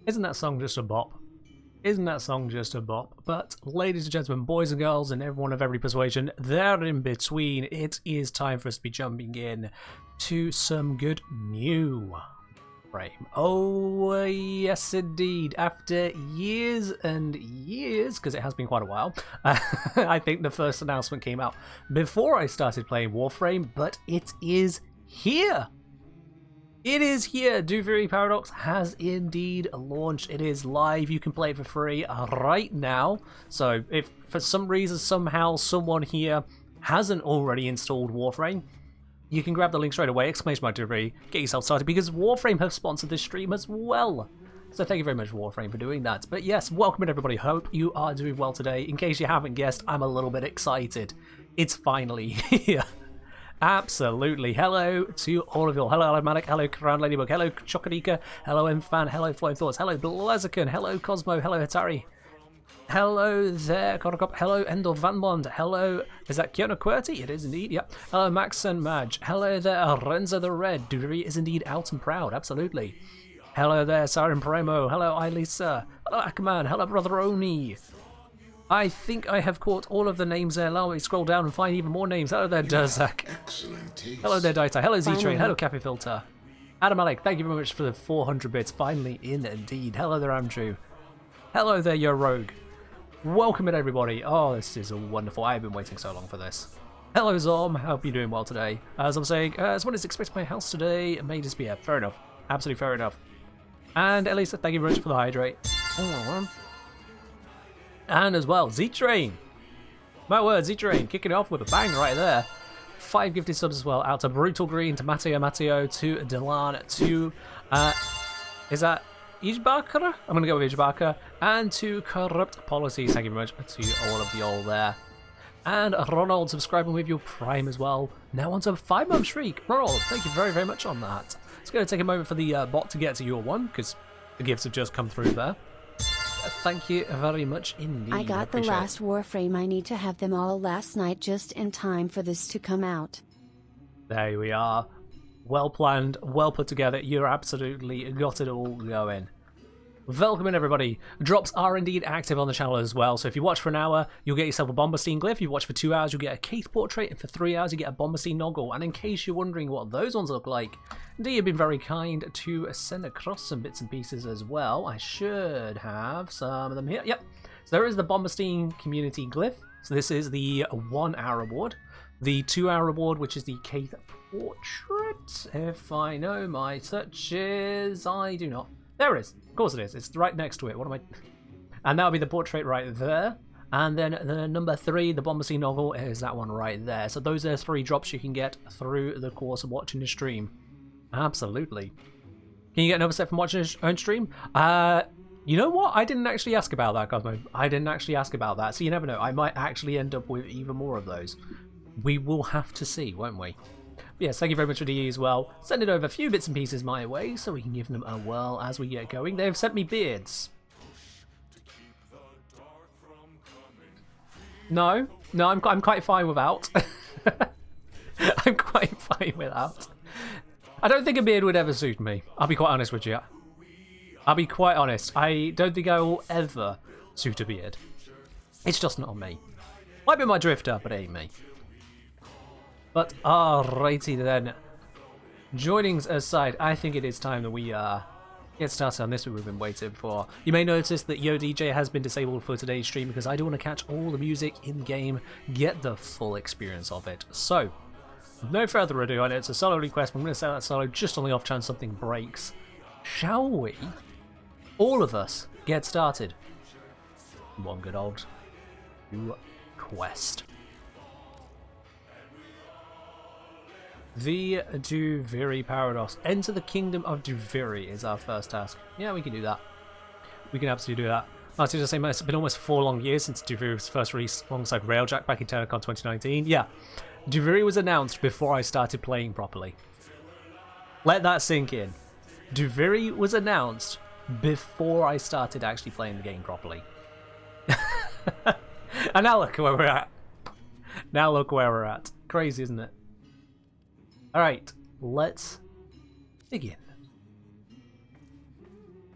Isn't that song just a bop? Isn't that song just a bop? But ladies and gentlemen, boys and girls, and everyone of every persuasion, there in between, it is time for us to be jumping in to some good new Warframe. Oh, yes indeed. After years and years, because it has been quite a while, I think the first announcement came out before I started playing Warframe, but it is here. It is here. Duviri Paradox has indeed launched. It is live. You can play it for free right now. So if for some reason, somehow, someone here hasn't already installed Warframe, you can grab the link straight away, exclamation mark Duviri, get yourself started, because Warframe have sponsored this stream as well. So thank you very much, Warframe, for doing that. But yes, welcome everybody. Hope you are doing well today. In case you haven't guessed, I'm a little bit excited. It's finally here. Absolutely. Hello to all of you. Hello, Alamatic. Hello, Crown Ladybug. Hello, Choconica. Hello, Mfan. Hello, Floating Thoughts. Hello, Blaziken. Hello, Cosmo. Hello, Hatari. Hello there, Konokop. Hello, Endor Vanmond. Hello, is that Kiona QWERTY? It is indeed, yep. Hello, Max and Madge. Hello there, Renzo the Red. Duviri is indeed out and proud, absolutely. Hello there, Siren Primo. Hello, Elisa. Hello, Ackerman. Hello, Brother Oni. I think I have caught all of the names there. Allow me to scroll down and find even more names. Hello there, Durzak. Hello there, Daita. Hello, Z-Train. Hello, Cappy Filter. Adam Alec, thank you very much for the 400 bits. Finally in, indeed. Hello there, Andrew. Hello there, your rogue. Welcome in, everybody. Oh, this is wonderful. I've been waiting so long for this. Hello, Zom. Hope you're doing well today. As I'm saying, someone is expecting my house today. It may just be fair enough. Absolutely fair enough. And Elisa, thank you very much for the hydrate. And as well, Z-Train. My word, Z-Train kicking it off with a bang right there. 5 gifted subs as well. Out to Brutal Green, to Matteo, to Delan, to is that Ijbaka? I'm going to go with Ijbaka. And to Corrupt Policies. Thank you very much to all of y'all there. And Ronald subscribing with your Prime as well. Now on to 5-month streak. Ronald, thank you very, very much on that. It's going to take a moment for the bot to get to your one, because the gifts have just come through there. Thank you very much indeed. I got the last Warframe. I need to have them all last night just in time for this to come out. There we are. Well planned, well put together. You're absolutely got it all going. Welcome in, everybody. Drops are indeed active on the channel as well. So if you watch for an hour, you'll get yourself a Bombastine glyph. If you watch for 2 hours, you'll get a Keith portrait. And for 3 hours, you get a Bombastine noggle. And in case you're wondering what those ones look like, indeed, you've been very kind to send across some bits and pieces as well. I should have some of them here. Yep. So there is the Bombastine community glyph. So this is the 1 hour reward. The 2 hour reward, which is the Keith portrait. If I know my touches, I do not. There it is. Of course it is. It's right next to it. What am I? And that'll be the portrait right there. And then the number 3, the Bombastine novel, is that one right there. So those are 3 drops you can get through the course of watching the stream. Absolutely. Can you get another set from watching your own stream? You know what? I didn't actually ask about that, Cosmo. I didn't actually ask about that. So you never know. I might actually end up with even more of those. We will have to see, won't we? Yes, thank you very much for DE as well. Send it over a few bits and pieces my way so we can give them a whirl as we get going. They've sent me beards. No, I'm quite fine without. I'm quite fine without. I don't think a beard would ever suit me. I'll be quite honest with you. I'll be quite honest. I don't think I will ever suit a beard. It's just not me. Might be my drifter, but it ain't me. But alrighty then, joinings aside, I think it is time that we get started on this we've been waiting for. You may notice that Yo DJ has been disabled for today's stream because I do want to catch all the music in game, get the full experience of it. So, no further ado, I know it's a solo request, but I'm going to say that solo just on the off chance something breaks. Shall we, all of us, get started? One good old quest. The Duviri Paradox. Enter the kingdom of Duviri is our first task. Yeah, we can do that. We can absolutely do that. I was going to say, it's been almost 4 long years since Duviri was first released alongside Railjack back in TennoCon 2019. Yeah, Duviri was announced before I started playing properly. Let that sink in. Duviri was announced before I started actually playing the game properly. And now look where we're at. Now look where we're at. Crazy, isn't it? Alright, let's begin.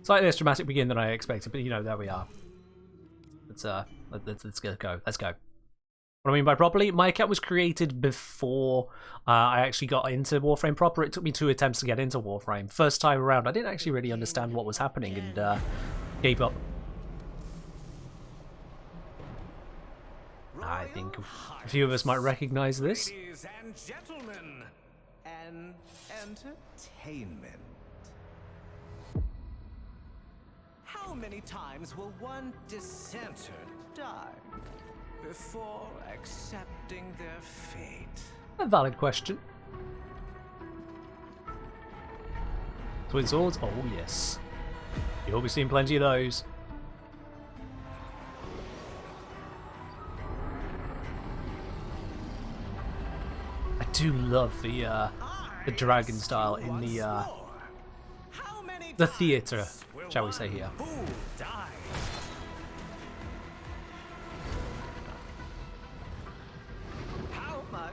Slightly less dramatic begin than I expected, but you know, there we are. Let's go. Let's go. What I mean by properly, my account was created before I actually got into Warframe proper. It took me 2 attempts to get into Warframe. First time around, I didn't actually really understand what was happening and gave up. I think a few of us might recognize this. Ladies and gentlemen, and entertainment. How many times will one dissenter die before accepting their fate? A valid question. Twin swords? Oh yes. You'll be seeing plenty of those. I do love the dragon style in the theatre, shall we say here. How much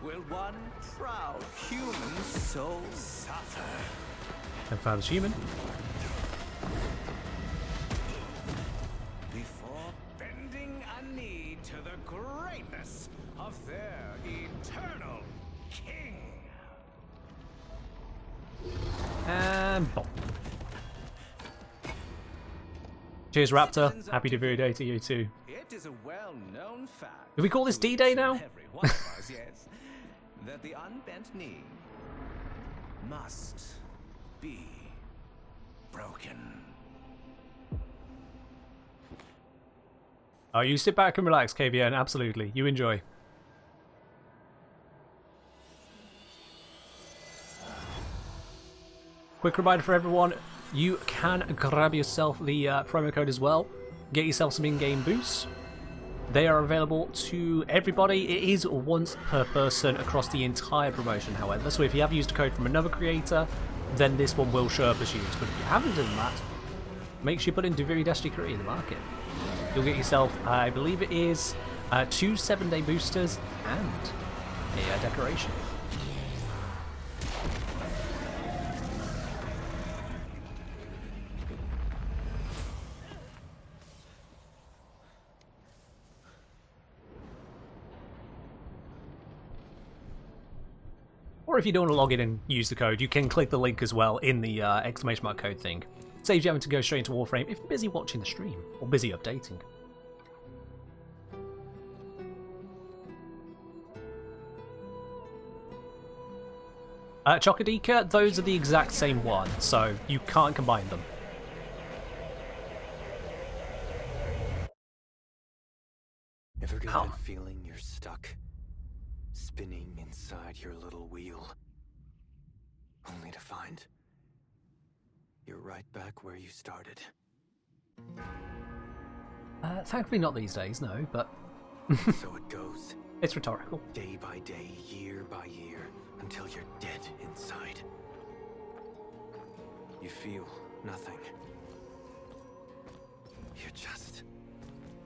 will one proud human soul suffer? Confirms human. Before bending a knee to the greatness of their eternal king. And bomb. Cheers, Raptor. Happy Duviri Day to you too. It is a well-known fact. Do we call this D-Day now? Every one of us, yes, that the unbent knee must be broken. Oh, you sit back and relax, KVN. Absolutely. You enjoy. Quick reminder for everyone, you can grab yourself the promo code as well. Get yourself some in-game boosts. They are available to everybody. It is once per person across the entire promotion, however. So if you have used a code from another creator, then this one will show up as used. But if you haven't done that, make sure you put in Duviri in the market. You'll get yourself, I believe it is, 2 7-day boosters and a decoration. Or if you don't want to log in and use the code, you can click the link as well in the exclamation mark code thing. Saves you having to go straight into Warframe if you're busy watching the stream or busy updating. Chocodika, those are the exact same one, so you can't combine them. Ever get that feeling you're stuck? Spinning inside your little wheel, only to find you're right back where you started. Thankfully not these days, no, but So it goes. It's rhetorical. Day by day, year by year, until you're dead inside. You feel nothing. You're just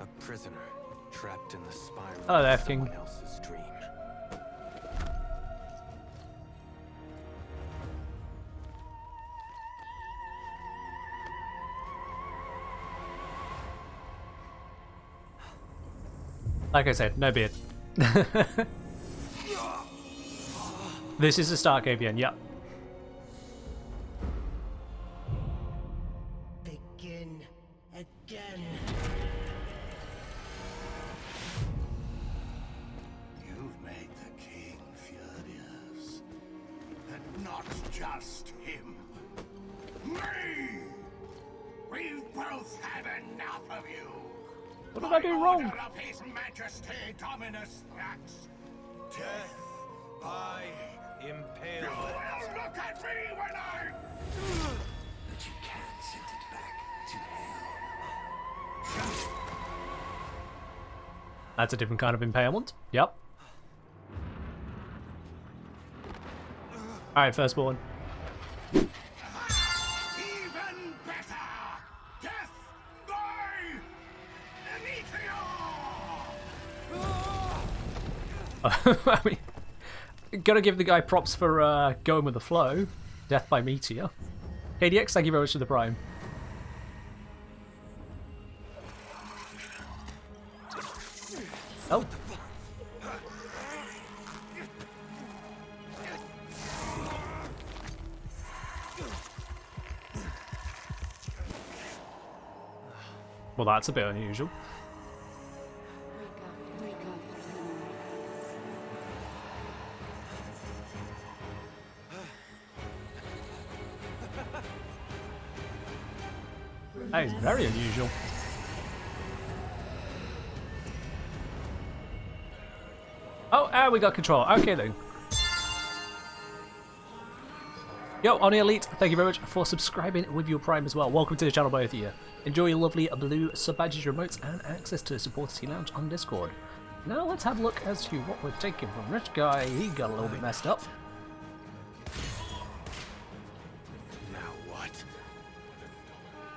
a prisoner trapped in the spiral Hello there, of King. someone else's dream. Like I said, no beard. This is the start, KVN, yep. Begin again. You've made the king furious. And not just him. Me! We've both had enough of you. What did I do wrong? Order of His Majesty Dominus Thrax. Death by impalement. You will look at me when I... But you can't send it back to hell. That's a different kind of impalement. Yep. Alright, firstborn. Even better! Death by meteor! I mean, gotta give the guy props for going with the flow. Death by meteor. KDX, thank you very much for the prime. Oh. Well, that's a bit unusual. That is very unusual. Oh, we got control. Okay then. Yo, Oni Elite, thank you very much for subscribing with your Prime as well. Welcome to the channel, both of you. Enjoy your lovely blue sub-badges, remotes, and access to Supporters Lounge on Discord. Now let's have a look as to what we're taking from this guy. He got a little bit messed up. Now what?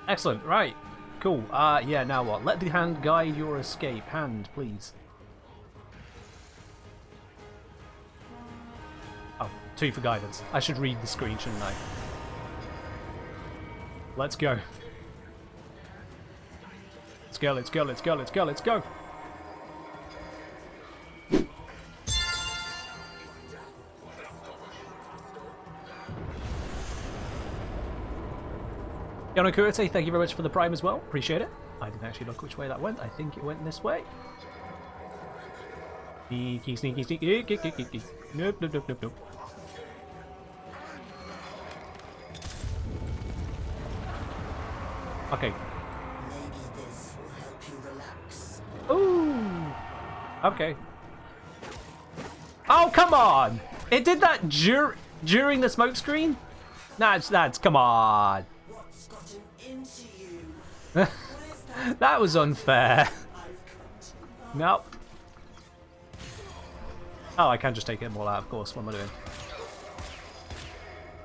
Excellent, right. Cool. Yeah, now what? Let the hand guide your escape. Hand, please. Oh, 2 for guidance. I should read the screen, shouldn't I? Let's go. Let's go, let's go, let's go, let's go, let's go! Yonokurite, thank you very much for the Prime as well. Appreciate it. I didn't actually look which way that went. I think it went this way. Sneaky, sneaky, sneaky. Nope, nope, nope, nope, nope. Okay. Maybe this will help you relax. Ooh. Okay. Oh, come on! It did that during the smoke screen? That's come on. What's gotten into you? That was unfair. Nope. Oh, I can just take it all out, of course. What am I doing?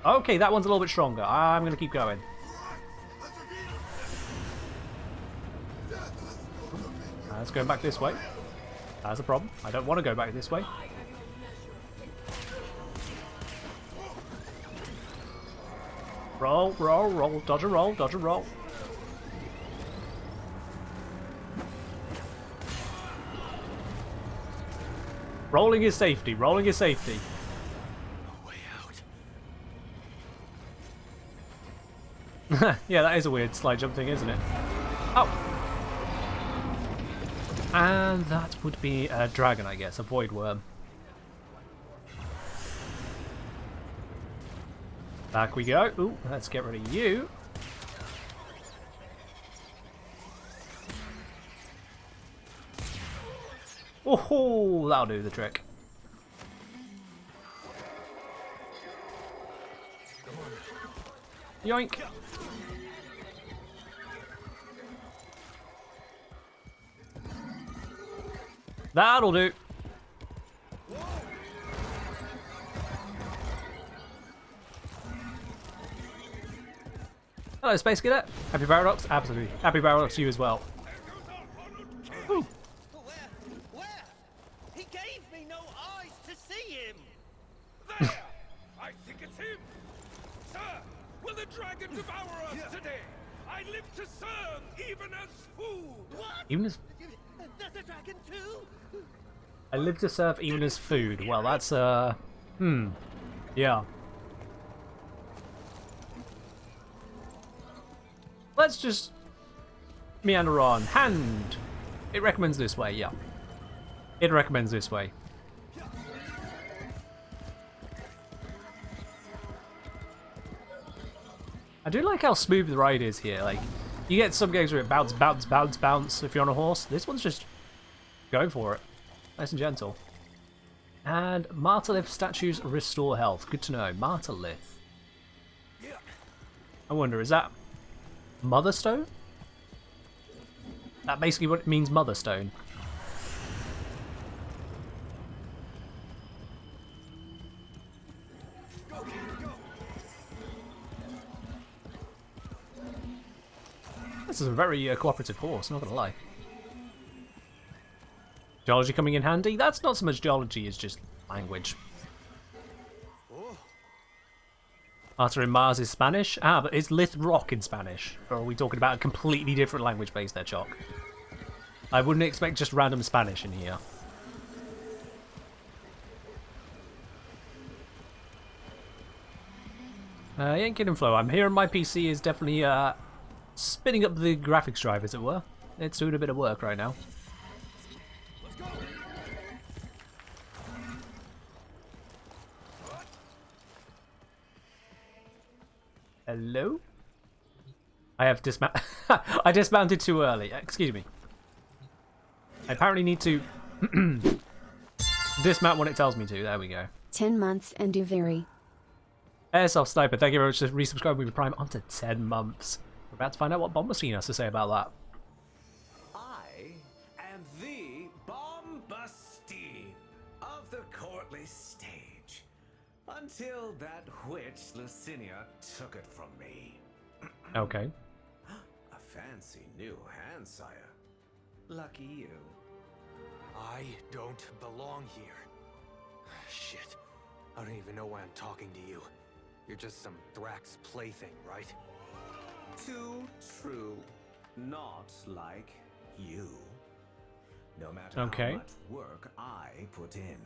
Okay, that one's a little bit stronger. I'm going to keep going. Let's go back this way. That's a problem. I don't want to go back this way. Roll, roll, roll. Dodge a roll, dodge a roll. Rolling is safety. Rolling is safety. No way out. Yeah, that is a weird slide jump thing, isn't it? Oh! And that would be a dragon, I guess. A void worm. Back we go. Ooh, let's get rid of you. Oh, that'll do the trick. Yoink. That'll do. Hello, Space Cadet. Happy Paradox? Absolutely. Happy Paradox to you as well. Ooh. Where? He gave me no eyes to see him. There! I think it's him. Sir, will the dragon devour us today? I live to serve, even as food. What? Even as... There's a dragon too? I live to serve even as food. Well, that's, yeah. Let's just meander on. Hand! It recommends this way, yeah. It recommends this way. I do like how smooth the ride is here. Like, you get some games where it bounce, bounce, bounce, bounce if you're on a horse. This one's just going for it. Nice and gentle. And Martyrlith statues restore health. Good to know. Martyrlith. I wonder, is that Mother Stone? That basically what it means, Mother Stone. This is a very cooperative horse, not gonna lie. Geology coming in handy? That's not so much geology as just language. Arthur in Mars is Spanish? Ah, but is Lith Rock in Spanish? Or are we talking about a completely different language base there, Chalk? I wouldn't expect just random Spanish in here. ain't getting flow. I'm hearing my PC is definitely spinning up the graphics drive, as it were. It's doing a bit of work right now. Hello? I have I dismounted too early. Excuse me. I apparently need to dismount when it tells me to. There we go. 10 months and Duviri. Airsoft Sniper, thank you very much for resubscribing with Prime onto 10 months. We're about to find out what Bombastine has to say about that. I am the Bombastine of the courtly stage. Until that witch Lucinia took it from me. Okay. A fancy new hand, sire. Lucky you. I don't belong here. Shit. I don't even know why I'm talking to you. You're just some Thrax plaything, right? Too true. Not like you. No matter Okay. how much work I put in.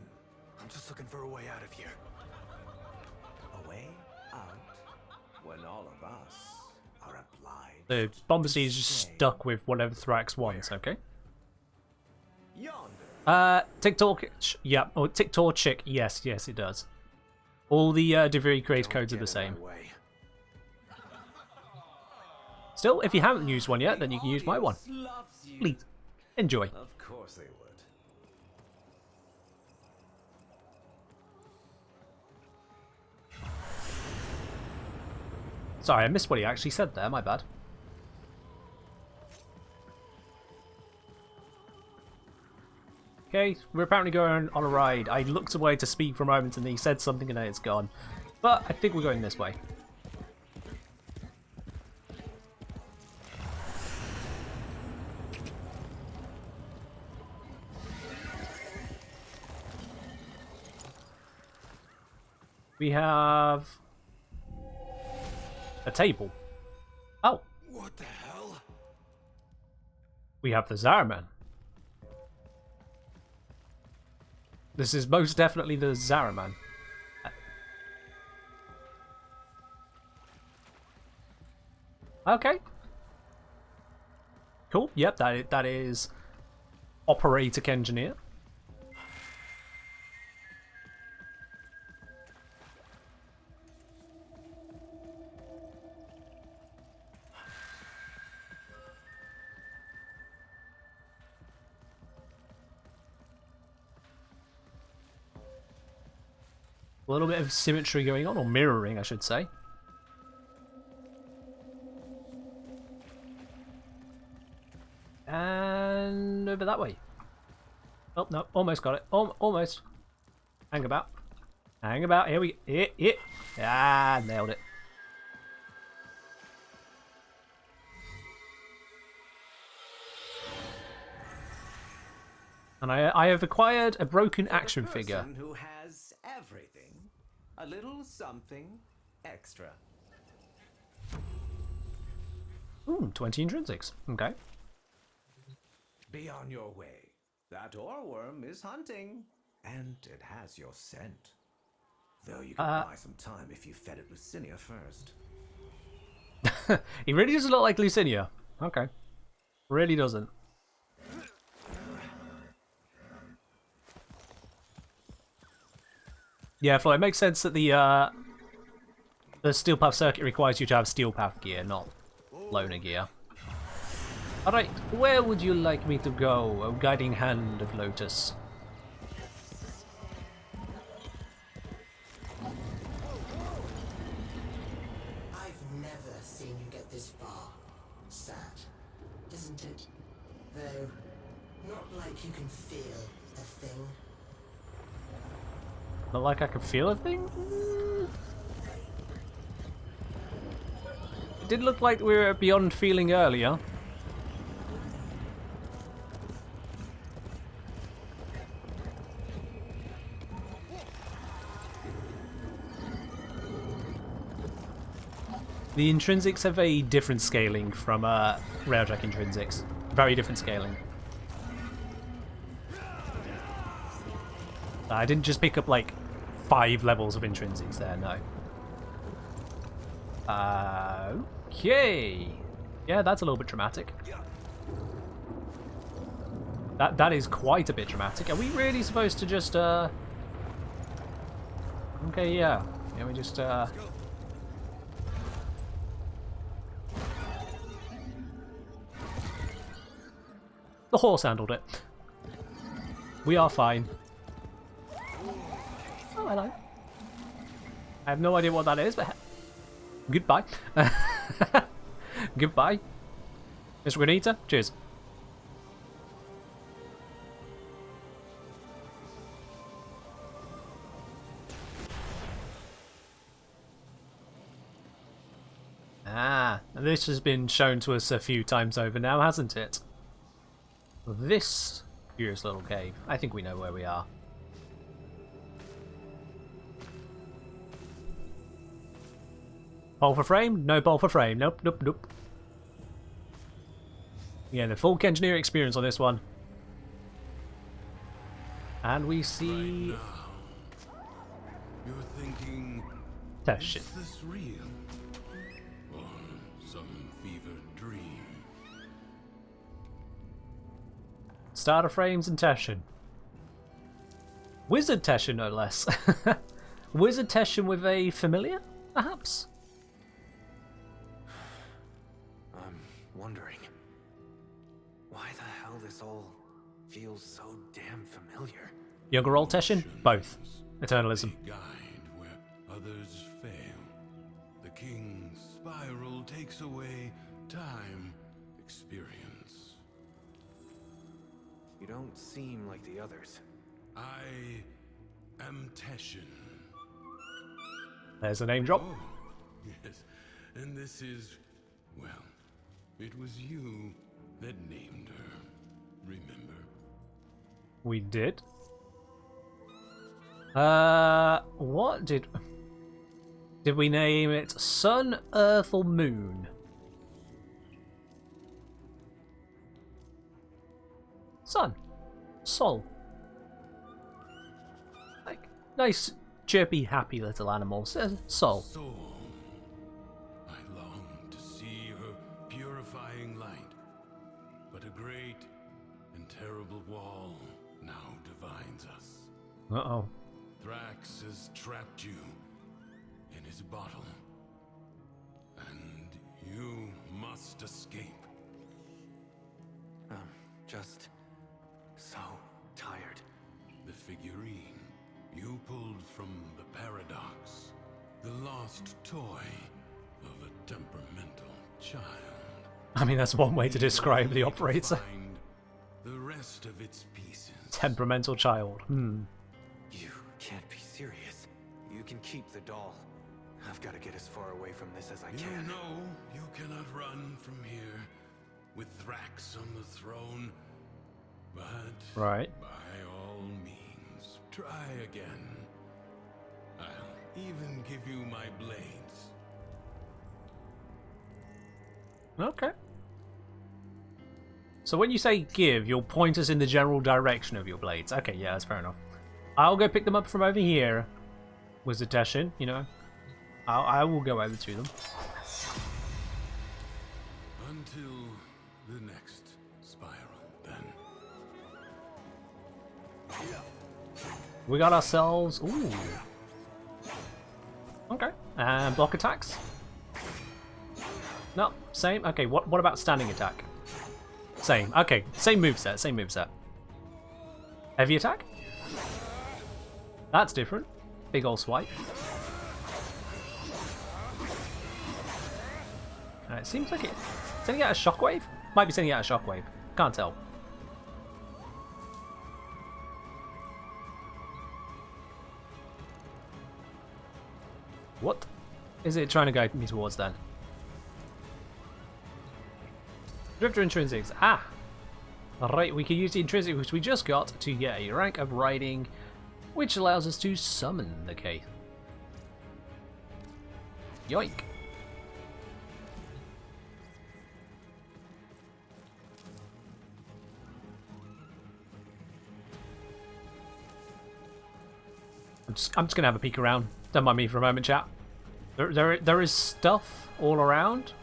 I'm just looking for a way out of here. A way out when all of us are obliged. The Bombastine is just stuck with whatever Thrax wants, okay? Yonder. TikTok, yeah, or TikTok chick, yes, it does. All the Duviri create codes are the same. Still, if you haven't used one yet, then you can use my one. Loves you. Please, enjoy. Of course they would. Sorry, I missed what he actually said there, my bad. Okay, we're apparently going on a ride. I looked away to speak for a moment and he said something and then it's gone. But I think we're going this way. We have a table. Oh, What the hell? we have the Zaraman. This is most definitely the Zaraman. Okay. Cool. Yep, that is Operatic Engineer. A little bit of symmetry going on, or mirroring, I should say. And over that way. Oh, no, almost got it. Almost. Hang about. Hang about. Here we go. Ah, nailed it. And I have acquired a broken action figure. Person who has everything, a little something extra. Ooh, 20 intrinsics. Okay. Be on your way. That oreworm is hunting, and it has your scent. Though you could buy some time if you fed it Lucinia first. He really doesn't look like Lucinia. Okay. Really doesn't. Yeah, Flo, it makes sense that the Steel Path circuit requires you to have Steel Path gear, not Loner gear. Alright, where would you like me to go, O guiding hand of Lotus? I've never seen you get this far. Sad, isn't it? Though, not like you can feel a thing. Not like I can feel a thing? It did look like we were beyond feeling earlier. The intrinsics have a different scaling from Railjack intrinsics. Very different scaling. I didn't just pick up like 5 levels of intrinsics there, no. Okay. Yeah, that's a little bit dramatic. That is quite a bit dramatic. Are we really supposed to just Okay, yeah. Yeah, we just The horse handled it. We are fine. Oh, hello. I have no idea what that is, but goodbye. Goodbye. Mr. Granita, cheers. Ah, this has been shown to us a few times over now, hasn't it? This curious little cave. I think we know where we are. Bowl for frame? No bowl for frame. Nope, nope, nope. Yeah, the full engineer experience on this one. And we see... Right now, you're thinking, Test shit. is this real? Or some fevered dream? Starter frames and Teshin. Wizard Teshin, no less. Wizard Teshin with a familiar, perhaps? I'm wondering why the hell this all feels so damn familiar. Younger old Teshin? Both. Eternalism. A guide where others fail. The king's spiral takes away time, experience. You don't seem like the others. I am Teshin. There's a name drop. Oh, yes. And this is, well, it was you that named her. Remember? We did. What did we name it? Sun, Earth, or Moon? Sun. Sol. Like, nice, chirpy, happy little animal. Sol. Soul. I long to see her purifying light, but a great and terrible wall now divides us. Uh-oh. Thrax has trapped you in his bottle, and you must escape. I'm just so tired. The figurine you pulled from the paradox, the lost toy of a temperamental child. I mean, that's one way to describe the operator. Find the rest of its pieces. Temperamental child. You can't be serious. You can keep the doll. I've got to get as far away from this as I You can. know you cannot run from here with Thrax on the throne, but Right. by all means, try again. I'll even give you my blades. Okay. So when you say give, you'll point us in the general direction of your blades. Okay, yeah, that's fair enough. I'll go pick them up from over here. Wizard Teshin, you know. I will go over to them. Until the next spiral, then. We got ourselves... Ooh. Okay. And block attacks? No, same. Okay, what about standing attack? Same. Okay, same moveset, same moveset. Heavy attack? That's different. Big ol' swipe. It seems like it's sending out a shockwave? Might be sending out a shockwave. Can't tell. What is it trying to guide me towards then? Drifter intrinsics. Ah! Alright, we can use the intrinsic which we just got to get a rank of riding, which allows us to summon the cave. Yoink! I'm just gonna have a peek around. Don't mind me for a moment, chat. There is stuff all around.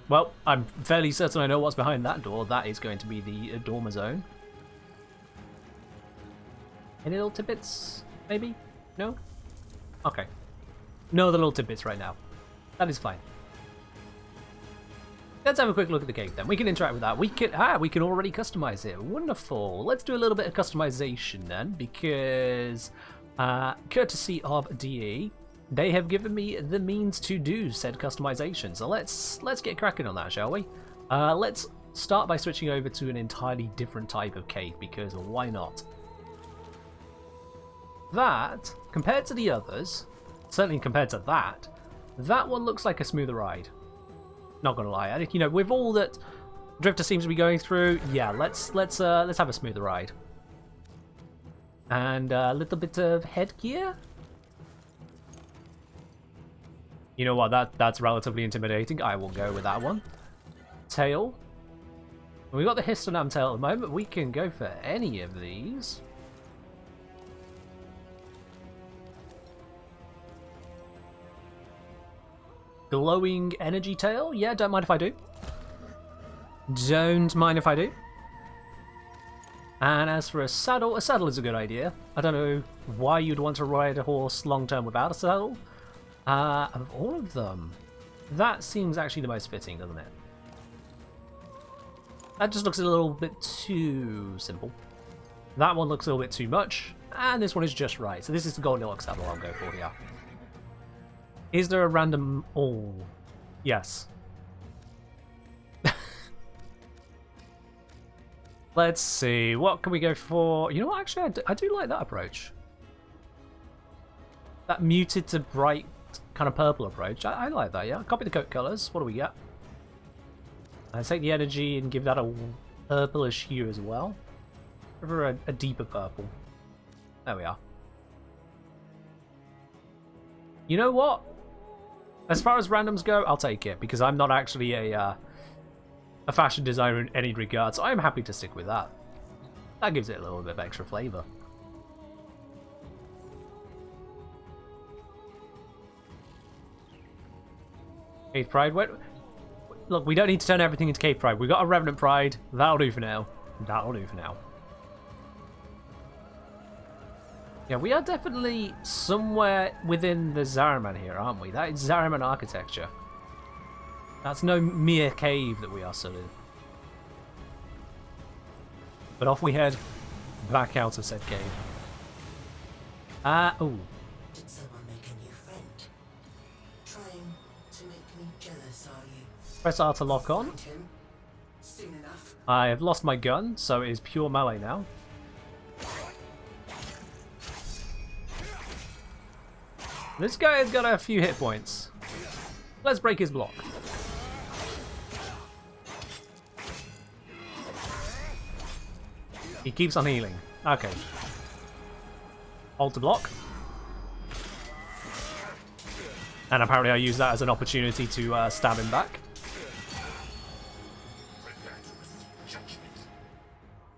Well, I'm fairly certain I know what's behind that door. That is going to be the dormer zone. Any little tidbits? Maybe? No? Okay. No other little tidbits right now. That is fine. Let's have a quick look at the cave then. We can interact with that. We can already customize it. Wonderful. Let's do a little bit of customization then, because courtesy of DE, they have given me the means to do said customization. So let's get cracking on that, shall we? Let's start by switching over to an entirely different type of cave, because why not? That, compared to the others, certainly compared to that one looks like a smoother ride. Not gonna lie, I think, you know, with all that Drifter seems to be going through, yeah, let's have a smoother ride. And a little bit of headgear. You know what? That's relatively intimidating. I will go with that one. Tail. We've got the Histonam tail at the moment. We can go for any of these. Glowing energy tail? Yeah, don't mind if I do. Don't mind if I do. And as for a saddle is a good idea. I don't know why you'd want to ride a horse long term without a saddle. Of all of them, that seems actually the most fitting, doesn't it? That just looks a little bit too simple. That one looks a little bit too much, and this one is just right. So this is the Goldilocks saddle I'll go for here. Is there a random... Oh, yes. Let's see, what can we go for? You know what, actually, I do like that approach. That muted to bright kind of purple approach. I like that, yeah. Copy the coat colours. What do we get? I take the energy and give that a purplish hue as well. For a deeper purple. There we are. You know what? As far as randoms go, I'll take it, because I'm not actually a fashion designer in any regards. I'm happy to stick with that. That gives it a little bit of extra flavour. Cave Pride. Look, we don't need to turn everything into Cave Pride. We've got a Revenant Pride. That'll do for now. That'll do for now. Yeah, we are definitely somewhere within the Zariman here, aren't we? That is Zariman architecture. That's no mere cave that we are still in. But off we head back out of said cave. Oh. Did someone make a new friend? Trying to make me jealous, are you? Press R to lock on. Find him soon enough. I have lost my gun, so it is pure melee now. This guy has got a few hit points. Let's break his block. He keeps on healing. Okay. Hold to block. And apparently I use that as an opportunity to stab him back.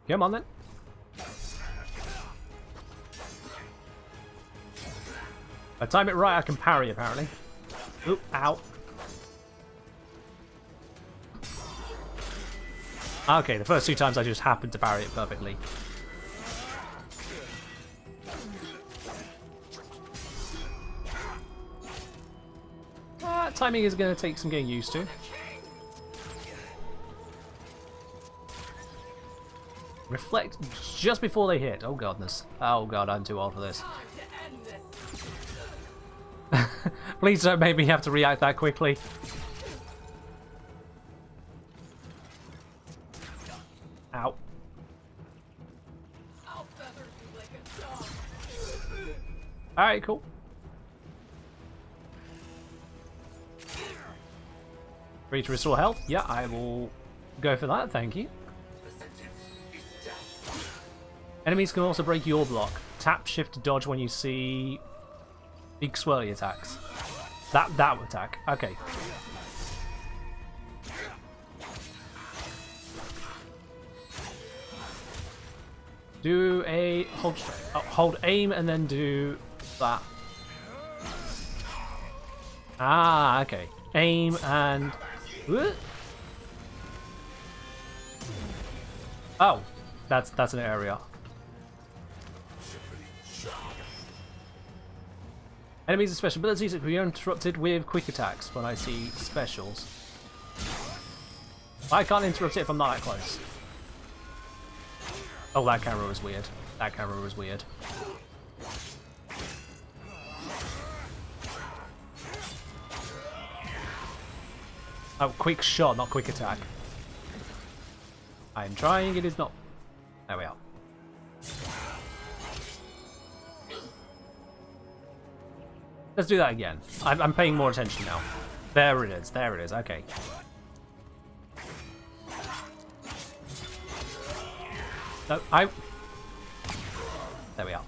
Come on then. If I time it right, I can parry, apparently. Oop, ow. Okay, the first two times I just happened to parry it perfectly. Timing is going to take some getting used to. Reflect just before they hit. Oh godness. Oh god, I'm too old for this. Please don't make me have to react that quickly. Ow. Alright, cool. Free to restore health? Yeah, I will go for that, thank you. Enemies can also break your block. Tap shift to dodge when you see big swirly attacks. That attack. Okay. Do a hold aim and then do that. Ah, okay. Aim and... Oh, that's an area. Enemies with special abilities that can be interrupted with quick attacks when I see specials. I can't interrupt it if I'm not that close. Oh, that camera was weird. That camera was weird. Oh, quick shot, not quick attack. I'm trying, it is not. There we are. Let's do that again. I'm paying more attention now. There it is, okay. No, there we are.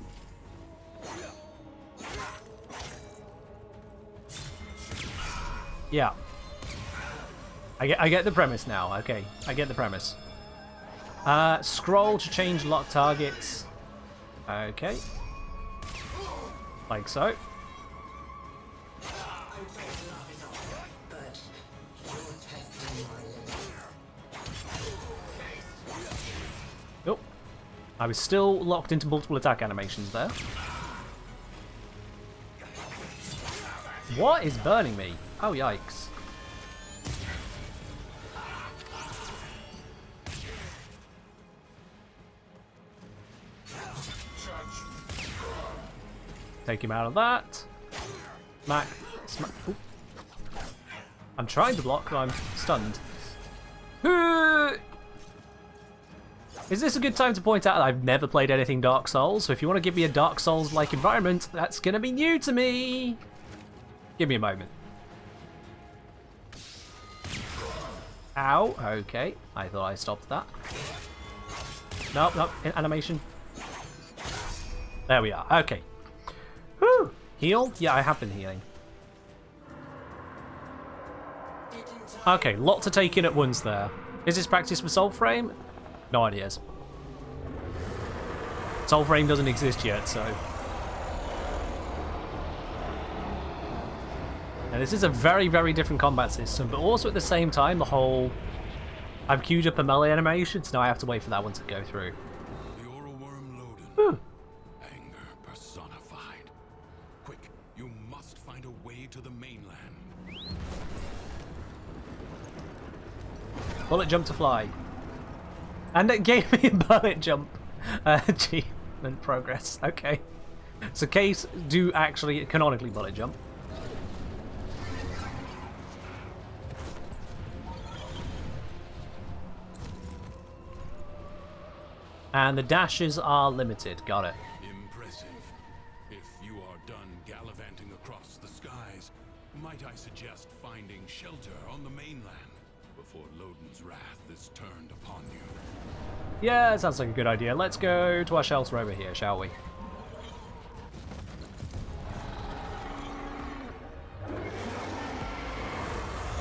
Yeah. I get the premise now, okay. I get the premise. Scroll to change lock targets. Okay. Like so. Oh. I was still locked into multiple attack animations there. What is burning me? Oh, yikes. Take him out of that. Smack. Smack. Ooh. I'm trying to block, but I'm stunned. Is this a good time to point out that I've never played anything Dark Souls? So if you want to give me a Dark Souls-like environment, that's going to be new to me. Give me a moment. Ow. Okay. I thought I stopped that. Nope, nope. Animation. There we are. Okay. Whew. Heal? Yeah, I have been healing. Okay, lot to take in at once there. Is this practice with Warframe? No ideas. Warframe doesn't exist yet, so... Now, this is a very, very different combat system, but also at the same time, the whole... I've queued up a melee animation, so now I have to wait for that one to go through. The oral worm loaded. Whew. Anger personified. Quick, you must find a way to the mainland. Bullet jump to fly. And it gave me a bullet jump achievement progress. Okay. So Case do actually canonically bullet jump. And the dashes are limited. Got it. Impressive. If you are done gallivanting across the skies, might I suggest finding shelter on the mainland before Loden's wrath is turned upon you? Yeah, that sounds like a good idea. Let's go to our shelter over here, shall we?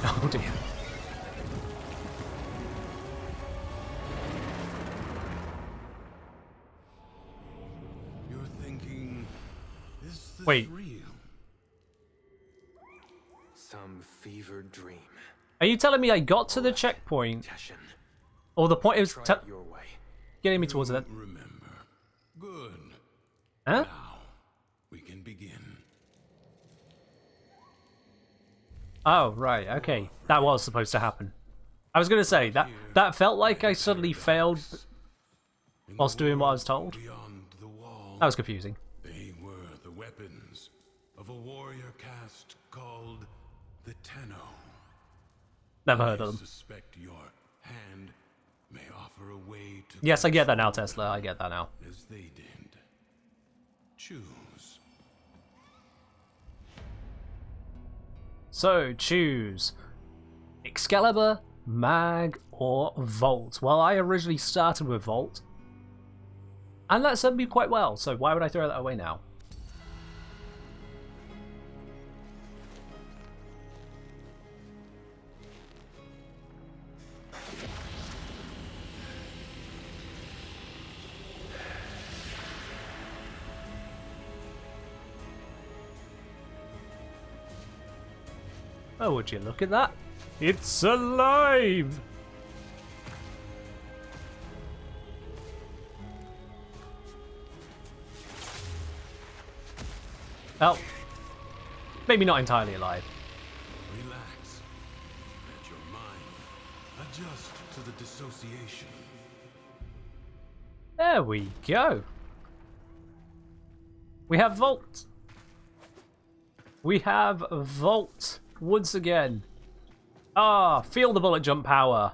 Oh dear. You're thinking, is this Wait. real? Some fevered dream. Are you telling me I got to the checkpoint? Teshin, Or the point is try it your way. getting me towards it? Remember. Good. Huh? Now, we can begin. Oh, right, okay. That was supposed to happen. I was going to say, that felt like I suddenly failed whilst doing what I was told. Beyond the wall, That was confusing. they were the weapons of a warrior caste called the Tenno. Never heard of I them. suspect your hand may offer a way to Yes, I get that now, Tesla. I get that now. as they did. Choose. So, choose Excalibur, Mag, or Volt. Well, I originally started with Volt, and that served me quite well, so why would I throw that away now? Oh, would you look at that? It's alive! Oh. Maybe not entirely alive. Relax. Let your mind adjust to the dissociation. There we go. We have Vault. We have Vault once again. Ah, feel the bullet jump power.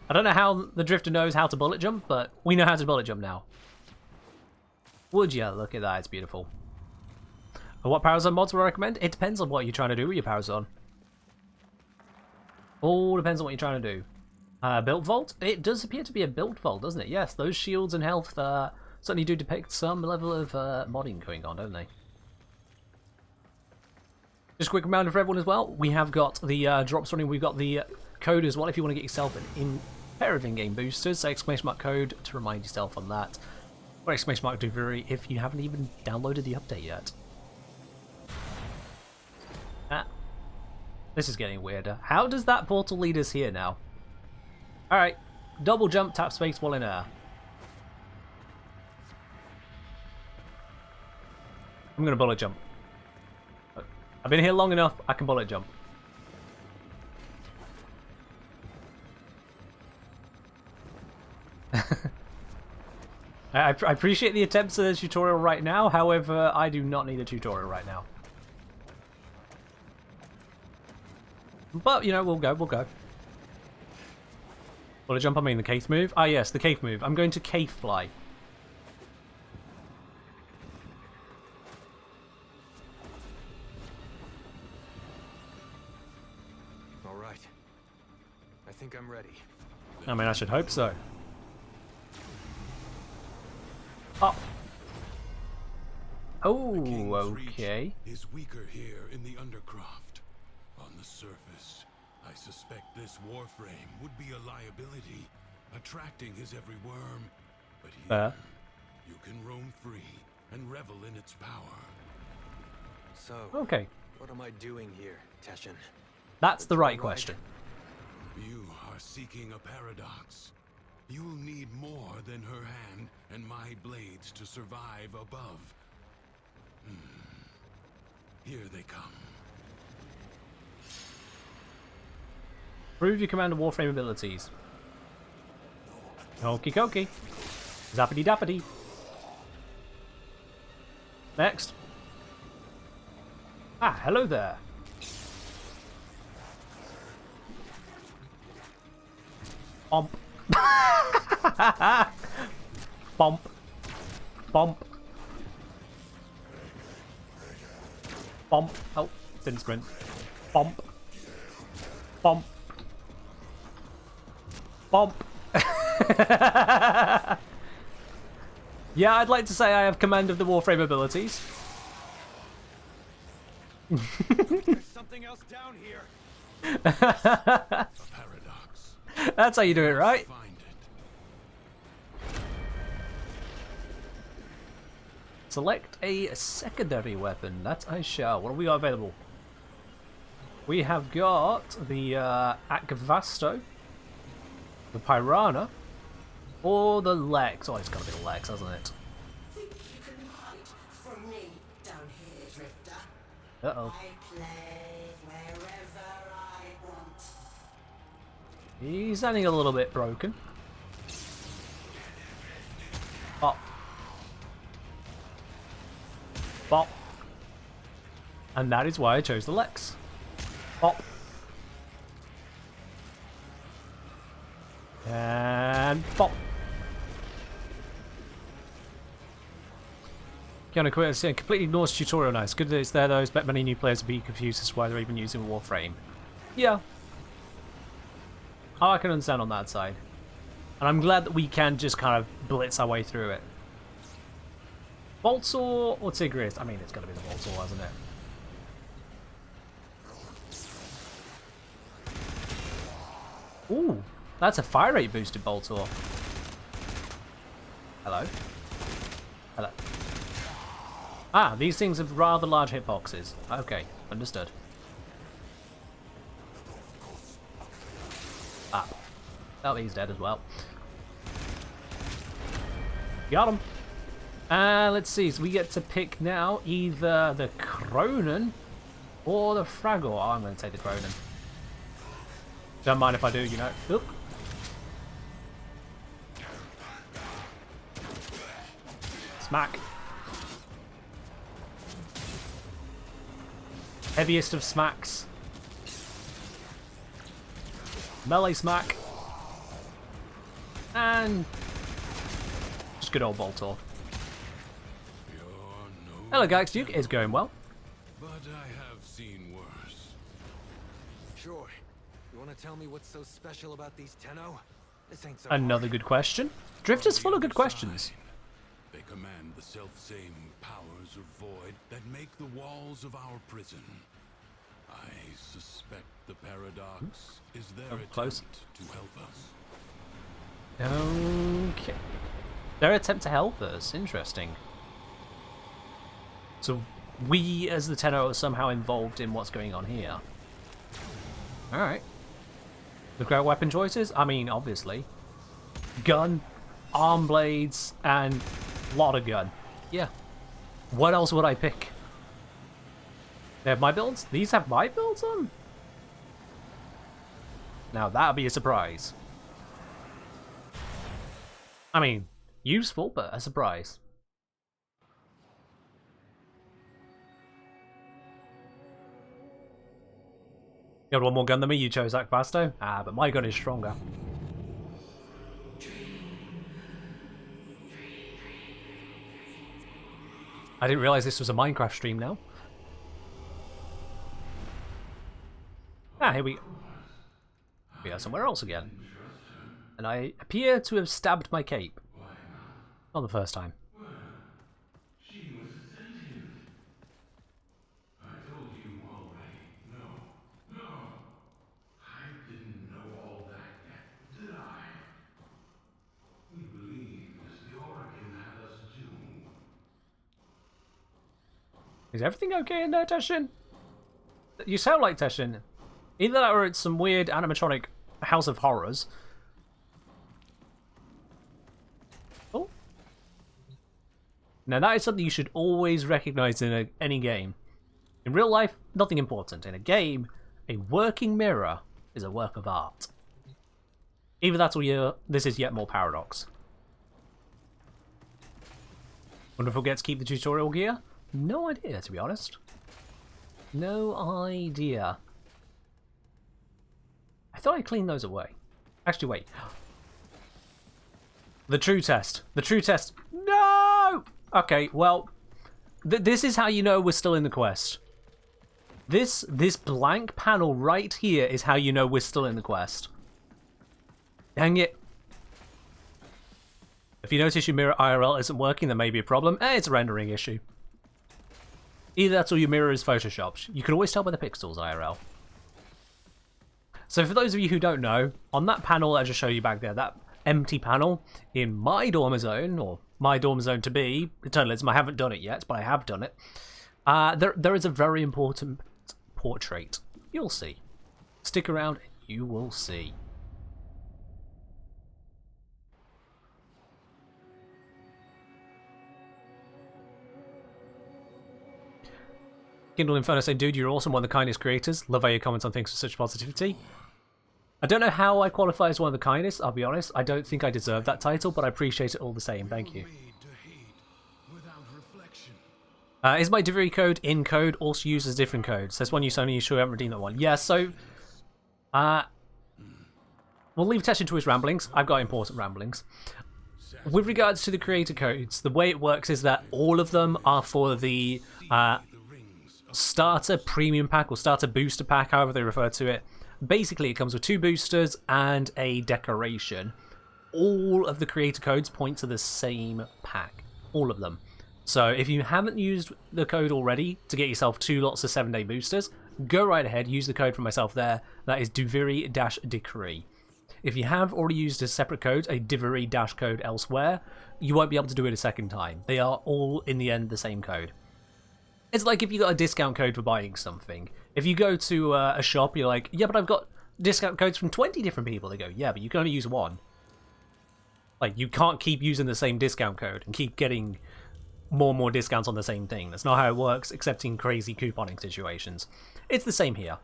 I don't know how the Drifter knows how to bullet jump, but we know how to bullet jump now. Would ya? Look at that, it's beautiful. And what power zone mods would I recommend? It depends on what you're trying to do with your power zone. All depends on what you're trying to do. Built Vault? It does appear to be a built Vault, doesn't it? Yes, those shields and health certainly do depict some level of modding going on, don't they? Just a quick reminder for everyone as well, we have got the drops running, we've got the code as well if you want to get yourself a pair of in-game boosters, so exclamation mark code to remind yourself on that, or exclamation mark Duviri if you haven't even downloaded the update yet. This is getting weirder. How does that portal lead us here now? Alright, double jump, tap space while in air. I'm gonna bullet jump. I've been here long enough, I can bullet jump. I appreciate the attempts at a tutorial right now, however, I do not need a tutorial right now. But, you know, we'll go. Bullet jump, I mean the cave move? Ah yes, the cave move. I'm going to cave fly. Alright. I think I'm ready. I mean, I should hope so. Oh. Oh, okay. Is weaker here in the undercroft. On the surface, I suspect this Warframe would be a liability, attracting his every worm. But here, you can roam free and revel in its power. So, Okay. what am I doing here, Teshin? That's the right question. You are seeking a paradox. You'll need more than her hand and my blades to survive above. Here they come. Prove your Commander Warframe abilities. Okie dokie. Zappity dappity. Next. Ah, hello there. Bump. Bump. Bump. Bump. Oh, didn't sprint. Bump. Bump. Bump. Yeah, I'd like to say I have command of the Warframe abilities. There's something else down here. A paradox. That's how you do it, right? Find it. Select a secondary weapon. That I shall. What have we got available? We have got the Akvasto, the Piranha, or the Lex. Oh, it's got to be the Lex, hasn't it? Think you can hide from me down here, Drifter? Uh-oh. I play wherever I want. He's sounding a little bit broken. Bop. Bop. And that is why I chose the Lex. Bop. And bop. Keanu Quinn saying completely ignores tutorial. Nice. Good that it's there though. I bet many new players will be confused as to why they're even using Warframe. Yeah. Oh, I can understand on that side. And I'm glad that we can just kind of blitz our way through it. Boltsaw or Tigris? I mean, it's got to be the Boltsaw, hasn't it? Ooh, that's a fire rate boosted Boltsaw. Hello? Hello. Ah, these things have rather large hitboxes. Okay, understood. Ah. Oh, he's dead as well. Got him. Let's see. So we get to pick now either the Cronin or the Fraggle. Oh, I'm going to take the Cronin. Don't mind if I do, you know. Oop. Smack. Heaviest of smacks. Melee smack. And just good old Boltor. Hello guys, Duke is going well. But I have seen worse. Sure. You want to tell me what's so special about these Tenno? This ain't so Another good question. Drifter's full of good questions. They command the self-same powers of void that make the walls of our prison. I suspect the paradox is their close. attempt to help us. Okay. Their attempt to help us. Interesting. So we, as the Tenno, are somehow involved in what's going on here. Alright. The great weapon choices? I mean, obviously. Gun, arm blades, and lot of gun. Yeah. What else would I pick? They have my builds? These have my builds on? Now that'd be a surprise. I mean, useful, but a surprise. You had one more gun than me, you chose Akvasto? Ah, but my gun is stronger. I didn't realise this was a Minecraft stream now. Ah, here we are somewhere else again. And I appear to have stabbed my cape. Not the first time. She was sentient. I told you already. No. I didn't know all that yet, did I? We believed the Origin had us doomed. Is everything okay in there, Teshin? You sound like Teshin. Either that or it's some weird animatronic House of Horrors. Oh. Now that is something you should always recognize in any game. In real life, nothing important. In a game, a working mirror is a work of art. Either that or this is yet more paradox. Wonder if we'll get to keep the tutorial gear? No idea, to be honest. No idea. I thought I cleaned those away. Actually, wait. The true test. The true test. No! Okay, well, this is how you know we're still in the quest. This blank panel right here is how you know we're still in the quest. Dang it. If you notice your mirror IRL isn't working, there may be a problem. It's a rendering issue. Either that or your mirror is photoshopped. You can always tell by the pixels IRL. So for those of you who don't know, on that panel I just showed you back there, that empty panel, in my dorm zone, or my dorm zone to be, Eternalism, I haven't done it yet, but I have done it, there is a very important portrait. You'll see. Stick around and you will see. Kindle Inferno saying, dude, you're awesome, one of the kindest creators. Love how you comment on things with such positivity. I don't know how I qualify as one of the kindest, I'll be honest. I don't think I deserve that title, but I appreciate it all the same. Thank you. Is my Duviri code in code, also uses different codes? Says one use only, you sure you haven't redeemed that one? Yeah, so... we'll leave Teshin to his ramblings. I've got important ramblings. With regards to the creator codes, the way it works is that all of them are for the starter premium pack, or starter booster pack, however they refer to it. Basically, it comes with 2 boosters and a decoration. All of the creator codes point to the same pack. All of them. So if you haven't used the code already to get yourself 2 lots of 7-day boosters, go right ahead, use the code for myself there. That is Duviri-Decree. If you have already used a separate code, a Duviri-code elsewhere, you won't be able to do it a second time. They are all, in the end, the same code. It's like if you got a discount code for buying something. If you go to a shop, you're like, yeah, but I've got discount codes from 20 different people. They go, yeah, but you can only use one. Like, you can't keep using the same discount code and keep getting more and more discounts on the same thing. That's not how it works, except in crazy couponing situations. It's the same here.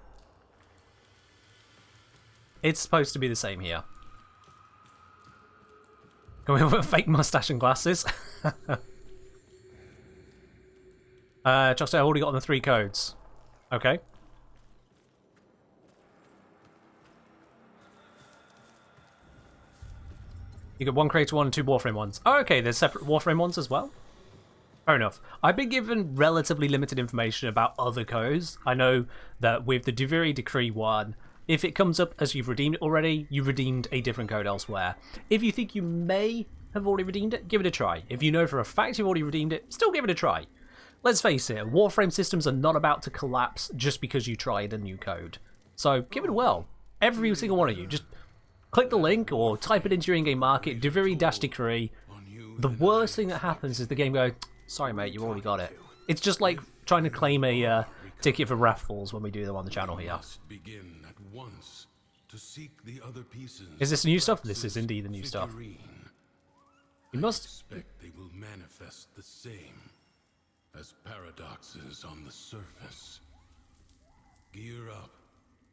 It's supposed to be the same here. Going with a fake mustache and glasses. Just I already got the 3 codes. Okay. You get 1 creator 1 and 2 Warframe ones. Oh, okay, there's separate Warframe ones as well? Fair enough. I've been given relatively limited information about other codes. I know that with the Duviri Decree one, if it comes up as you've redeemed it already, you redeemed a different code elsewhere. If you think you may have already redeemed it, give it a try. If you know for a fact you've already redeemed it, still give it a try. Let's face it, Warframe systems are not about to collapse just because you tried a new code. So give it a whirl. Every single one of you, just click the link or type it into your in-game market, Duviri-Decree. The worst thing that happens is the game goes, sorry mate, you already got it. It's just like trying to claim a ticket for raffles when we do them on the channel here. Begin at once to seek the other pieces. Is this new stuff? This is indeed the new stuff. You must expect they will manifest the same as paradoxes on the surface. Gear up,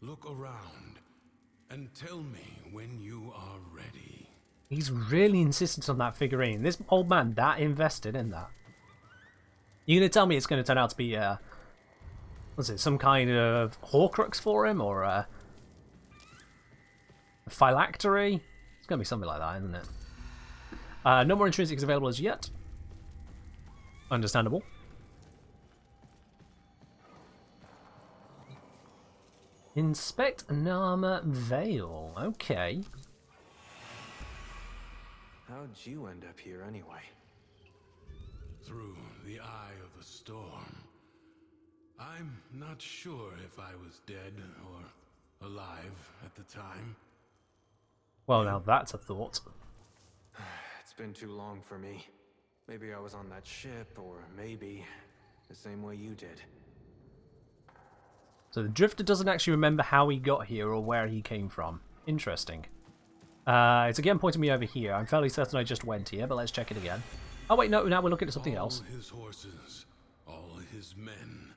look around, and tell me when you are ready. He's really insistent on that figurine. This old man that invested in that. You gonna tell me it's gonna turn out to be was it some kind of Horcrux for him or a phylactery? It's gonna be something like that, isn't it? No more intrinsics available as yet. Understandable. Inspect Nama Veil. Okay. How'd you end up here anyway? Through the eye of a storm. I'm not sure if I was dead or alive at the time. Well, now that's a thought. It's been too long for me. Maybe I was on that ship, or maybe the same way you did. So the Drifter doesn't actually remember how he got here or where he came from. Interesting. It's again pointing me over here. I'm fairly certain I just went here, but let's check it again. Oh wait, no, now we're looking at something else. All his horses, all his men.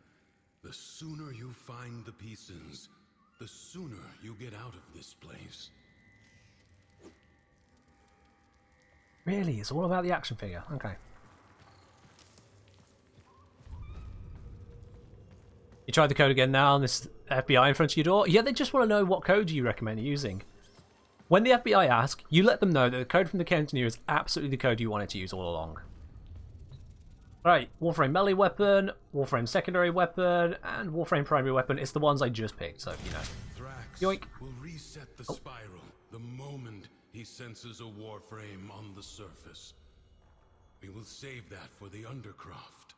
The sooner you find the pieces, the sooner you get out of this place. Really? It's all about the action figure. Okay. You tried the code again now and this FBI in front of your door? Yeah, they just want to know what code you recommend using. When the FBI ask, you let them know that the code from the Cantoneer is absolutely the code you wanted to use all along. Right, Warframe melee weapon, Warframe secondary weapon, and Warframe primary weapon. It's the ones I just picked, so, you know. Thrax Yoink. will reset the spiral the moment he senses a Warframe on the surface. We will save that for the Undercroft.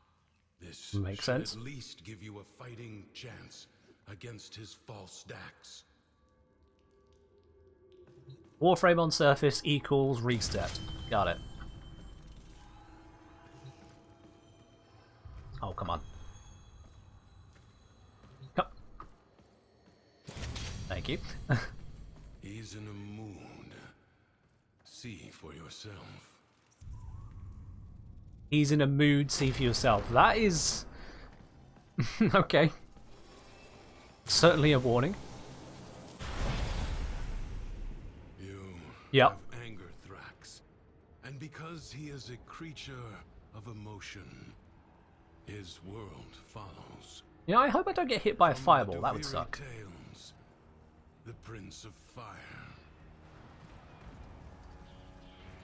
This makes should sense. At least give you a fighting chance against his false stacks. Warframe on surface equals reset. Got it. Oh, come on. Come. Thank you. He's in a mood. See for yourself. He's in a mood, see for yourself. That is... okay. Certainly a warning. Yep. Have anger, Thrax. And because he is a creature of emotion, his world follows. Yeah, I hope I don't get hit by a From fireball. the That would Duviri suck. Tales, the Prince of Fire.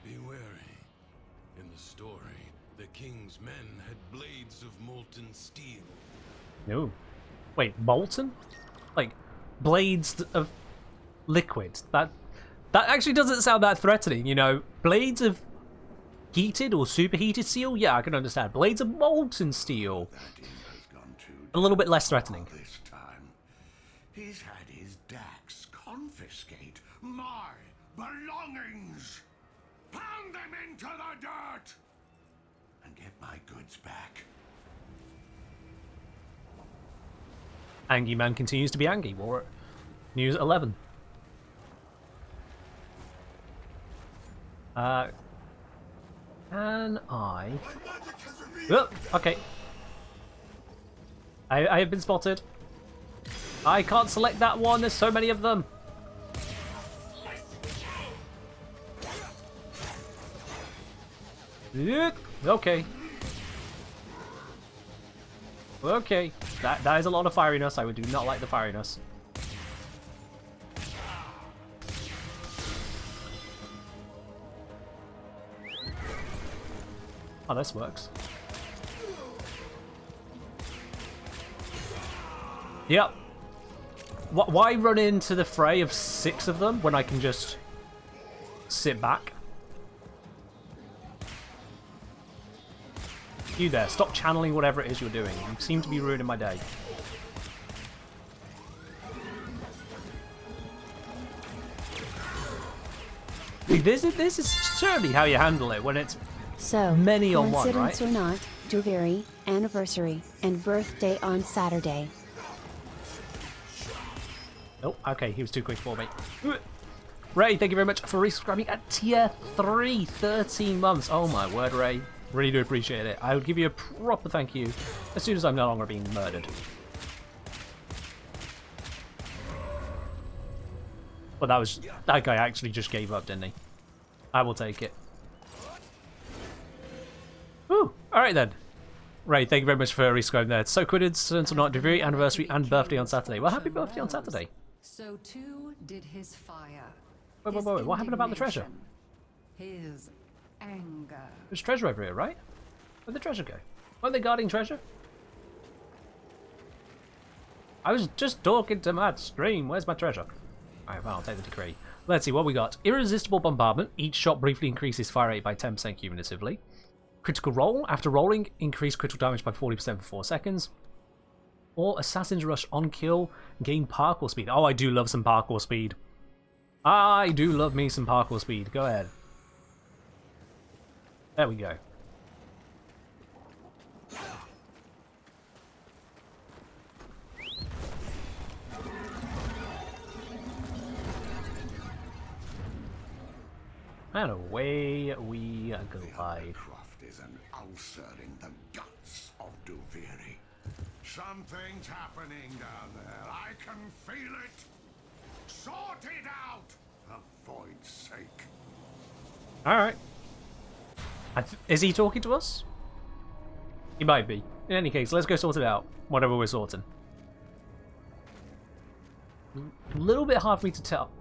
Be wary. In the story, the king's men had blades of molten steel. No. Wait, molten? Like, blades of liquid. That actually doesn't sound that threatening, you know. Blades of heated or superheated steel? Yeah, I can understand. Blades of molten steel. A little bit less threatening. This time, he's had his Dax confiscate my belongings. Pound them into the dirt and get my goods back. Angie Man continues to be Angie. War News 11. Can I... Oh, okay. I have been spotted. I can't select that one. There's so many of them. Okay. Okay. That is a lot of fieriness. I do not like the fieriness. Oh, this works. Yep. Why run into the fray of 6 of them when I can just sit back? You there, stop channeling whatever it is you're doing. You seem to be ruining my day. See, this is surely how you handle it when it's So, many on one, right? coincidence or not, Duviri, anniversary, and birthday on Saturday. Oh, okay, he was too quick for me. Ray, thank you very much for resubscribing at tier 3, 13 months. Oh my word, Ray. Really do appreciate it. I will give you a proper thank you as soon as I'm no longer being murdered. But that guy actually just gave up, didn't he? I will take it. Woo! Alright then. Ray, thank you very much for resubscribing there. So coincidence or not, Duviri, anniversary and birthday on Saturday. Well, happy birthday on Saturday. So too did his fire. Wait, what happened about the treasure? His anger. There's treasure over here, right? Where'd the treasure go? Weren't they guarding treasure? I was just talking to Matt Stream. Where's my treasure? Alright, well, I'll take the decree. Let's see what we got. Irresistible bombardment. Each shot briefly increases fire rate by 10% cumulatively. Critical roll. After rolling, increase critical damage by 40% for 4 seconds. Or Assassin's Rush on kill. Gain parkour speed. Oh, I do love some parkour speed. I do love me some parkour speed. Go ahead. There we go. And away we glide. Croft is an ulcer in the guts of Duviri. Something's happening down there. I can feel it. Sort it out, for void's sake. Alright. Is he talking to us? He might be. In any case, let's go sort it out. Whatever we're sorting. A little bit hard for me to tell.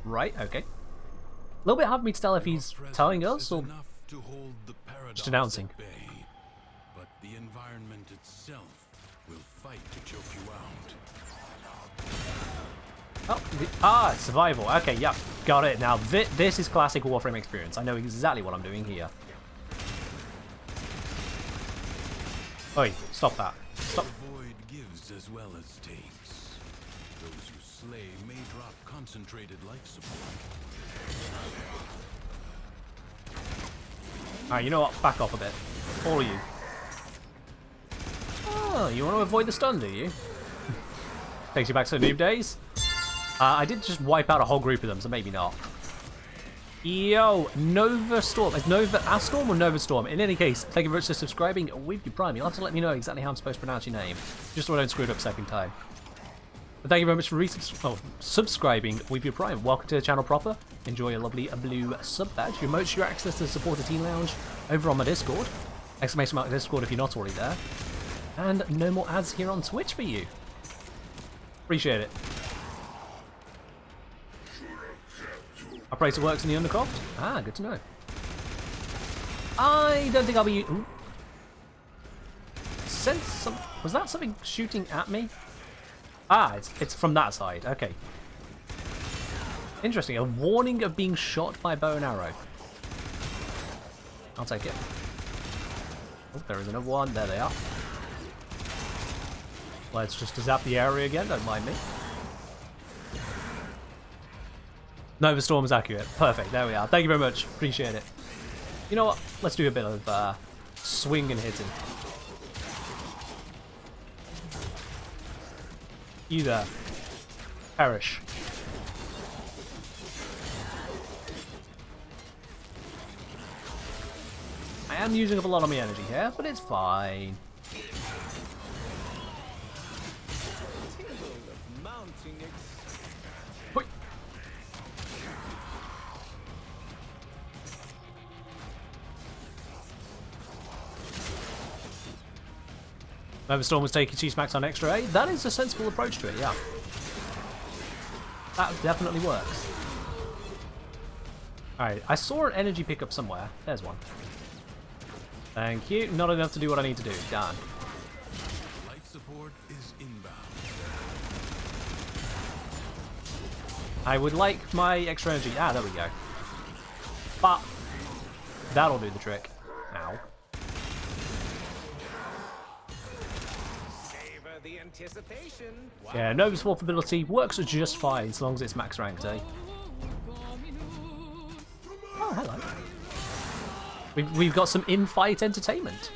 Right, okay. A little bit hard for me to tell if he's telling us or just announcing. But the environment itself will fight to choke you out. Oh, survival. Okay, yep. Got it. Now, this is classic Warframe experience. I know exactly what I'm doing here. Oi, stop that. Stop. The void gives as well as takes. Those who slay may drop concentrated life support. Alright, you know what? Back off a bit. All of you. Oh, you want to avoid the stun, do you? Takes you back to the noob days. I did just wipe out a whole group of them, so maybe not. Yo, Nova Storm. Is Nova Astorm or Nova Storm? In any case, thank you very much for subscribing with your Prime. You'll have to let me know exactly how I'm supposed to pronounce your name, just so I don't screw it up a second time. But thank you very much for subscribing with your Prime. Welcome to the channel proper. Enjoy a lovely blue sub badge. You remote your access to the supporter team lounge over on my Discord. Exclamation mark Discord if you're not already there. And no more ads here on Twitch for you. Appreciate it. Operator works in the Undercroft? Ah, good to know. I don't think I'll be... Ooh. Sense some... Was that something shooting at me? Ah, it's from that side. Okay. Interesting. A warning of being shot by bow and arrow. I'll take it. Oh, there is another one. There they are. Let's just zap the area again. Don't mind me. Nova Storm is accurate. Perfect. There we are. Thank you very much. Appreciate it. You know what? Let's do a bit of swing and hitting. You there. Perish. I am using up a lot of my energy here, but it's fine. Hoi. Storm was taking 2 smacks on extra A. That is a sensible approach to it, yeah. That definitely works. Alright, I saw an energy pickup somewhere. There's one. Thank you. Not enough to do what I need to do. Done. Life support is inbound. I would like my extra energy. Ah, there we go. But that'll do the trick. Ow. Savor the anticipation. Yeah, Nova's Warp ability works just fine as long as it's max ranked, eh? Oh, hello. We've got some in-fight entertainment.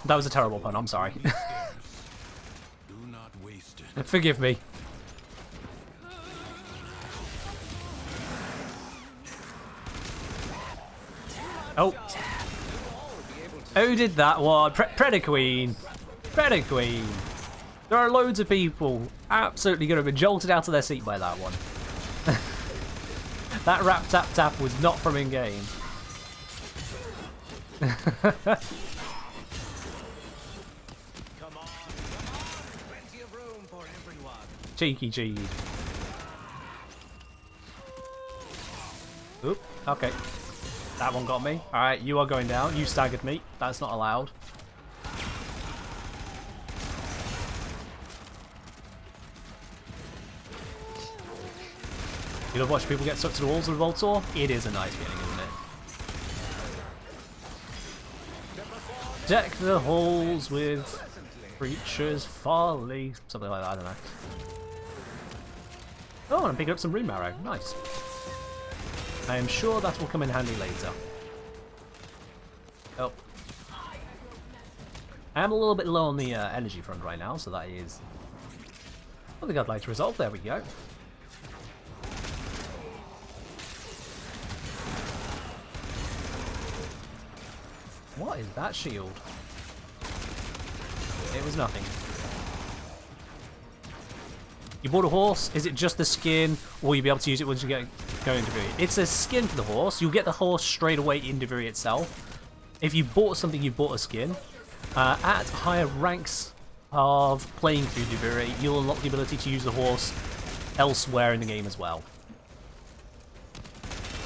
That was a terrible pun, I'm sorry. Do not waste it. Forgive me. Oh. Who did that one? Predator Queen. Predator Queen. There are loads of people absolutely going to be jolted out of their seat by that one. That rap tap tap was not from in-game. Come on. Plenty of room for everyone. Cheeky cheese. Oop, okay. That one got me. Alright, you are going down. You staggered me. That's not allowed. You love watching people get stuck to the walls with Voltor? It is a nice feeling, isn't it? Deck the halls with creatures folly. Something like that, I don't know. Oh, and I'm picking up some rune marrow. Nice. I am sure that will come in handy later. Oh. I am a little bit low on the energy front right now, so that is... I think I'd like to resolve. There we go. What is that shield? It was nothing. You bought a horse, is it just the skin, or will you be able to use it once you go into Duviri? It's a skin for the horse. You'll get the horse straight away in Duviri itself. If you bought something, you bought a skin. At higher ranks of playing through Duviri, you'll unlock the ability to use the horse elsewhere in the game as well.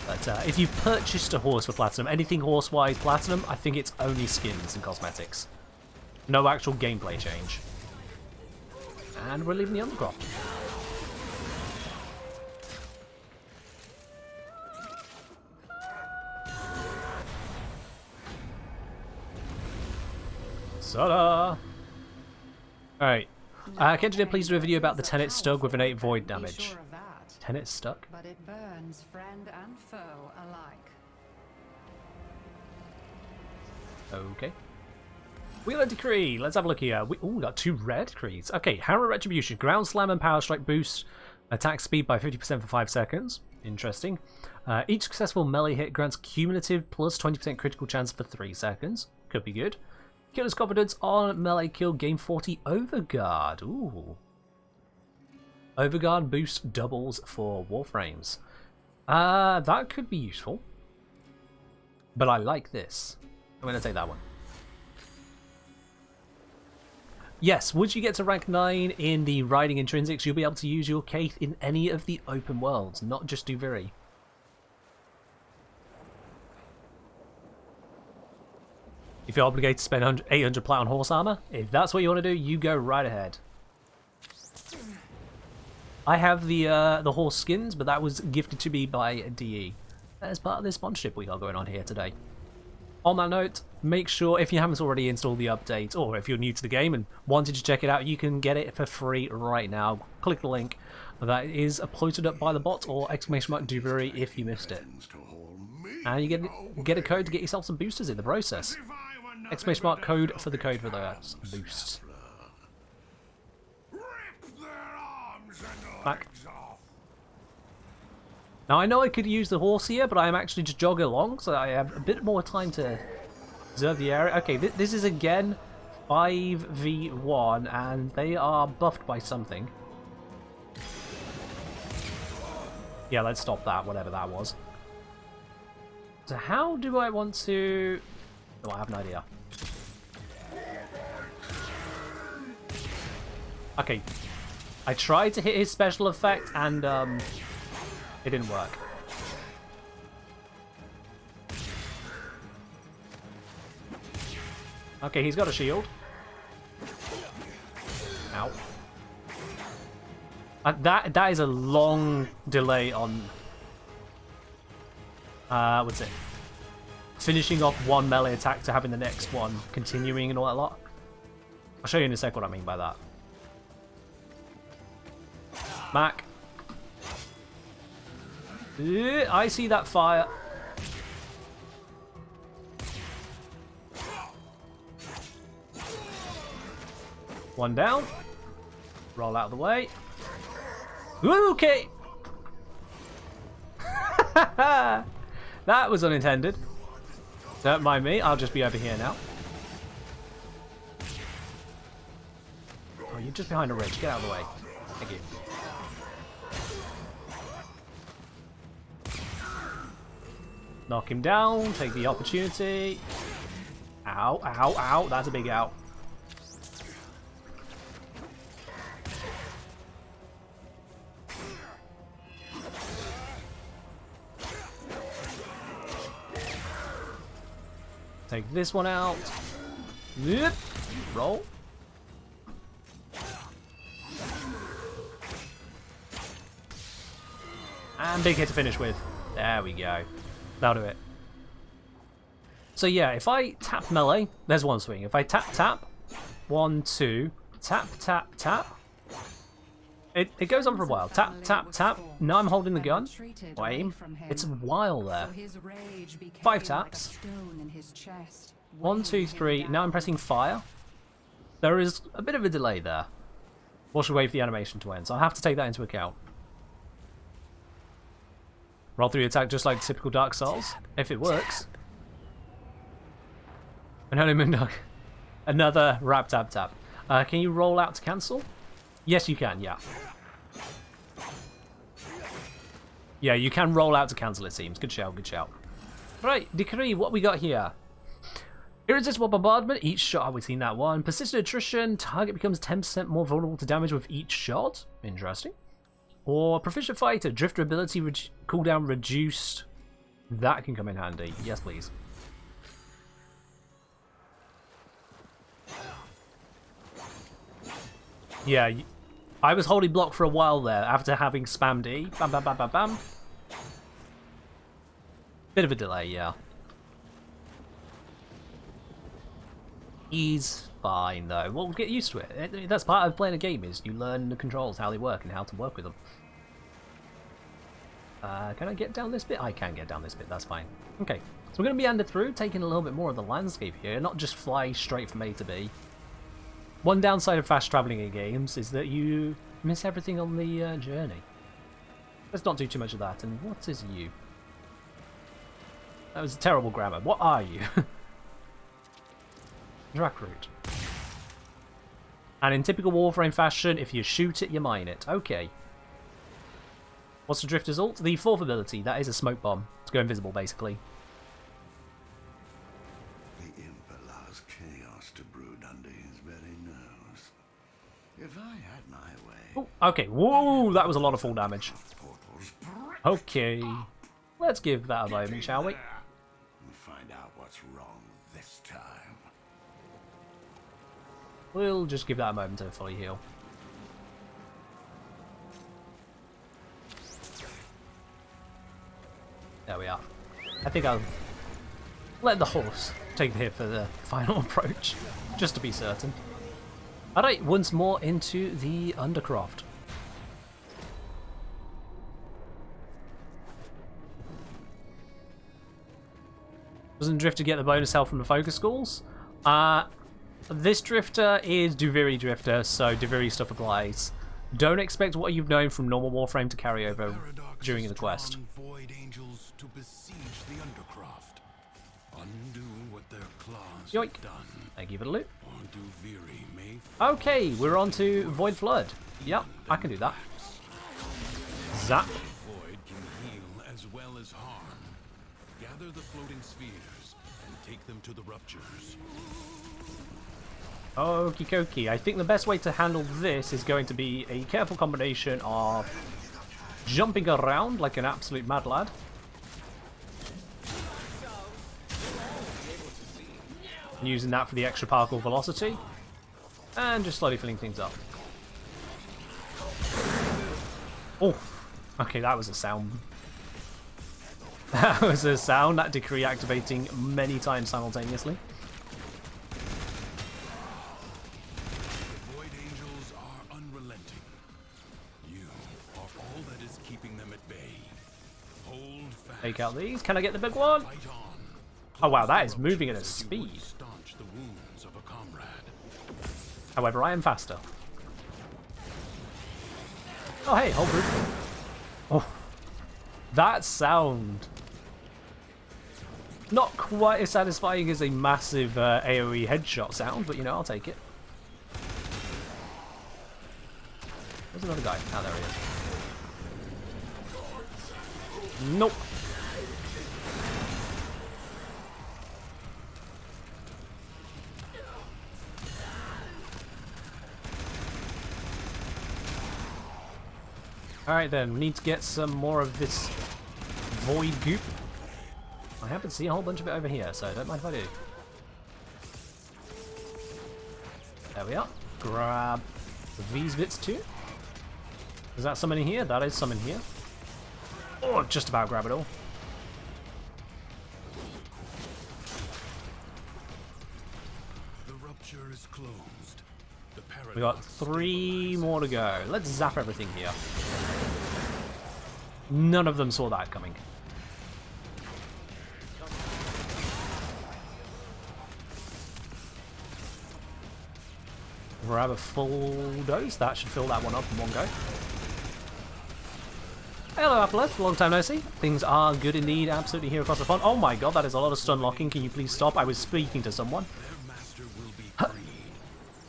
But if you purchased a horse for Platinum, anything horse-wise Platinum, I think it's only skins and cosmetics. No actual gameplay change. And we're leaving the undercroft. Ta-da! Alright. Kenji, please do a video about the Tenet Stug with innate void damage. Tenet stuck? But it burns friend and foe alike. Okay. Wheel of Decree. Let's have a look here. We got 2 rare decrees. Okay, Hammer Retribution. Ground Slam and Power Strike boost attack speed by 50% for 5 seconds. Interesting. Each successful melee hit grants cumulative plus 20% critical chance for 3 seconds. Could be good. Killer's Confidence on melee kill. Gain 40 Overguard. Ooh. Overguard boost doubles for Warframes. That could be useful. But I like this. I'm going to take that one. Yes, once you get to rank 9 in the Riding Intrinsics, you'll be able to use your Kaith in any of the open worlds, not just Duviri. If you're obligated to spend 800 plat on horse armor, if that's what you want to do, you go right ahead. I have the horse skins, but that was gifted to me by DE as part of this sponsorship we got going on here today. On that note, make sure, if you haven't already installed the update, or if you're new to the game and wanted to check it out, you can get it for free right now. Click the link that is uploaded up by the bot, or !Duviri if you missed it. And you get a code to get yourself some boosters in the process. !Code for the code for those boosts. Rip their Back. Now I know I could use the horse here, but I am actually just jogging along, so I have a bit more time to observe the area. Okay, this is again 5v1, and they are buffed by something. Yeah, let's stop that, whatever that was. So how do I want to... Oh, I have no idea. Okay. I tried to hit his special effect, and it didn't work. Okay, he's got a shield. Ow. That is a long delay on... what's it? Finishing off one melee attack to having the next one continuing and all that lot. I'll show you in a sec what I mean by that. Mac. I see that fire. One down. Roll out of the way. Okay. That was unintended. Don't mind me, I'll just be over here now. Oh, you're just behind a ridge. Get out of the way. Thank you. Knock him down, take the opportunity. Ow, ow, ow. That's a big ow. Take this one out. Yep. Roll. And big hit to finish with. There we go. That'll do it. So yeah, if I tap melee, there's one swing. If I tap, tap, 1, 2, tap, tap, tap, it goes on for a while. Tap, tap, tap. Now I'm holding the gun. Aim. It's a while there. 5 taps. 1, 2, 3. Now I'm pressing fire. There is a bit of a delay there. Or should wait for the animation to end, so I have to take that into account. Roll through the attack just like typical Dark Souls, if it works. And only Moondog. Another rap tap tap. Can you roll out to cancel? Yes, you can, yeah. Yeah, you can roll out to cancel, it seems. Good shout, good shout. Right, Decree, what we got here? Irresistible bombardment, each shot, have we seen that one? Persistent attrition, target becomes 10% more vulnerable to damage with each shot. Interesting. Or proficient fighter, drifter ability cooldown reduced. That can come in handy. Yes, please. Yeah, I was holding block for a while there after having spammed E. Bam, bam, bam, bam, bam. Bit of a delay, yeah. He's fine though. We'll get used to it. That's part of playing a game, is you learn the controls, how they work, and how to work with them. Can I get down this bit? I can get down this bit, that's fine. Okay, so we're going to meander through, taking a little bit more of the landscape here, not just fly straight from A to B. One downside of fast travelling in games is that you miss everything on the journey. Let's not do too much of that. And what is you? That was terrible grammar. What are you? Drackroot. And in typical Warframe fashion, if you shoot it, you mine it. Okay. What's the Drifter's ult? The 4th ability. That is a smoke bomb. To go invisible, basically. The imp allows chaos to brood under his very nose. If I had my way... Ooh, okay. Whoa, that was a lot of full damage. Okay. Let's give that a moment, shall we? And find out what's wrong this time. We'll just give that a moment to fully heal. There we are. I think I'll let the horse take the hit for the final approach, just to be certain. Alright, once more into the Undercroft. Doesn't Drifter get the bonus health from the focus schools? This Drifter is Duviri Drifter, so Duviri stuff applies. Don't expect what you've known from normal Warframe to carry over Paradox during has the quest. drawn void angels to besiege the Undercroft. Undo what their claws Yoink. have done. Thank you for the loot. Or Duviri may Okay, we're on to Void Flood. Yep, I can do that. Zap. void can heal as well as harm. Gather the floating spheres and take them to the ruptures. Okie dokie. I think the best way to handle this is going to be a careful combination of jumping around like an absolute mad lad. Using that for the extra particle velocity. And just slowly filling things up. Oh, okay, that was a sound. That was a sound, that decree activating many times simultaneously. The void angels are unrelenting. You are all that is keeping them at bay. Hold fast. Take out these. Can I get the big one? Fight on. Oh wow, that Close is the moving at a ruptures as you would speed. staunch the wounds of a comrade. However, I am faster. Oh hey, whole group. Oh, that sound. Not quite as satisfying as a massive AoE headshot sound, but you know, I'll take it. There's another guy. Ah, there he is. Nope. Alright then, we need to get some more of this void goop. I happen to see a whole bunch of it over here, so don't mind if I do. There we are. Grab these bits too. Is that some in here? That is some in here. Oh, just about grab it all. The rupture is closed. The We got paradox 3 more to go. Let's zap everything here. None of them saw that coming. Grab a full dose. That should fill that one up in one go. Hello, Appleth. Long time no see. Things are good indeed. Absolutely here across the pond. Oh my god, that is a lot of stun locking. Can you please stop? I was speaking to someone. Their master will be freed.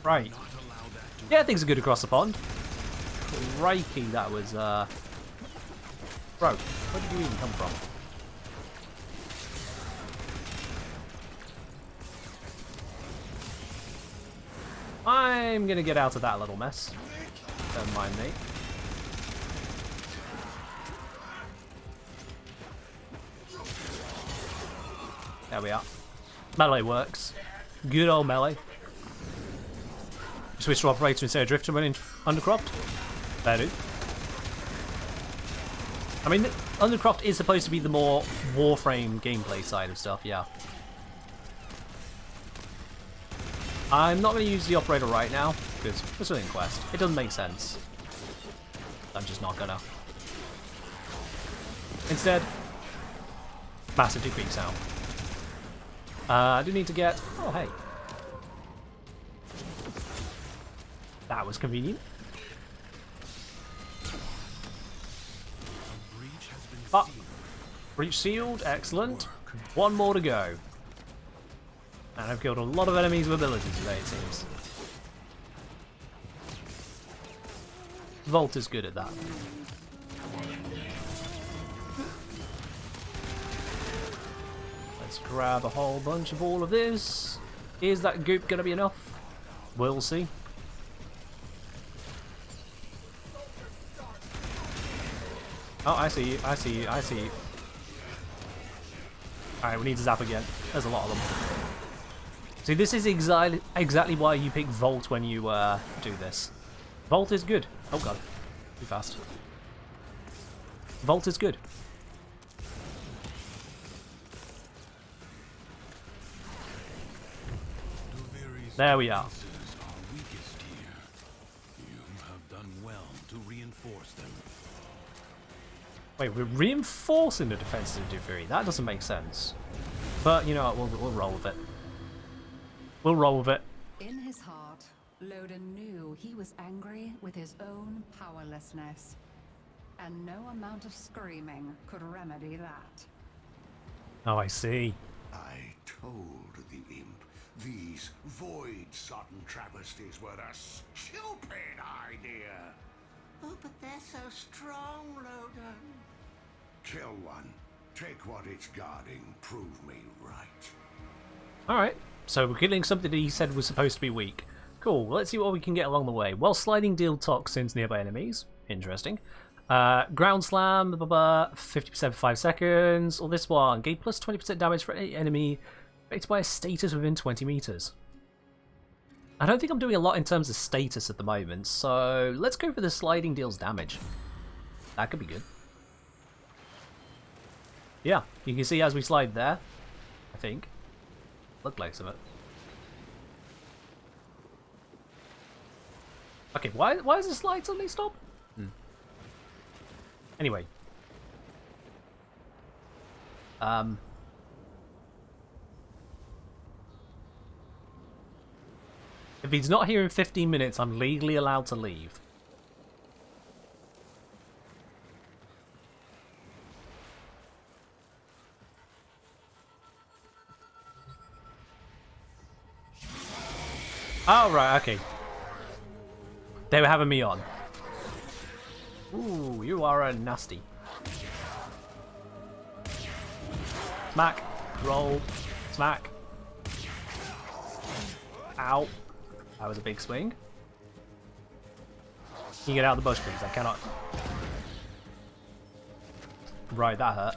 Right. Not allow that to Yeah, things are good across the pond. Crikey, that was, Bro, where did you even come from? I'm gonna get out of that little mess. Don't mind me. There we are. Melee works. Good old melee. Switch to operator instead of drifter when in Undercroft. Fair dude. I mean, Undercroft is supposed to be the more Warframe gameplay side of stuff, yeah. I'm not going to use the operator right now, because we're still in quest. It doesn't make sense. I'm just not gonna. Instead, massive decrease sound. I do need to get... Oh, hey. That was convenient. Ah, breach sealed. Excellent. One more to go. And I've killed a lot of enemies with abilities today, it seems. Volt is good at that. Let's grab a whole bunch of all of this. Is that goop going to be enough? We'll see. Oh, I see you, I see you, I see you. Alright, we need to zap again. There's a lot of them. See, this is exactly why you pick Volt when you do this. Volt is good. Oh god, too fast. Volt is good. There we are. You have done well to reinforce them. Wait, we're reinforcing the defenses of Duviri. That doesn't make sense. But you know what? We'll roll with it. We'll roll with it. In his heart, Loden knew he was angry with his own powerlessness. And no amount of screaming could remedy that. Oh, I see. I told the imp these void-sodden travesties were a stupid idea. Oh, but they're so strong, Loden. Kill one. Take what it's guarding. Prove me right. Alright, so we're killing something that he said was supposed to be weak. Cool, let's see what we can get along the way. While sliding deal toxins nearby enemies. Interesting. Ground slam, 50% for 5 seconds. Or this one, gain plus 20% damage for any enemy affected by a status within 20 meters. I don't think I'm doing a lot in terms of status at the moment, so let's go for the sliding deals damage. That could be good. Yeah, you can see as we slide there, I think. Look like some of it. Okay, why does the slide suddenly stop? Anyway. If he's not here in 15 minutes, I'm legally allowed to leave. Oh, right, okay. They were having me on. Ooh, you are a nasty. Smack. Roll. Smack. Ow. That was a big swing. Can you get out of the bush, please? I cannot. Right, that hurt.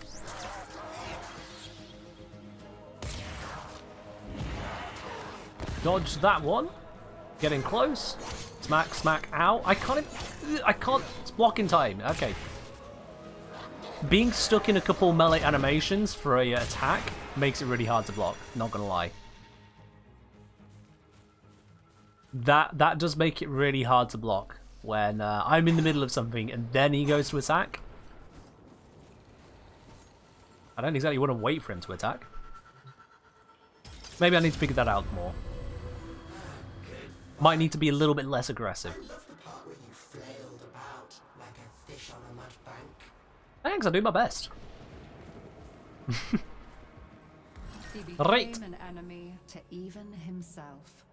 Dodge that one. Getting close. Smack, smack, ow. I can't, it's block in time. Okay. Being stuck in a couple melee animations for a attack makes it really hard to block, not gonna lie. That does make it really hard to block when I'm in the middle of something and then he goes to attack. I don't exactly want to wait for him to attack. Maybe I need to figure that out more. Might need to be a little bit less aggressive. I love the part where you flailed about like a fish on a mud bank. Thanks, I do my best. He became Right. an enemy to even himself.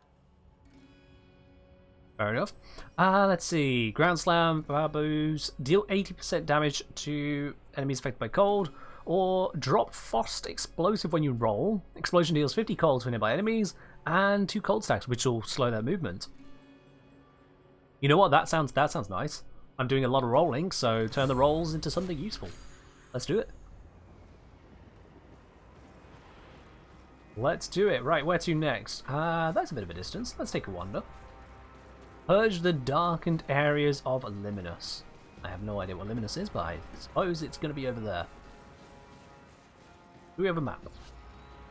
Fair enough. Let's see. Ground Slam, Baboos. Deal 80% damage to enemies affected by cold. Or drop Frost Explosive when you roll. Explosion deals 50 cold to nearby enemies. And 2 cold stacks, which will slow their movement. You know what? That sounds nice. I'm doing a lot of rolling, so turn the rolls into something useful. Let's do it. Let's do it. Right, where to next? That's a bit of a distance. Let's take a wander. Purge the darkened areas of Liminus. I have no idea what Liminus is, but I suppose it's going to be over there. Do we have a map?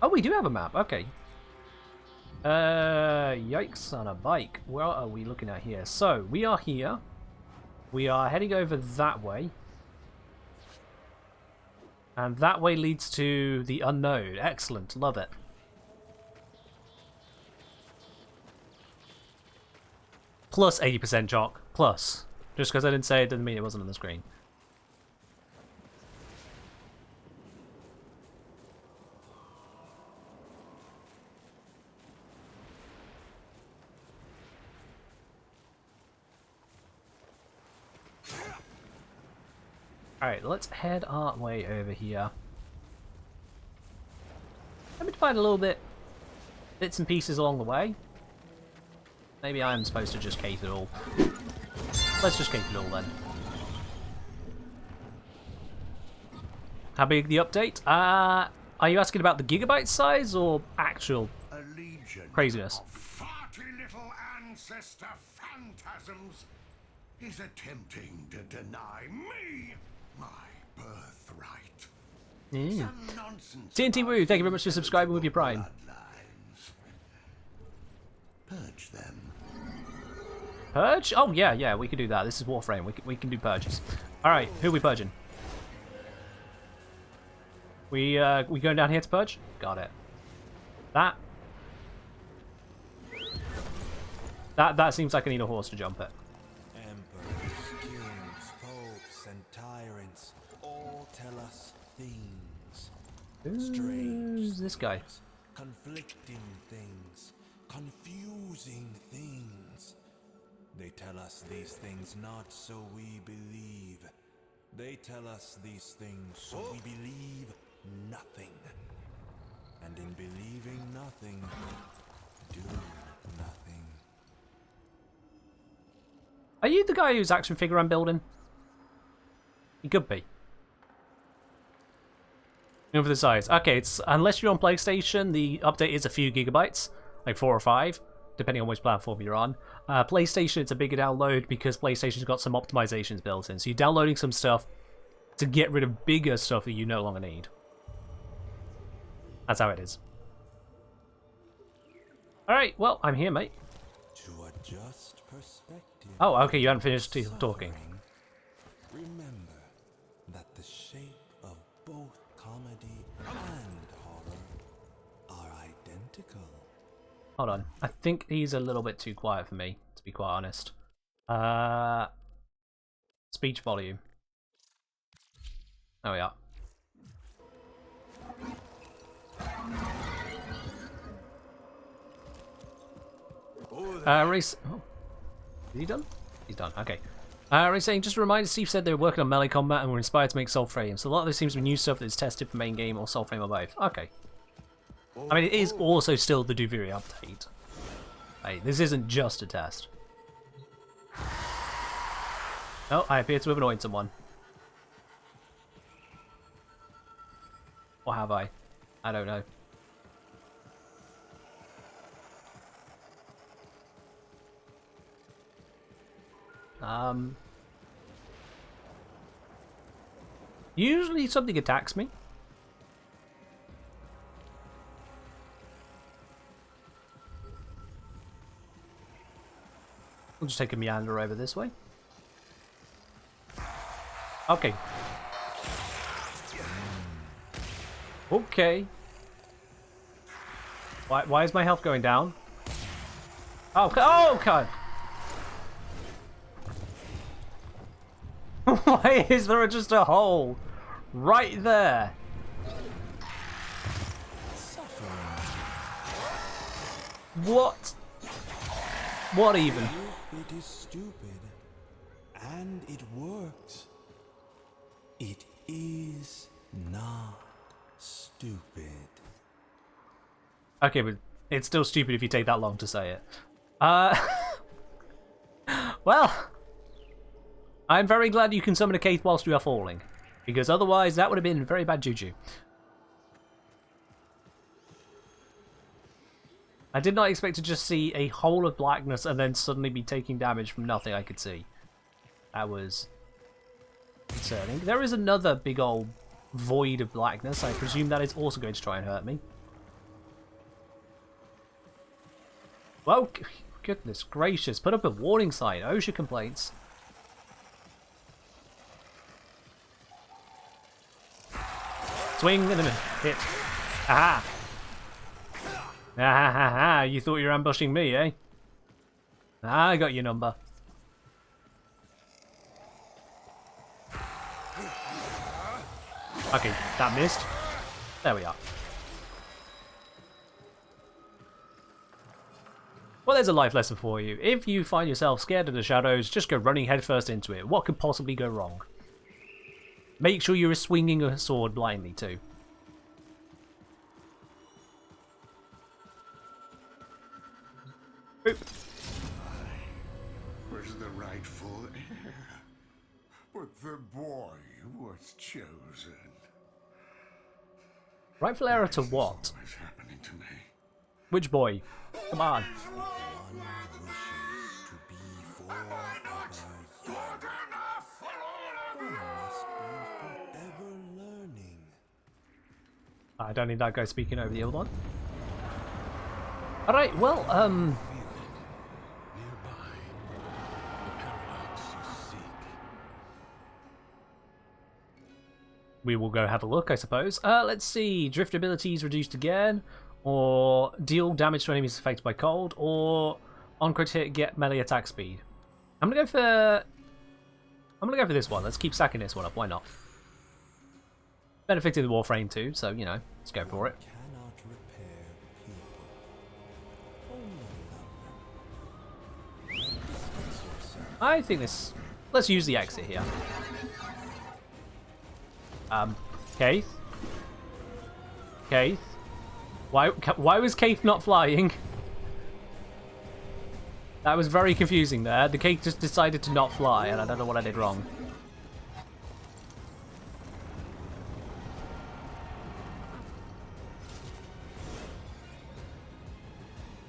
Oh, we do have a map. Okay. Yikes on a bike. Where are we looking at here? So, we are here. We are heading over that way. And that way leads to the unknown. Excellent. Love it. Plus 80% chalk. Plus. Just because I didn't say it doesn't mean it wasn't on the screen. Alright, let's head our way over here. Let me find a little bits and pieces along the way. Maybe I'm supposed to just cape it all. Let's just cape it all then. How big the update? Are you asking about the gigabyte size or actual craziness? Farty little ancestor phantasms is attempting to deny me my birthright. Some nonsense. TNT Woo, thank you very much for subscribing with your Prime. Bloodlines. Purge them. Purge? Oh yeah, we can do that. This is Warframe. We can do purges. All right, who are we purging? We going down here to purge? Got it. That That seems like I need a horse to jump it. Emperors, kings, popes, and tyrants all tell us things. Who's this guy? Things, conflicting things, confusing things. They tell us these things not so we believe. They tell us these things so we believe nothing. And in believing nothing, do nothing. Are you the guy whose action figure I'm building? He could be. Over the size. Okay, it's unless you're on PlayStation, the update is a few gigabytes, like 4 or 5, depending on which platform you're on. PlayStation, it's a bigger download because PlayStation's got some optimizations built in. So you're downloading some stuff to get rid of bigger stuff that you no longer need. That's how it is. Alright, well, I'm here, mate. To adjust perspective. Oh, okay, you haven't finished talking. Remember that the shape of both comedy and horror are identical. Hold on. I think he's a little bit too quiet for me, to be quite honest. Speech volume. There we are. Reese. Oh. Is he done? He's done. Okay. Reese saying, just a reminder, Steve said they were working on melee combat and were inspired to make Soulframe. So a lot of this seems to be new stuff that's tested for main game or Soulframe or both. Okay. I mean, it is also still the Duviri update. Hey, this isn't just a test. Oh, I appear to have annoyed someone. Or have I? I don't know. Usually something attacks me. We'll just take a meander over this way. Okay. Okay. Why is my health going down? Oh, oh God! Why is there just a hole right there? What? What even? It is stupid, and it works. It is not stupid. Okay, but it's still stupid if you take that long to say it. Well, I'm very glad you can summon a cave whilst you are falling, because otherwise that would have been very bad juju. I did not expect to just see a hole of blackness and then suddenly be taking damage from nothing I could see. That was concerning. There is another big old void of blackness. I presume that is also going to try and hurt me. Well, goodness gracious. Put up a warning sign. OSHA complaints. Swing and then hit. Aha! Ah ha ha! You thought you were ambushing me, eh? I got your number. Okay, that missed. There we are. Well, there's a life lesson for you. If you find yourself scared of the shadows, just go running headfirst into it. What could possibly go wrong? Make sure you're swinging a sword blindly, too. Boop. I was the rightful heir, but the boy was chosen. Rightful heir to what? What's happening to me? Which boy? Come on. I don't need that guy speaking over the other one. Alright, well, we will go have a look, I suppose. Let's see. Drift abilities reduced again, or deal damage to enemies affected by cold, or On crit hit, get melee attack speed. I'm gonna go for this one. Let's keep stacking this one up. Why not? Benefited the Warframe too, so you know, let's go for it. Cannot repair people. I think this. Let's use the exit here. Keith. Keith. Why was Keith not flying? That was very confusing there. The Keith just decided to not fly, and I don't know what I did wrong.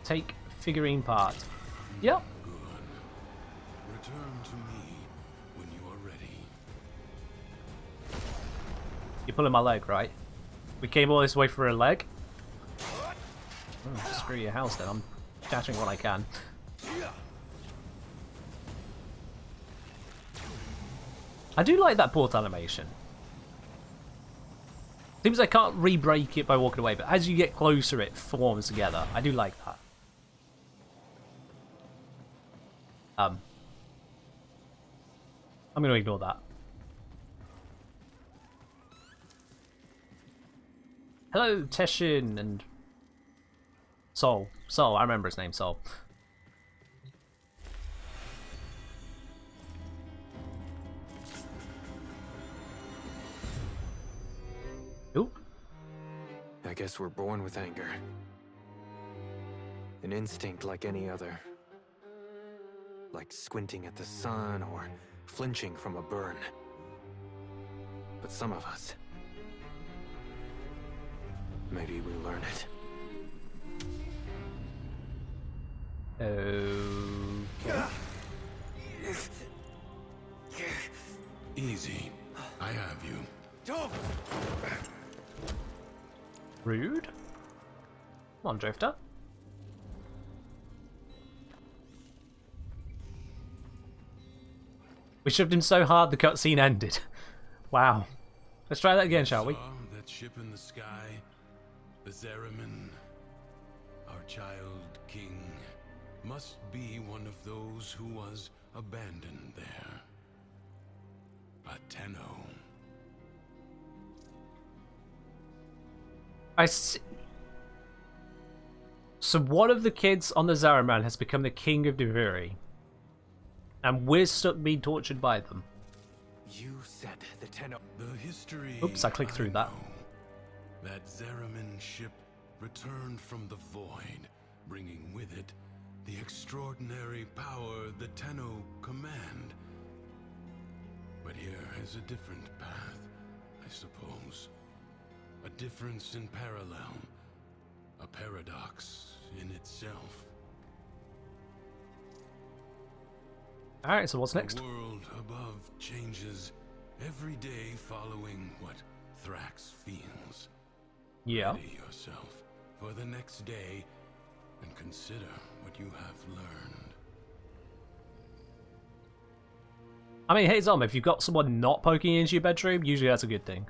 Take figurine part. Yep. Good. Return to me when you are ready. You're pulling my leg, right? We came all this way for a leg? Oh, screw your house then. I'm catching what I can. I do like that port animation. Seems I can't re-break it by walking away, but as you get closer it forms together. I do like that. I'm going to ignore that. Hello, Teshin and Sol. Sol, I remember his name, Sol. Oop. I guess we're born with anger. An instinct like any other. Like squinting at the sun or flinching from a burn. But some of us, maybe we learn it. Okay. Easy. I have you. Don't! Rude. Come on, Drifter. We shoved him so hard the cutscene ended. Wow. Let's try that again, shall we? That ship in the sky, the Zeramin, our child king, must be one of those who was abandoned there. A Tenno. I see. So one of the kids on the Zeraman has become the king of Duviri. And we're stuck being tortured by them. You said the Tenno. The history. Oops, I clicked through that. That Zeramin ship returned from the void, bringing with it the extraordinary power the Tenno command. But here is a different path, I suppose. A difference in parallel. A paradox in itself. Alright, so what's next? The world above changes every day following what Thrax feels. Yeah. Ready yourself for the next day and consider what you have learned. I mean, hey Zom, if you've got someone not poking into your bedroom, usually that's a good thing.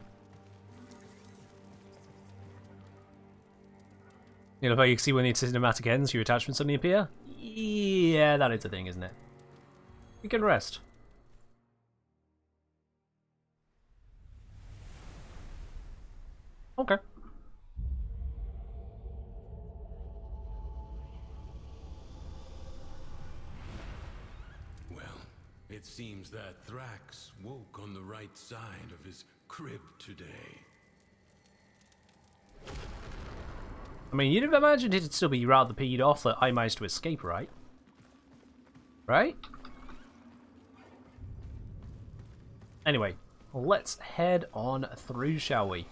You know, if you can see when the cinematic ends, your attachments suddenly appear? Yeah, that is a thing, isn't it? You can rest. Okay. Well, it seems that Thrax woke on the right side of his crib today. I mean, you'd have imagined it'd still be rather peed off that I managed to escape, right? Right? Anyway, let's head on through, shall we?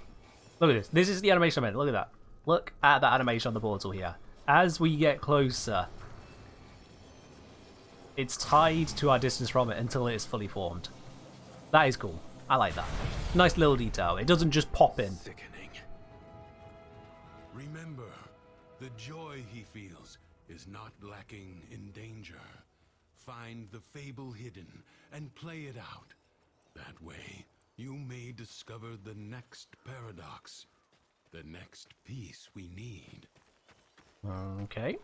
Look at this. This is the animation I meant. Look at that. Look at that animation on the portal here. As we get closer, it's tied to our distance from it until it is fully formed. That is cool. I like that. Nice little detail. It doesn't just pop in. Sickening. Remember, the joy he feels is not lacking in danger. Find the fable hidden and play it out. That way, you may discover the next paradox. The next piece we need. Okay.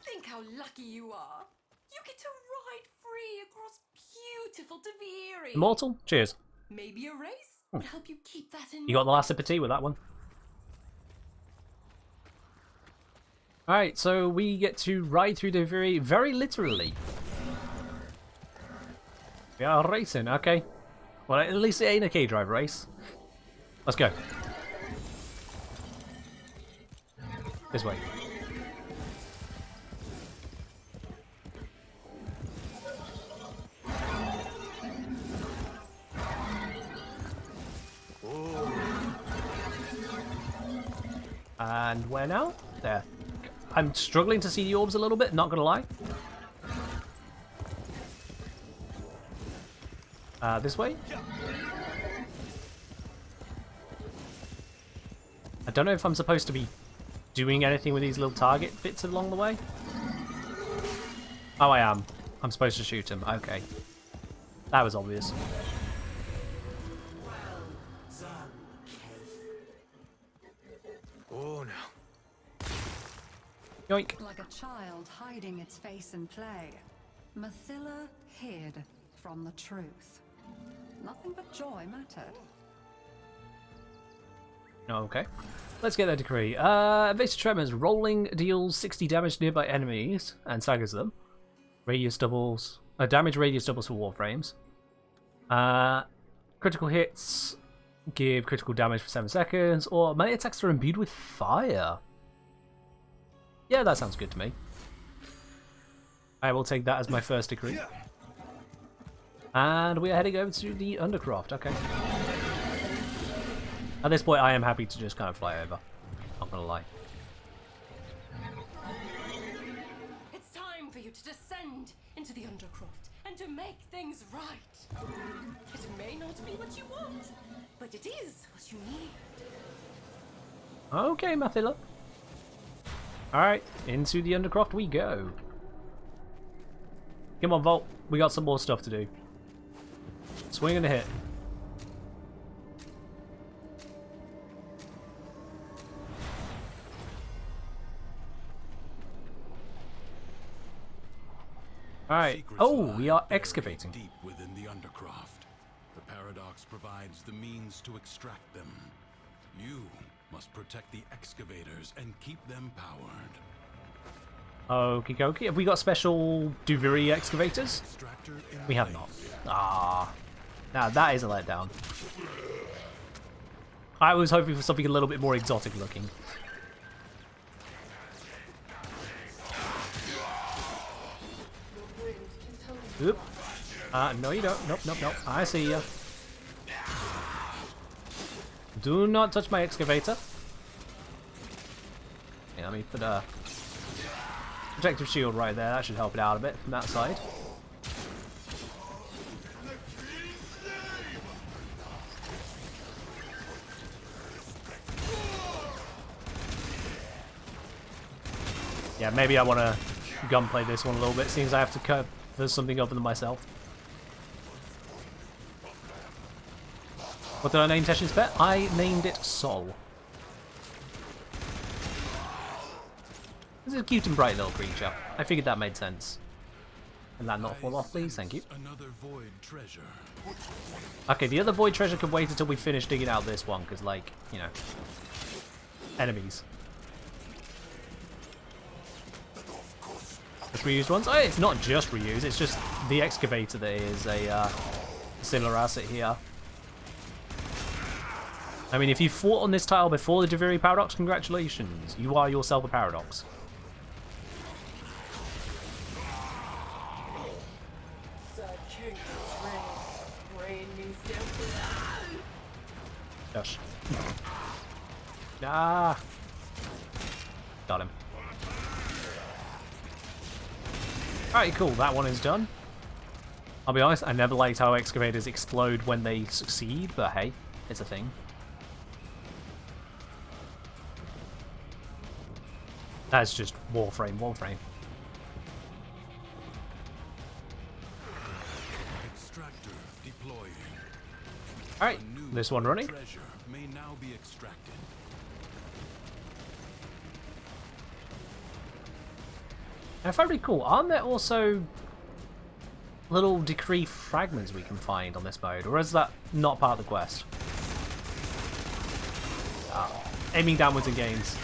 Think how lucky you are. You get to ride free across beautiful Duviri. Immortal? Cheers. Maybe a race would help you keep that in You got the mind. last sip of tea with that one. Alright, so we get to ride through Duviri very literally. We are racing, okay. Well, at least it ain't a K-Drive race. Let's go. This way. And where now? There. I'm struggling to see the orbs a little bit, not gonna lie. This way? I don't know if I'm supposed to be doing anything with these little target bits along the way. Oh, I am. I'm supposed to shoot him. Okay. That was obvious. Oh no. Yoink. Like a child hiding its face in play, Mathila hid from the truth. Nothing but joy mattered. Okay. Let's get that decree. Evasive tremors. Rolling deals 60 damage to nearby enemies and staggers them. Radius doubles. Damage radius doubles for Warframes. Critical hits give critical damage for 7 seconds, or melee attacks are imbued with fire. Yeah, that sounds good to me. I will take that as my first decree. And we are heading over to the Undercroft, okay. At this point, I am happy to just kind of fly over. Not gonna lie. It's time for you to descend into the Undercroft and to make things right. It may not be what you want, but it is what you need. Okay, Mathila. Alright, into the Undercroft we go. Come on, Volt. We got some more stuff to do. Swing and a hit. Alright. Oh, we are excavating. Deep within the Undercroft. The paradox provides the means to extract them. You must protect the excavators and keep them powered. Okie dokie. Have we got special Duviri excavators? We have not. Ah. Now that is a letdown. I was hoping for something a little bit more exotic looking. Oop. No you don't. Nope, nope, nope. I see ya. Do not touch my excavator. Yeah, let me put a protective shield right there. That should help it out a bit from that side. Yeah, maybe I want to gunplay this one a little bit, seems I have to cut there's something other than myself. What did I name Teshin's pet? I named it Sol. This is a cute and bright little creature. I figured that made sense. And that not fall off, please, thank you. Another void treasure. Okay, the other void treasure can wait until we finish digging out this one, because, like, you know, enemies. Just reused ones? Oh, it's not just reused, it's just the excavator that is a similar asset here. I mean, if you fought on this tile before the Duviri Paradox, congratulations. You are yourself a paradox. Gosh. Ah. Got him. Alright, cool. That one is done. I'll be honest, I never liked how excavators explode when they succeed, but hey, it's a thing. That's just Warframe, Warframe. Extractor deploying. Alright, this one running. Treasure may now be extracted. Now, if I recall, aren't there also little decree fragments we can find on this mode, or is that not part of the quest? Aiming downwards in games.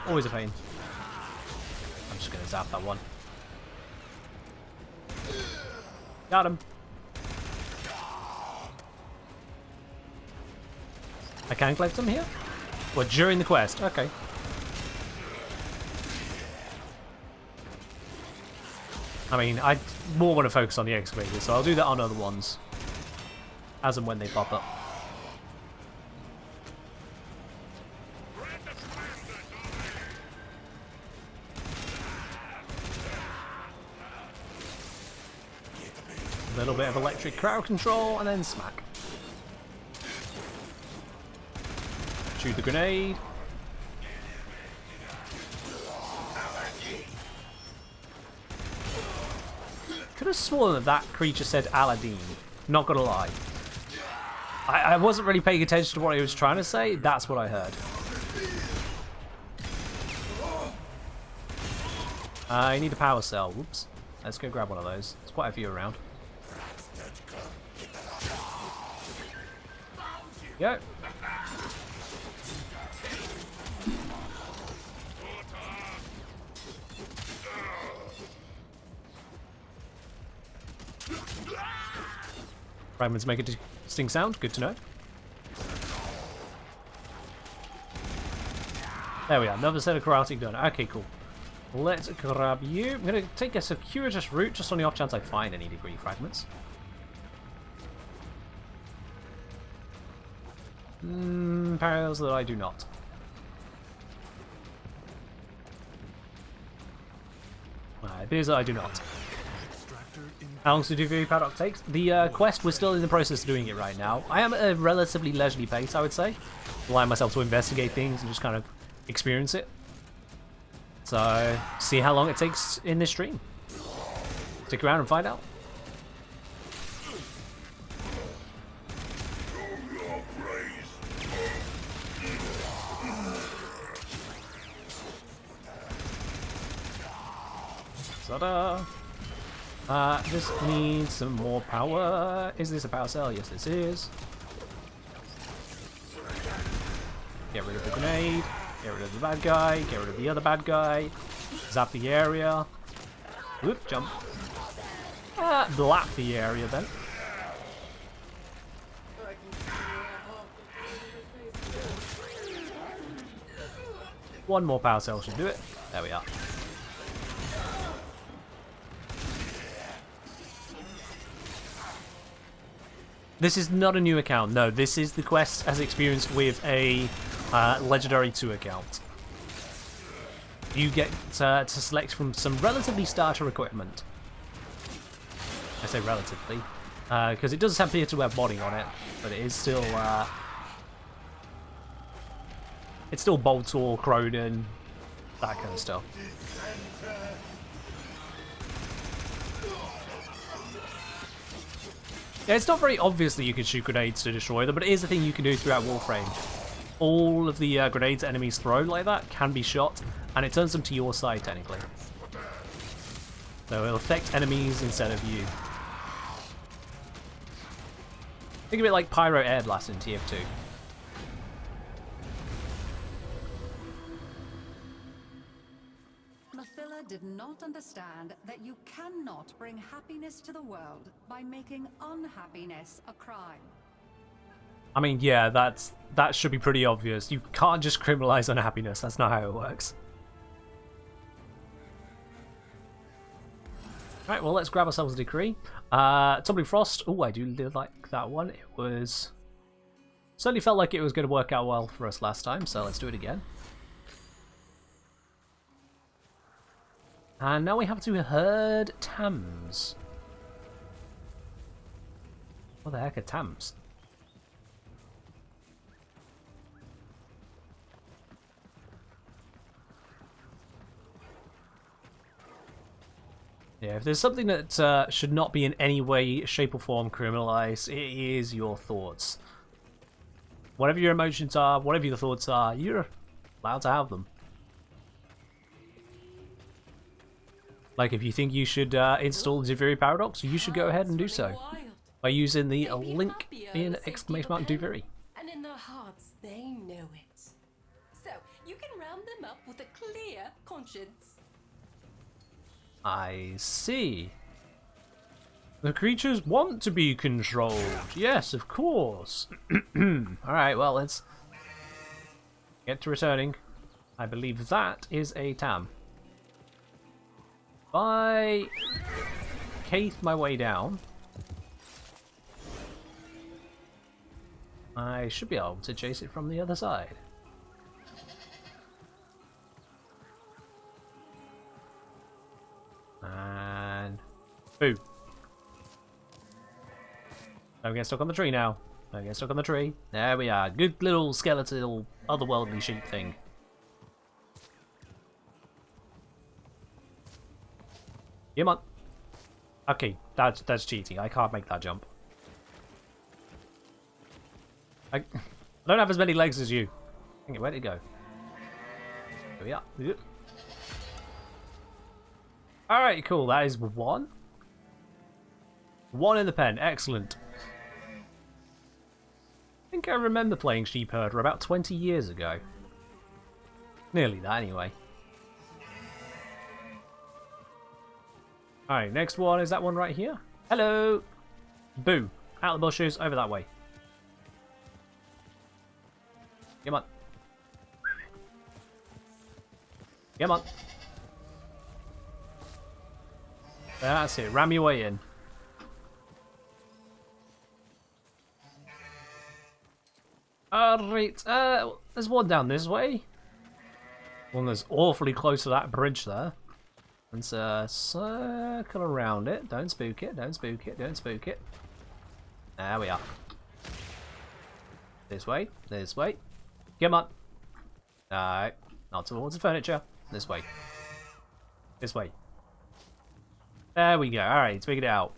Always a pain. I'm just going to zap that one. Got him. I can collect them here? Well, during the quest. Okay. I mean, I more want to focus on the excavators, so I'll do that on other ones. As and when they pop up. A little bit of electric crowd control, and then smack. Shoot the grenade. Could have sworn that that creature said Aladdin. Not gonna lie. I wasn't really paying attention to what he was trying to say. That's what I heard. I need a power cell. Whoops. Let's go grab one of those. There's quite a few around. Go. Fragments make a distinct sound. Good to know. There we are. Another set of karate done. Okay, cool. Let's grab you. I'm going to take a circuitous route just on the off chance I find any degree fragments. Parallels that I do not. It appears that I do not. How long does the Duviri paddock take? The quest, we're still in the process of doing it right now. I am at a relatively leisurely pace, I would say. Allowing myself to investigate things and just kind of experience it. So, see how long it takes in this stream. Stick around and find out. Ta-da! This needs some more power. Is this a power cell? Yes, this is. Get rid of the grenade. Get rid of the bad guy. Get rid of the other bad guy. Zap the area. Whoop, jump. Blap the area then. One more power cell should do it. There we are. This is not a new account, no. This is the quest as experienced with a Legendary 2 account. You get to select from some relatively starter equipment. I say relatively, because it does appear to have modding on it, but it is still it's still Boltor, Cronin, that kind of stuff. Yeah, it's not very obvious that you can shoot grenades to destroy them, but it is a thing you can do throughout Warframe. All of the grenades enemies throw like that can be shot, and it turns them to your side, technically. So it'll affect enemies instead of you. Think of it like Pyro Air Blast in TF2. Did not understand that you cannot bring happiness to the world by making unhappiness a crime. I mean, yeah, that should be pretty obvious. You can't just criminalize unhappiness. That's not how it works. Alright, well, let's grab ourselves a decree. Tumbling Frost. Oh, I do like that one. It was... certainly felt like it was going to work out well for us last time, so let's do it again. And now we have to herd Tams. What the heck are Tams? Yeah, if there's something that should not be in any way, shape or form criminalized, it is your thoughts. Whatever your emotions are, whatever your thoughts are, you're allowed to have them. Like, if you think you should install Duviri Paradox, you should go ahead and do so by using the link in !Duviri. And in their hearts, they know it. So you can round them up with a clear conscience. I see. The creatures want to be controlled. Yes, of course. Alright, well, let's get to returning. I believe that is a Tam. If I Kaith my way down, I should be able to chase it from the other side. And boo. Don't get stuck on the tree now. Don't get stuck on the tree. There we are. Good little skeletal otherworldly sheep thing. Come on. Okay, that's cheating. I can't make that jump. I don't have as many legs as you. Okay, where'd it go? Here we are. Yep. Alright, cool. That is one. One in the pen. Excellent. I think I remember playing Sheep Herder about 20 years ago. Nearly that, anyway. Alright, next one is that one right here. Hello! Boo. Out of the bushes, over that way. Come on. Come on. That's it. Ram your way in. Alright, there's one down this way. One that's awfully close to that bridge there. Let's circle around it. Don't spook it, don't spook it, don't spook it. There we are. This way, this way. Come on. No, not towards the furniture. This way. This way. There we go. Alright, let's figure it out.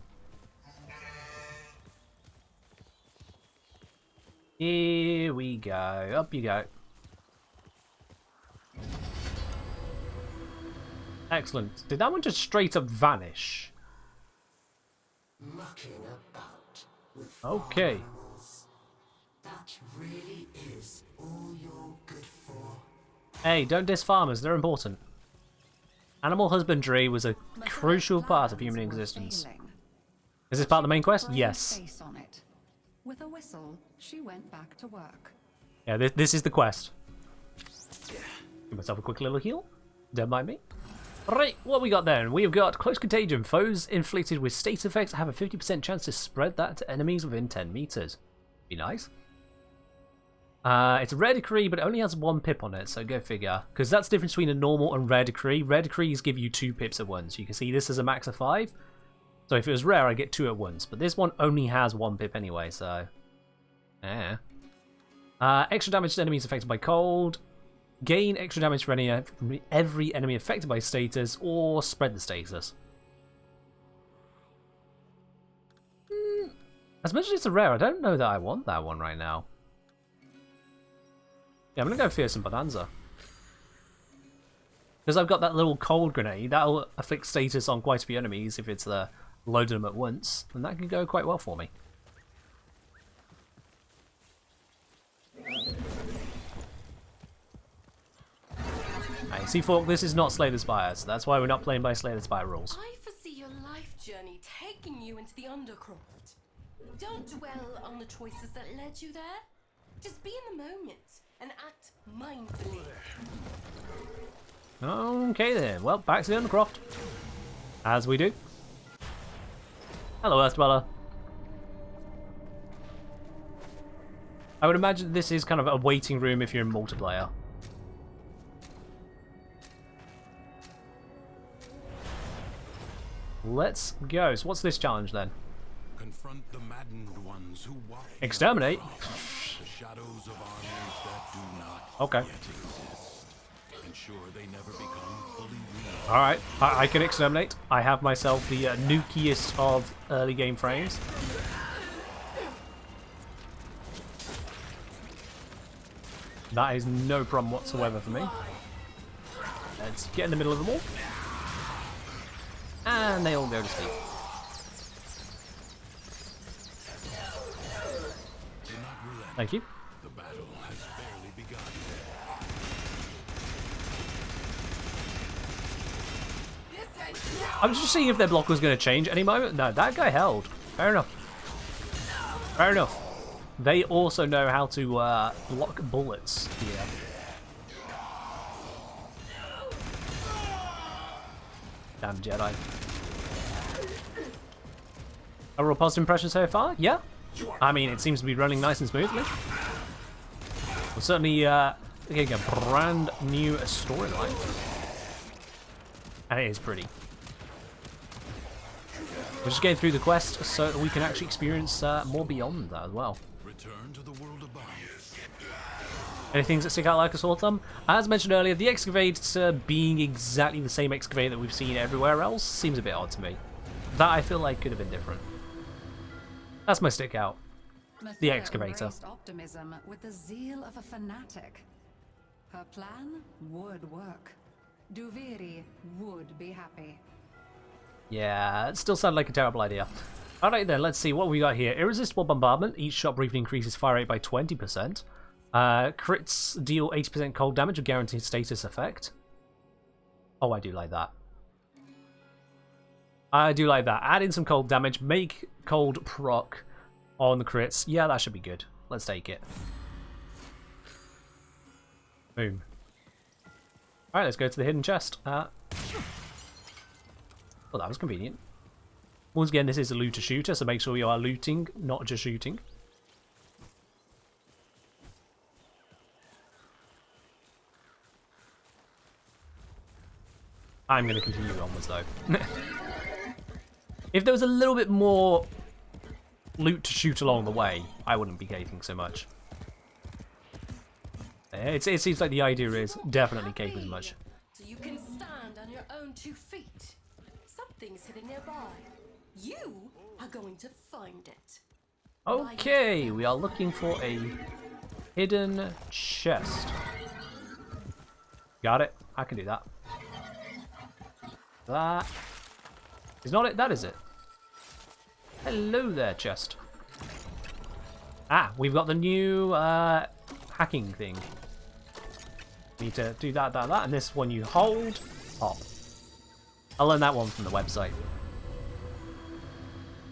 Here we go. Up you go. Excellent. Did that one just straight up vanish? Mucking about with Okay. animals. That really is all you're good for. Hey, don't diss farmers. They're important. Animal husbandry was a crucial part of human existence. Is this part of the main quest? Yes. With a whistle, she went back to work. Yeah, this is the quest. Give myself a quick little heal. Don't mind me. Right, what we got then? We've got Close Contagion. Foes inflicted with state effects have a 50% chance to spread that to enemies within 10 meters. Be nice. It's a rare decree, but it only has 1 pip on it, so go figure. Because that's the difference between a normal and rare decree. Rare decrees give you 2 pips at once. You can see this is a max of 5. So if it was rare, I get 2 at once. But this one only has 1 pip anyway, so... yeah. Extra damage to enemies affected by cold. Gain extra damage for every enemy affected by status, or spread the status. As much as it's a rare, I don't know that I want that one right now. Yeah, I'm going to go Fearsome Bonanza. Because I've got that little cold grenade, that'll afflict status on quite a few enemies if it's loaded them at once, and that can go quite well for me. Right, see, Fork, this is not Slay the Spire, so that's why we're not playing by Slay the Spire rules. I foresee your life journey taking you into the Undercroft. Don't dwell on the choices that led you there. Just be in the moment and act mindfully. Okay then, well, back to the Undercroft. As we do. Hello, Earth Dweller. I would imagine this is kind of a waiting room if you're in multiplayer. Let's go. So what's this challenge then? Confront the maddened ones who walk Exterminate? the shadows of armies that do not Okay. yet exist. Ensure they never become fully real. Alright, I can exterminate. I have myself the nukiest of early game frames. That is no problem whatsoever for me. Let's get in the middle of them all. And they all go to sleep. Thank you. The battle has barely begun. I'm just seeing if their block was going to change any moment. No, that guy held. Fair enough. Fair enough. They also know how to block bullets here. Damn Jedi. Overall positive impression so far? Yeah. I mean, it seems to be running nice and smoothly. We're certainly getting a brand new storyline. And it is pretty. We're just getting through the quest so that we can actually experience more beyond that as well. Return to the world above. Any things that stick out like a sore thumb? As mentioned earlier, the excavator being exactly the same excavator that we've seen everywhere else seems a bit odd to me. That I feel like could have been different. That's my stick out. The excavator. Optimism with the zeal of a fanatic. Her plan would work. Duviri would be happy. Yeah, it still sounded like a terrible idea. Alright then, let's see what we got here. Irresistible bombardment. Each shot briefly increases fire rate by 20%. Crits deal 80% cold damage with guaranteed status effect. Oh, I do like that. I do like that. Add in some cold damage. Make cold proc on the crits. Yeah, that should be good. Let's take it. Boom. Alright, let's go to the hidden chest. Well, that was convenient. Once again, this is a looter-shooter, so make sure you are looting, not just shooting. I'm going to continue onwards, though. If there was a little bit more loot to shoot along the way, I wouldn't be caping so much. It seems like the idea is definitely cape as much. So you can stand on your own 2 feet. Something's hidden nearby. You are going to find it. Okay, we are looking for a hidden chest. Got it. I can do that. That is not it. That is it. Hello there, chest. Ah, we've got the new hacking thing. Need to do that, and this one you hold, pop. I learned that one from the website.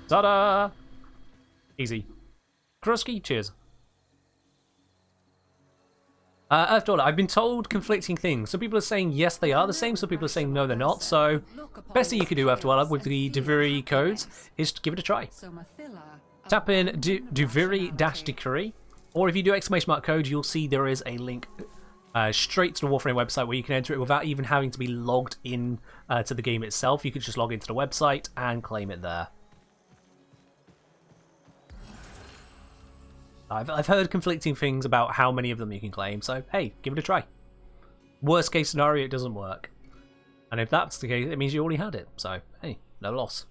Ta-da! Easy. Krusky, cheers. Earth Daughter, I've been told conflicting things. Some people are saying yes, they are the same. Some people are saying no, they're not. So, best thing you can do, Earth Dweller, with the Duviri codes is to give it a try. Tap in Duviri-decree, or if you do ! code, you'll see there is a link straight to the Warframe website where you can enter it without even having to be logged in to the game itself. You can just log into the website and claim it there. I've heard conflicting things about how many of them you can claim, so hey, give it a try. Worst case scenario, it doesn't work. And if that's the case, it means you already had it, so hey, no loss.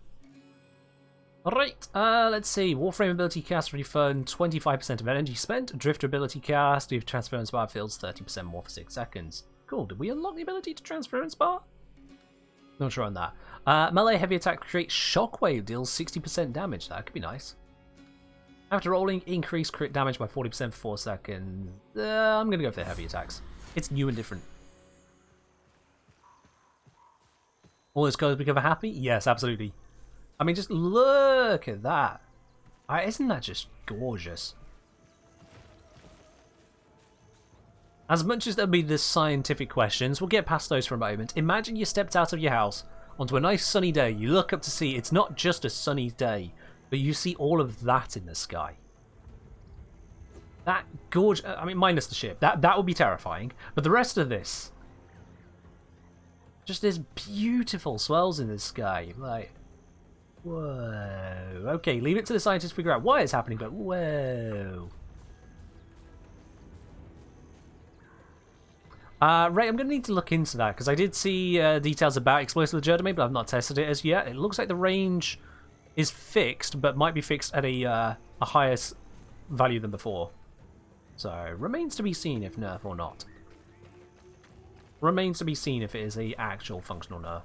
Alright, let's see. Warframe ability cast refund 25% of energy spent. Drifter ability cast, if transference bar fills 30% more for 6 seconds. Cool, did we unlock the ability to transference bar? Not sure on that. Melee heavy attack creates shockwave, deals 60% damage. That could be nice. After rolling, increase crit damage by 40% for 4 seconds. I'm going to go for the heavy attacks. It's new and different. All those colours become happy? Yes, absolutely. I mean, just look at that. Isn't that just gorgeous? As much as there'll be the scientific questions, we'll get past those for a moment. Imagine you stepped out of your house onto a nice sunny day. You look up to see it's not just a sunny day, but you see all of that in the sky. That gorgeous, I mean, minus the ship. That would be terrifying. But the rest of this, just this beautiful swells in the sky. Like, whoa. Okay, leave it to the scientists to figure out why it's happening, but whoa. Right, I'm going to need to look into that, because I did see details about explosive legerdemain, but I've not tested it as yet. It looks like the range is fixed, but might be fixed at a higher value than before. So, remains to be seen if nerf or not. Remains to be seen if it is a actual functional nerf.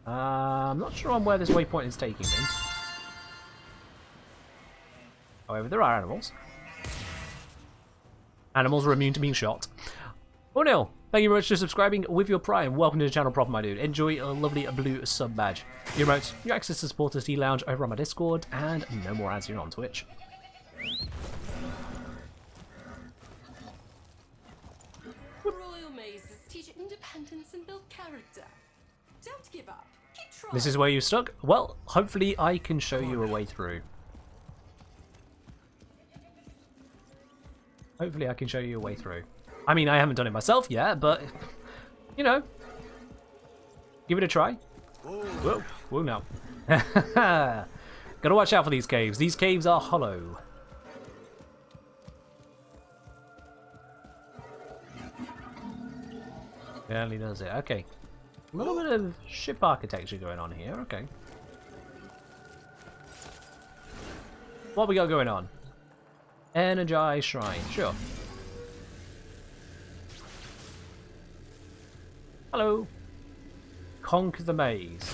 I'm not sure on where this waypoint is taking me. However, there are animals. Animals are immune to being shot. O'Neill, thank you very much for subscribing with your Prime. Welcome to the channel, proper my dude. Enjoy a lovely blue sub badge. Your emotes, your access to supporters T-Lounge over on my Discord, and no more ads here on Twitch. Royal mazes teach independence and build character. Don't give up. Keep trying. This is where you're stuck? Well, hopefully I can show you a way through. Hopefully I can show you a way through. I mean, I haven't done it myself yet, but, you know, give it a try. Whoa, whoa, no. Gotta watch out for these caves. These caves are hollow. Barely does it. Okay. A little bit of ship architecture going on here. Okay. What we got going on? Energize shrine. Sure. Hello. Conquer the maze.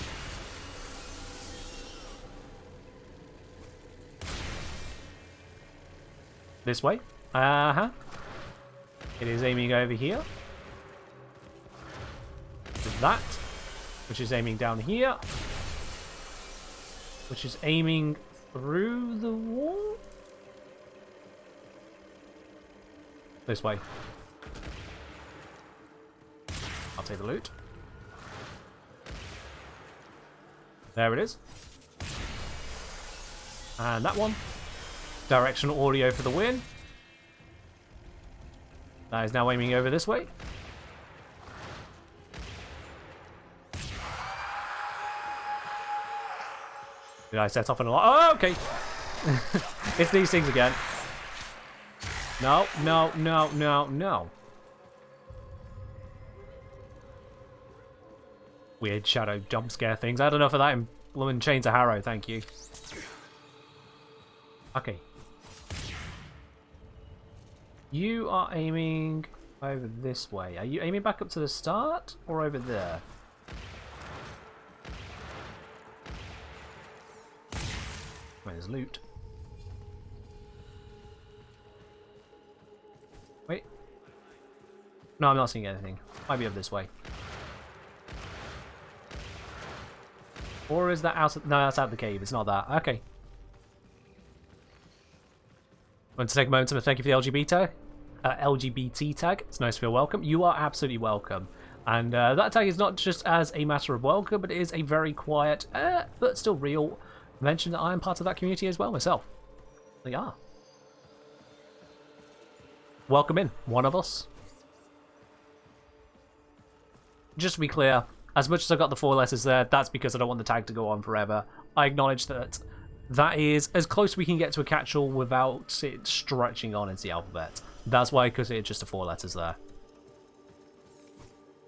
This way. Uh-huh. It is aiming over here. That, which is aiming down here, which is aiming through the wall. This way. I'll take the loot. There it is. And that one. Directional audio for the win. That is now aiming over this way. Did I set off an alarm? Oh, okay. It's these things again. No, no, no, no, no. Weird shadow jump scare things. I don't know for that in blooming Chains of Harrow, thank you. Okay. You are aiming over this way. Are you aiming back up to the start or over there? There's loot. Wait. No, I'm not seeing anything. Might be up this way. Or is that out of... No, that's out of the cave. It's not that. Okay. I want to take a moment to thank you for the LGBT tag. It's nice to feel welcome. You are absolutely welcome. And that tag is not just as a matter of welcome, but it is a very quiet, but still real mention that I am part of that community as well myself. They are. Welcome in, one of us. Just to be clear, as much as I got the 4 letters there, that's because I don't want the tag to go on forever. I acknowledge that that is as close we can get to a catch-all without it stretching on into the alphabet. That's why I cut it just to 4 letters there.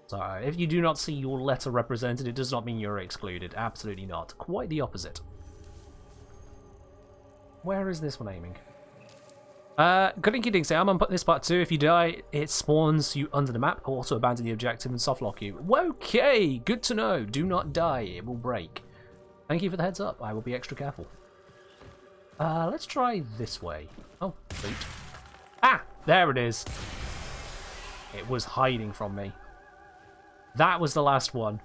So, if you do not see your letter represented, it does not mean you're excluded. Absolutely not. Quite the opposite. Where is this one aiming? Good Ding say, I'm on this part too. If you die, it spawns you under the map. Also abandon the objective and softlock you. Okay, good to know. Do not die. It will break. Thank you for the heads up. I will be extra careful. Let's try this way. Oh, loot. Ah, there it is. It was hiding from me. That was the last one.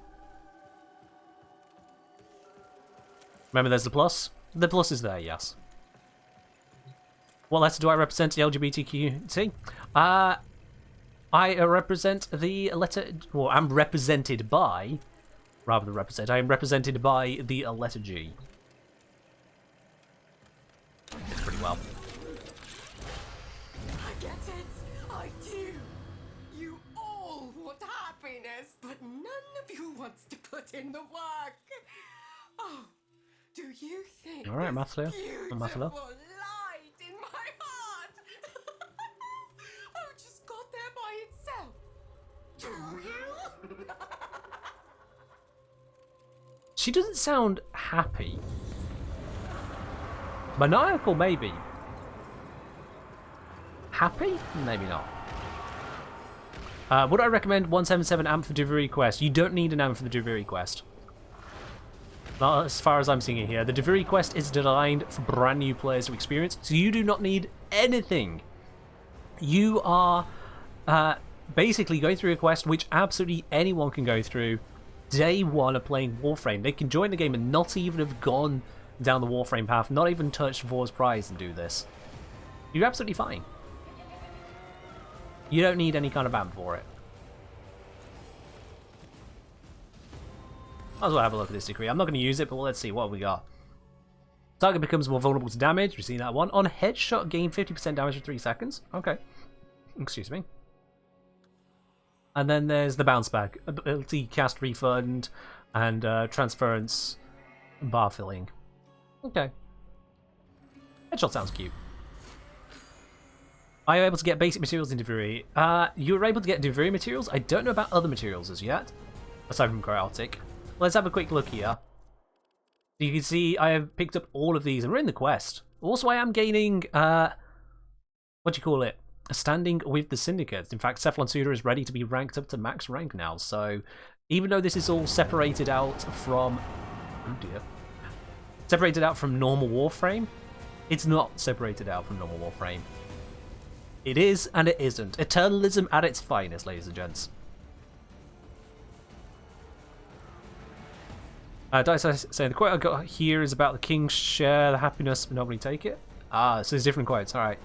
Remember, there's the plus. The plus is there, yes. What letter do I represent the LGBTQ? I represent the letter... Well, I'm represented by... Rather than represent, I am represented by the letter G. It's pretty well. I get it. I do. You all want happiness, but none of you wants to put in the work. Oh, do you think Alright, Mathler. beautiful light in my heart oh, just got there by itself? Do you? She doesn't sound happy. Maniacal, maybe. Happy? Maybe not. Would I recommend 177 amp for Duviri quest? You don't need an amp for the Duviri quest. Not as far as I'm seeing it here. The Duviri quest is designed for brand new players to experience, so you do not need anything. You are basically going through a quest which absolutely anyone can go through day one of playing Warframe. They can join the game and not even have gone down the Warframe path, not even touch Vor's Prize and do this. You're absolutely fine. You don't need any kind of amp for it. Might as well have a look at this decree. I'm not going to use it, but let's see what we got. Target becomes more vulnerable to damage. We've seen that one. On headshot, gain 50% damage for 3 seconds. Okay. Excuse me. And then there's the bounce back. Ability, cast refund, and transference bar filling. Okay. Headshot sounds cute. Are you able to get basic materials in Duviri? You were able to get Duviri materials. I don't know about other materials as yet, aside from Chaotic. Let's have a quick look here. You can see I have picked up all of these, and we're in the quest. Also, I am gaining, what do you call it? A standing with the Syndicate. In fact, Cephalon Suda is ready to be ranked up to max rank now, so even though this is all separated out from... Oh dear. Separated out from normal Warframe, it's not separated out from normal Warframe. It is, and it isn't. Eternalism at its finest, ladies and gents. Dice saying the quote I got here is about the king's share, the happiness, but nobody take it. Ah, so there's different quotes. All right.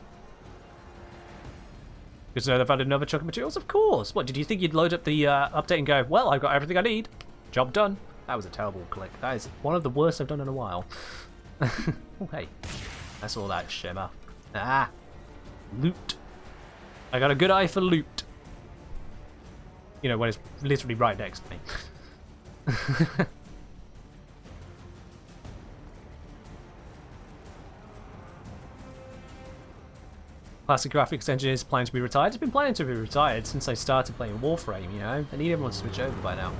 Good to know they've added another chunk of materials. Of course. What did you think you'd load up the update and go? Well, I've got everything I need. Job done. That was a terrible click. That is one of the worst I've done in a while. Oh hey, I saw that shimmer. Ah, loot. I got a good eye for loot. You know when it's literally right next to me. Classic graphics engine is planning to be retired. It's been planning to be retired since I started playing Warframe, you know? I need everyone to switch over by now.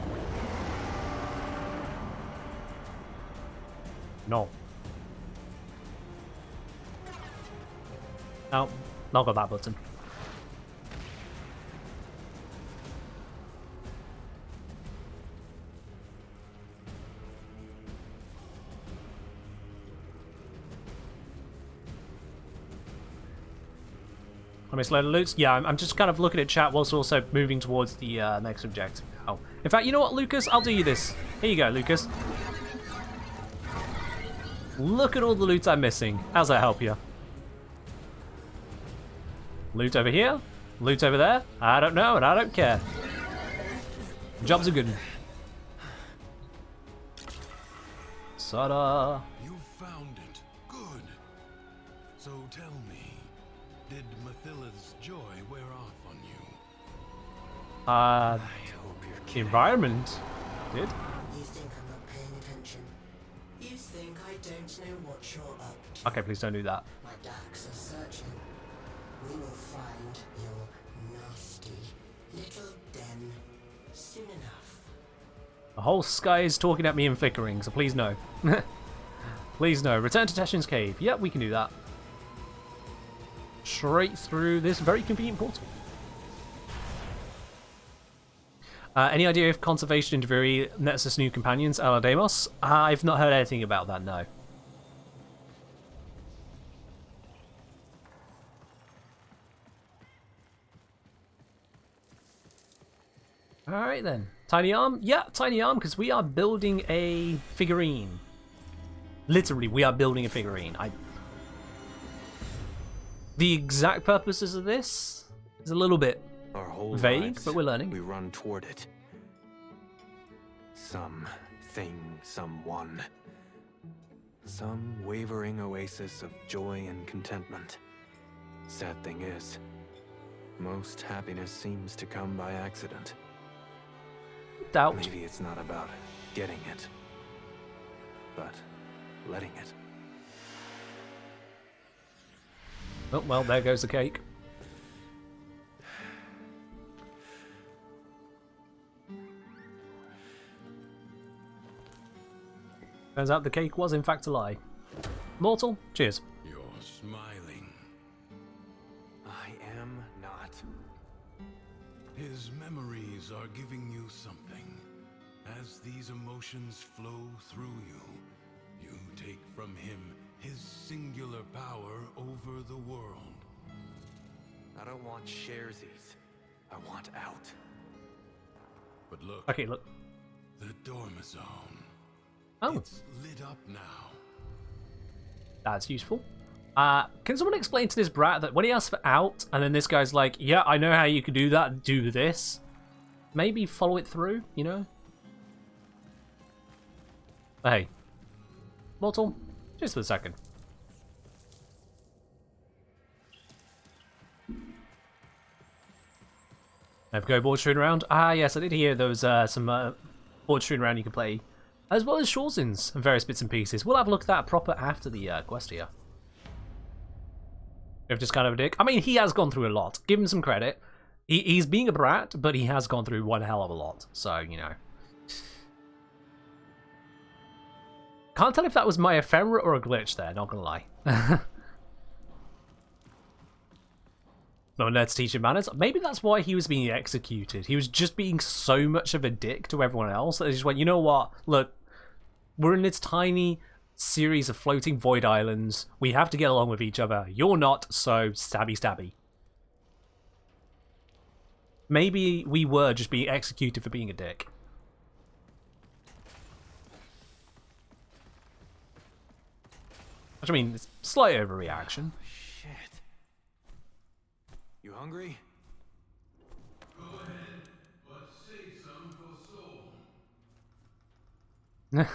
No. No, not got that button. Let me slow the loots. Yeah, I'm just kind of looking at chat whilst also moving towards the next objective now. In fact, you know what, Lucas? I'll do you this. Here you go, Lucas. Look at all the loot I'm missing. How's that help you? Loot over here. Loot over there. I don't know, and I don't care. Jobs are good. Ta-da. You found it. Good. So tell me, did Mathilla's joy wear off on you? I hope you're The kidding. environment did. You think I'm not paying attention? You think I don't know what you're up to? Okay, please don't do that. My darks are searching. We will find your nasty little den soon enough. The whole sky is talking at me and flickering, so please no. Please no. Return to Teshin's cave. Yep, we can do that. Straight through this very convenient portal. Any idea if conservation in Duviri nets us new companions, a la Deimos? I've not heard anything about that, no. Alright then. Tiny arm? Yeah, tiny arm, because we are building a figurine. Literally, we are building a figurine. The exact purposes of this is a little bit Our whole vague, lives, but we're learning. We run toward it. Something, someone. Some wavering oasis of joy and contentment. Sad thing is, most happiness seems to come by accident. Doubt. Maybe it's not about getting it, but letting it. Oh, well, there goes the cake. Turns out the cake was in fact a lie. Mortal, cheers. You're smiling. I am not. His memories are giving you something. As these emotions flow through you, you take from him his singular power over the world. I don't want sharesies. I want out. But look. Okay, look. The Dormizone. Oh. It's lit up now. That's useful. Can someone explain to this brat that when he asks for out, and then this guy's like, yeah, I know how you can do that, do this. Maybe follow it through, you know? Hey. Mortal, just for a second. Have go board shooting around? Ah, yes, I did hear there was some board shooting around you can play, as well as Shorzins and various bits and pieces. We'll have a look at that proper after the quest here. If just kind of a dick. I mean, he has gone through a lot. Give him some credit. He's being a brat, but he has gone through one hell of a lot. So, you know. Can't tell if that was my ephemera or a glitch there, not gonna lie. No, let's teach him manners. Maybe that's why he was being executed. He was just being so much of a dick to everyone else that he just went, you know what? Look, we're in this tiny series of floating void islands. We have to get along with each other. You're not, so stabby stabby. Maybe we were just being executed for being a dick. Which, I mean, it's a slight overreaction. Shit. You hungry? Go ahead, but save some for soul.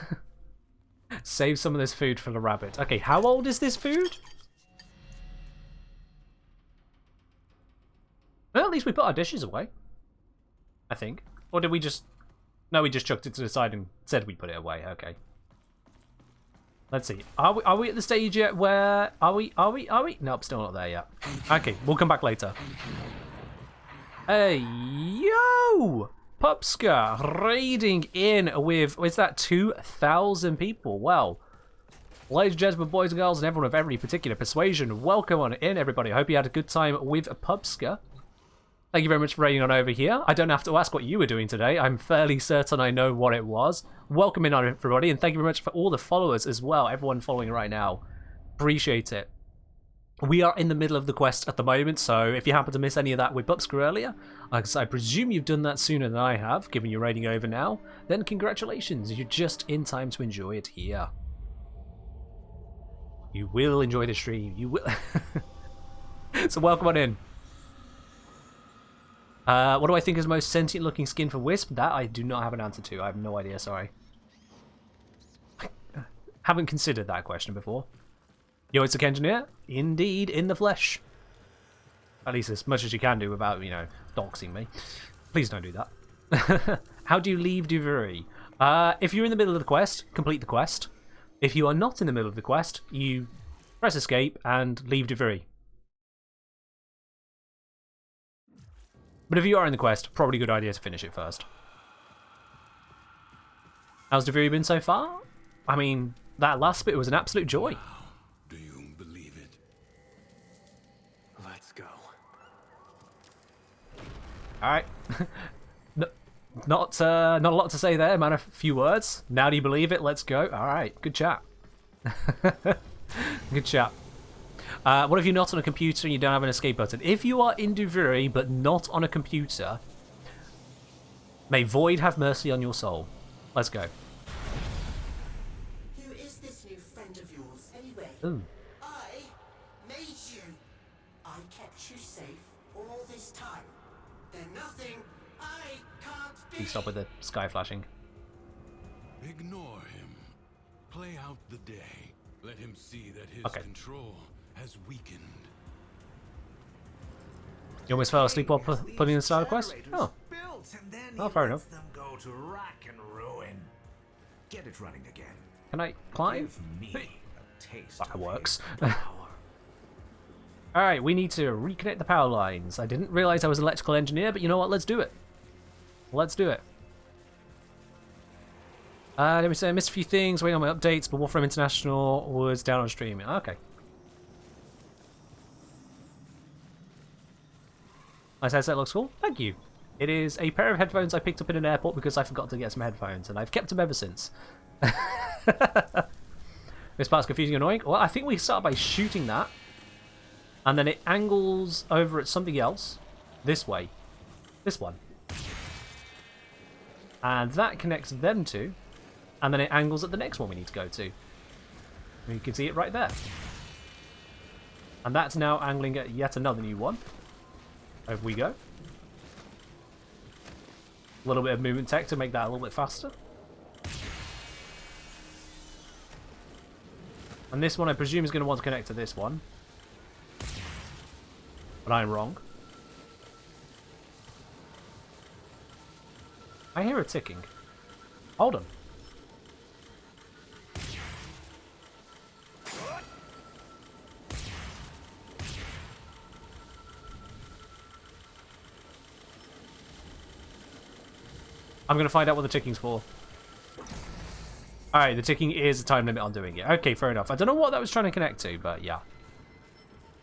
Save some of this food for the rabbit. Okay, how old is this food? Well, at least we put our dishes away. I think. Or did we just... No, we just chucked it to the side and said we put it away. Okay. Let's see. Are we at the stage yet where... Are we? Nope, still not there yet. Okay, we'll come back later. Hey, yo! Pupska raiding in with... Is that 2,000 people? Well, ladies and gentlemen, boys and girls, and everyone of every particular persuasion, welcome on in, everybody. I hope you had a good time with Pupska. Thank you very much for raiding on over here. I don't have to ask what you were doing today. I'm fairly certain I know what it was. Welcome in on everybody, and thank you very much for all the followers as well. Everyone following right now. Appreciate it. We are in the middle of the quest at the moment, so if you happen to miss any of that with Pupska earlier, I presume you've done that sooner than I have, given you're raiding over now, then congratulations. You're just in time to enjoy it here. You will enjoy the stream. You will. So welcome on in. What do I think is the most sentient looking skin for Wisp? That I do not have an answer to. I have no idea, sorry. Haven't considered that question before. Yo, it's a engineer? Indeed, in the flesh. At least as much as you can do without, you know, doxing me. Please don't do that. How do you leave Duviri? If you're in the middle of the quest, complete the quest. If you are not in the middle of the quest, you press escape and leave Duviri. But if you are in the quest, probably a good idea to finish it first. How's Duviri been so far? I mean, that last bit was an absolute joy. Wow. Do you believe it? Let's go. Alright. Not a lot to say there, man. A few words. Now do you believe it? Let's go. Alright, good chat. Good chat. What if you're not on a computer and you don't have an escape button? If you are in Duviri but not on a computer, may Void have mercy on your soul. Let's go. Who is this new friend of yours, anyway? Ooh. I made you. I kept you safe all this time. They're nothing I can't be. Can you stop with the sky flashing? Ignore him. Play out the day. Let him see that his control has weakened. You almost fell asleep while putting in the starter quest? Oh. Oh, fair enough. Them go to rack and ruin. Get it running again. Can I climb? Give me a taste That of works. his power. Alright, we need to reconnect the power lines. I didn't realize I was an electrical engineer, but you know what? Let's do it. Let's do it. Let me say I missed a few things, waiting on my updates, but Warframe International was down on stream. Okay. Nice headset, looks cool. Thank you. It is a pair of headphones I picked up in an airport because I forgot to get some headphones, and I've kept them ever since. This part's confusing and annoying. Well, I think we start by shooting that, and then it angles over at something else. This way. This one. And that connects them two, and then it angles at the next one we need to go to. And you can see it right there. And that's now angling at yet another new one. Over we go. A little bit of movement tech to make that a little bit faster. And this one I presume is going to want to connect to this one. But I'm wrong. I hear it ticking. Hold on. I'm going to find out what the ticking's for. Alright, the ticking is a time limit on doing it. Okay, fair enough. I don't know what that was trying to connect to, but yeah.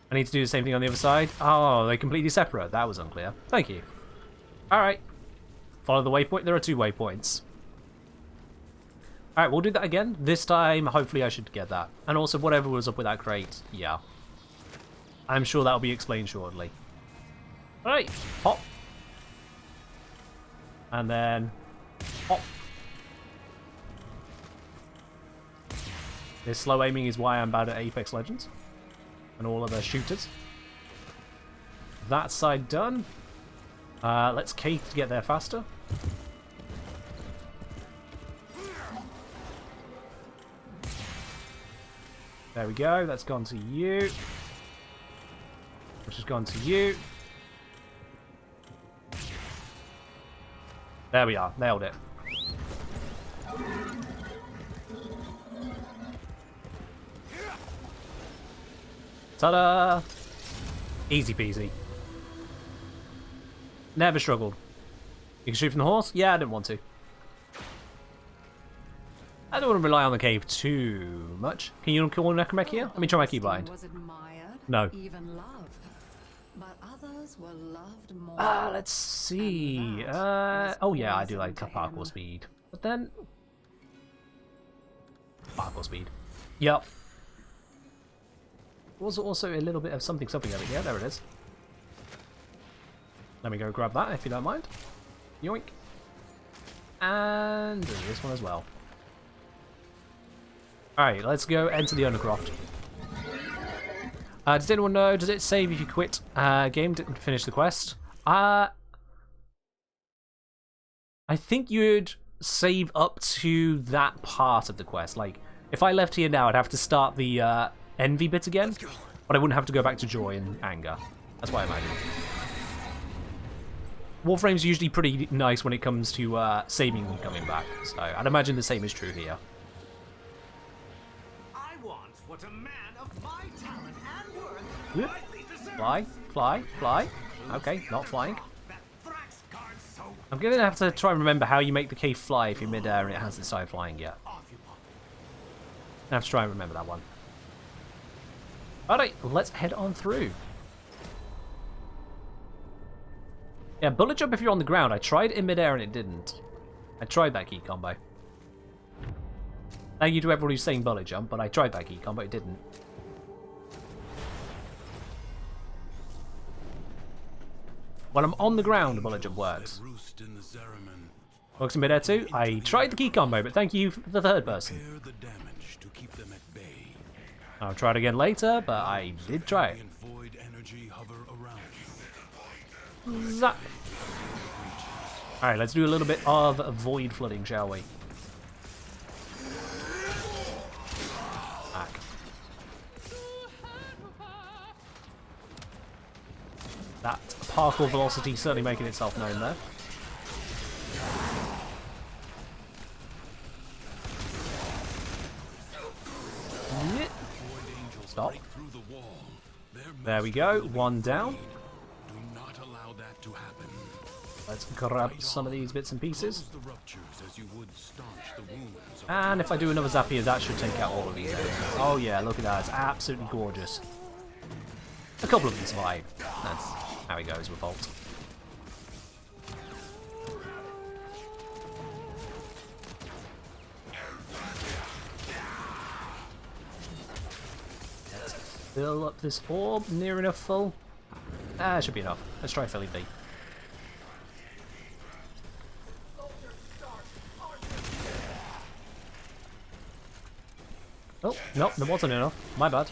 I need to do the same thing on the other side. Oh, they're completely separate. That was unclear. Thank you. Alright. Follow the waypoint. There are 2 waypoints. Alright, we'll do that again. This time, hopefully I should get that. And also, whatever was up with that crate, yeah. I'm sure that'll be explained shortly. Alright, pop. And then, pop. This slow aiming is why I'm bad at Apex Legends. And all other shooters. That side done. Let's cake to get there faster. There we go, that's gone to you. Which has gone to you. There we are, nailed it. Ta-da! Easy peasy. Never struggled. You can shoot from the horse? Yeah, I didn't want to. I don't want to rely on the cave too much. Can you kill Necromech here? Let me try my keybind. No. But others were loved more. Let's see. Oh yeah, I do like parkour speed. But then... parkour speed. Yep. Was also a little bit of something over here. There it is. Let me go grab that if you don't mind. Yoink. And this one as well. Alright, let's go enter the Undercroft. Does anyone know, does it save if you quit game, didn't finish the quest? I think you'd save up to that part of the quest. Like, if I left here now, I'd have to start the envy bit again, but I wouldn't have to go back to joy and anger. That's what I imagine. Warframe's usually pretty nice when it comes to saving and coming back, so I'd imagine the same is true here. I want what a man of my talent and worth Yep. rightly deserves. Fly, fly, fly. Okay, not flying. I'm gonna have to try and remember how you make the cave fly if you're mid-air and it hasn't started flying yet. I have to try and remember that one. Alright, let's head on through. Yeah, bullet jump if you're on the ground. I tried it in mid-air and it didn't. I tried that key combo. Thank you to everyone who's saying bullet jump, but I tried that key combo, it didn't. When I'm on the ground, the bullet jump works. Works in mid-air too. I tried the key combo, but thank you for the third person. I'll try it again later, but I did try it. Zap. Alright, let's do a little bit of void flooding, shall we? Back. That parkour velocity certainly making itself known there. Stop. There we go, one down. Let's grab some of these bits and pieces. And if I do another zap here, that should take out all of these enemies. Oh yeah, look at that, it's absolutely gorgeous. A couple of them survive. That's how it goes with Bolt. Fill up this orb. Near enough full. Ah, should be enough. Let's try Philly B. Oh, nope, there wasn't enough. My bad.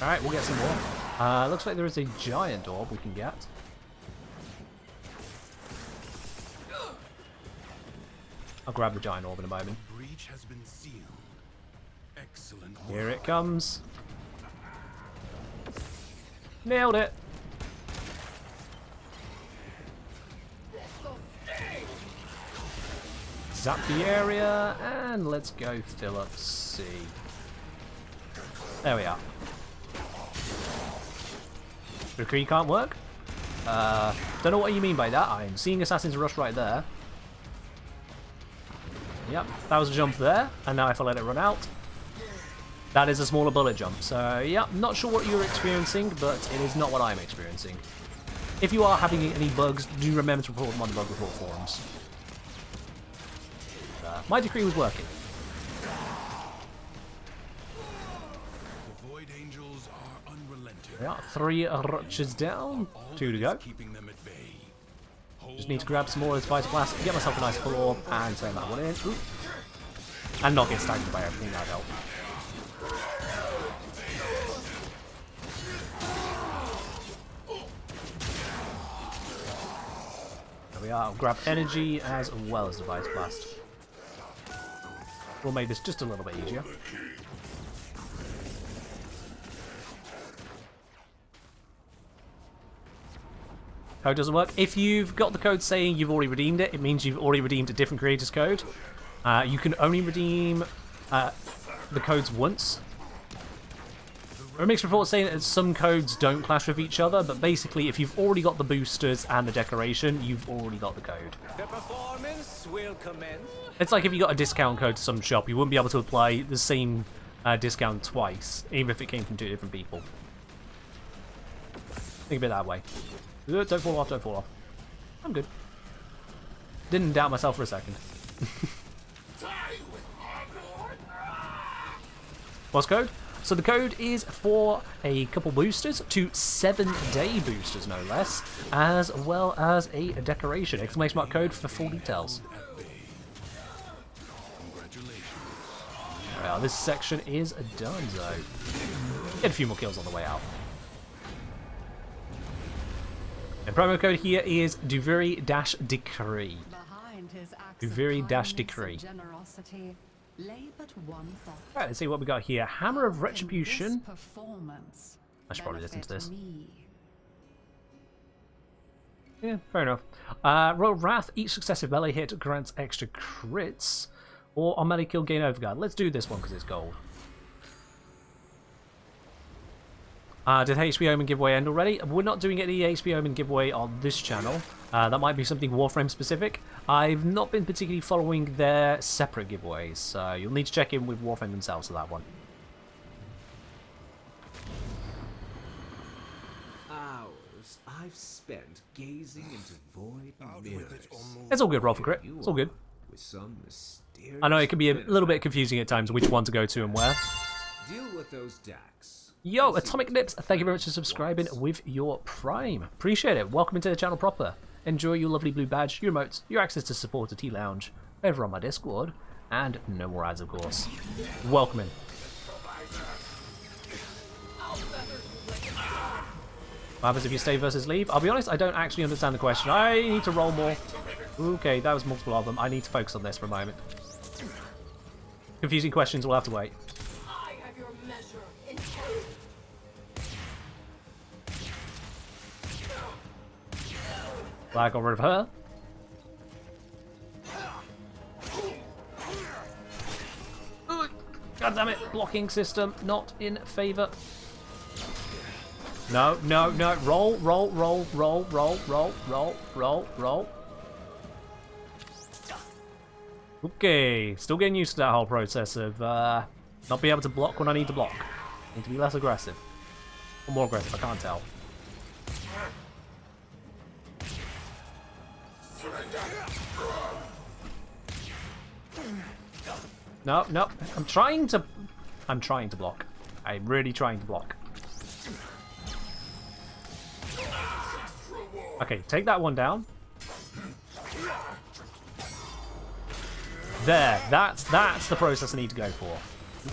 Alright, we'll get some more. Looks like there is a giant orb we can get. I'll grab the giant orb in a moment. Breach has been sealed. Excellent work. Here it comes. Nailed it. Zap the area, and let's go fill up C. There we are. Decree can't work? Don't know what you mean by that. I'm seeing Assassin's Rush right there. Yep, that was a jump there, and now if I let it run out, that is a smaller bullet jump. So, yeah, not sure what you're experiencing, but it is not what I'm experiencing. If you are having any bugs, do remember to report them on the bug report forums. My decree was working. The Void Angels are unrelenting. Yeah, 3 Rutches down, 2 to go. Keeping them at bay. Just need to grab some more of this Vice Blast, get myself a nice full orb, and turn that one in. Ooh. And not get staggered by everything, that helped. There we are, I'll grab energy as well as the Vice Blast. We'll make this just a little bit easier. Code doesn't work. If you've got the code saying you've already redeemed it, it means you've already redeemed a different creator's code. You can only redeem the codes once. There are mixed reports saying that some codes don't clash with each other, but basically if you've already got the boosters and the decoration, you've already got the code. The performance will commence. It's like if you got a discount code to some shop, you wouldn't be able to apply the same discount twice, even if it came from 2 different people. Think of it that way. Don't fall off, don't fall off. I'm good. Didn't doubt myself for a second. What's code? So the code is for a couple boosters, 2 7-day boosters no less, as well as a decoration. Exclamation mark code for full details. Well, this section is done, so get a few more kills on the way out. And promo code here is Duviri-Decree. Duviri-Decree. Alright, let's see what we got here. Hammer of Retribution. I should probably listen to this. Yeah, fair enough. Royal Wrath. Each successive melee hit grants extra crits. Or on melee kill gain overguard. Let's do this one because it's gold. Did HP Omen giveaway end already? We're not doing any HP Omen giveaway on this channel. That might be something Warframe specific. I've not been particularly following their separate giveaways, so you'll need to check in with Warframe themselves for that one. Hours I've spent gazing into void mirrors. It's all good, roll for crit. It's all good. With some mysterious I know it can be a little bit confusing at times which one to go to and where. Deal with those decks. Yo, Atomic Nips, thank you very much for subscribing with your Prime. Appreciate it. Welcome into the channel proper. Enjoy your lovely blue badge, your emotes, your access to Supporter Tea Lounge over on my Discord, and no more ads, of course. Welcome in. What happens if you stay versus leave? I'll be honest, I don't actually understand the question. I need to roll more. Okay, that was multiple of them. I need to focus on this for a moment. Confusing questions, we'll have to wait. I got rid of her. God damn it, blocking system not in favour. No, no, no. Roll, roll, roll, roll, roll, roll, roll, roll, roll. Okay, still getting used to that whole process of not being able to block when I need to block. Need to be less aggressive. Or more aggressive, I can't tell. No, no. I'm trying to block. I'm really trying to block. Okay, take that one down. There, that's the process I need to go for.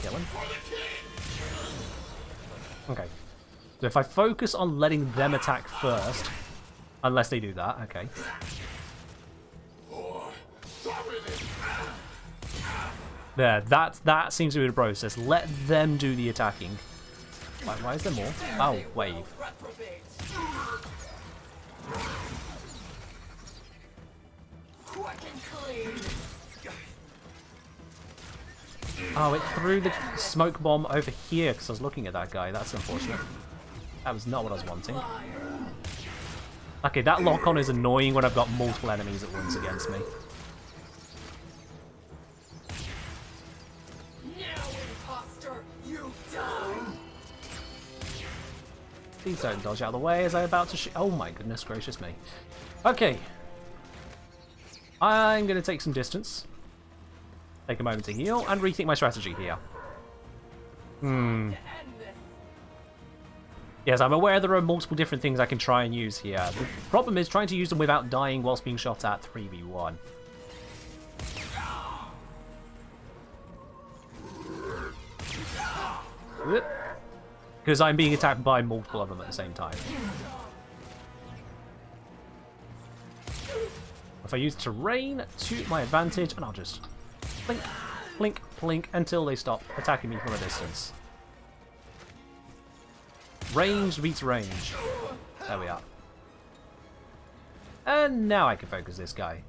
Kill him. Okay. So if I focus on letting them attack first, unless they do that, okay. There, that seems to be the process. Let them do the attacking. Why is there more? Oh, wave. Oh, it threw the smoke bomb over here because I was looking at that guy. That's unfortunate. That was not what I was wanting. Okay, that lock-on is annoying when I've got multiple enemies at once against me. Please don't dodge out of the way as I'm about to shoot. Oh my goodness gracious me. Okay. I'm going to take some distance. Take a moment to heal and rethink my strategy here. Yes, I'm aware there are multiple different things I can try and use here. The problem is trying to use them without dying whilst being shot at 3v1. Because I'm being attacked by multiple of them at the same time. If I use terrain to my advantage, and I'll just blink, blink, blink until they stop attacking me from a distance. Range beats range. There we are. And now I can focus this guy.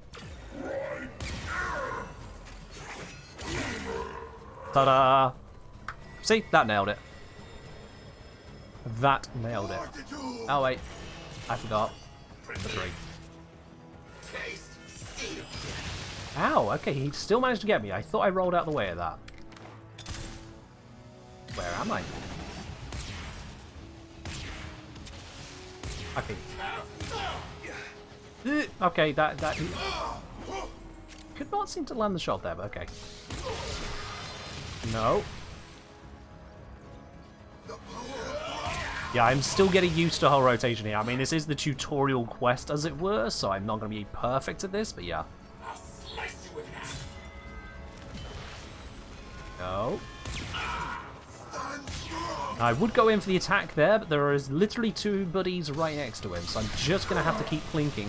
Ta-da! See? That nailed it. That nailed it. Oh wait, I forgot. The 3. Ow, okay, he still managed to get me. I thought I rolled out the way of that. Where am I? Okay. Okay, that could not seem to land the shot there, but okay. No. Yeah, I'm still getting used to the whole rotation here. I mean, this is the tutorial quest, as it were, so I'm not going to be perfect at this, but yeah. No. I would go in for the attack there, but there is literally 2 buddies right next to him, so I'm just going to have to keep plinking.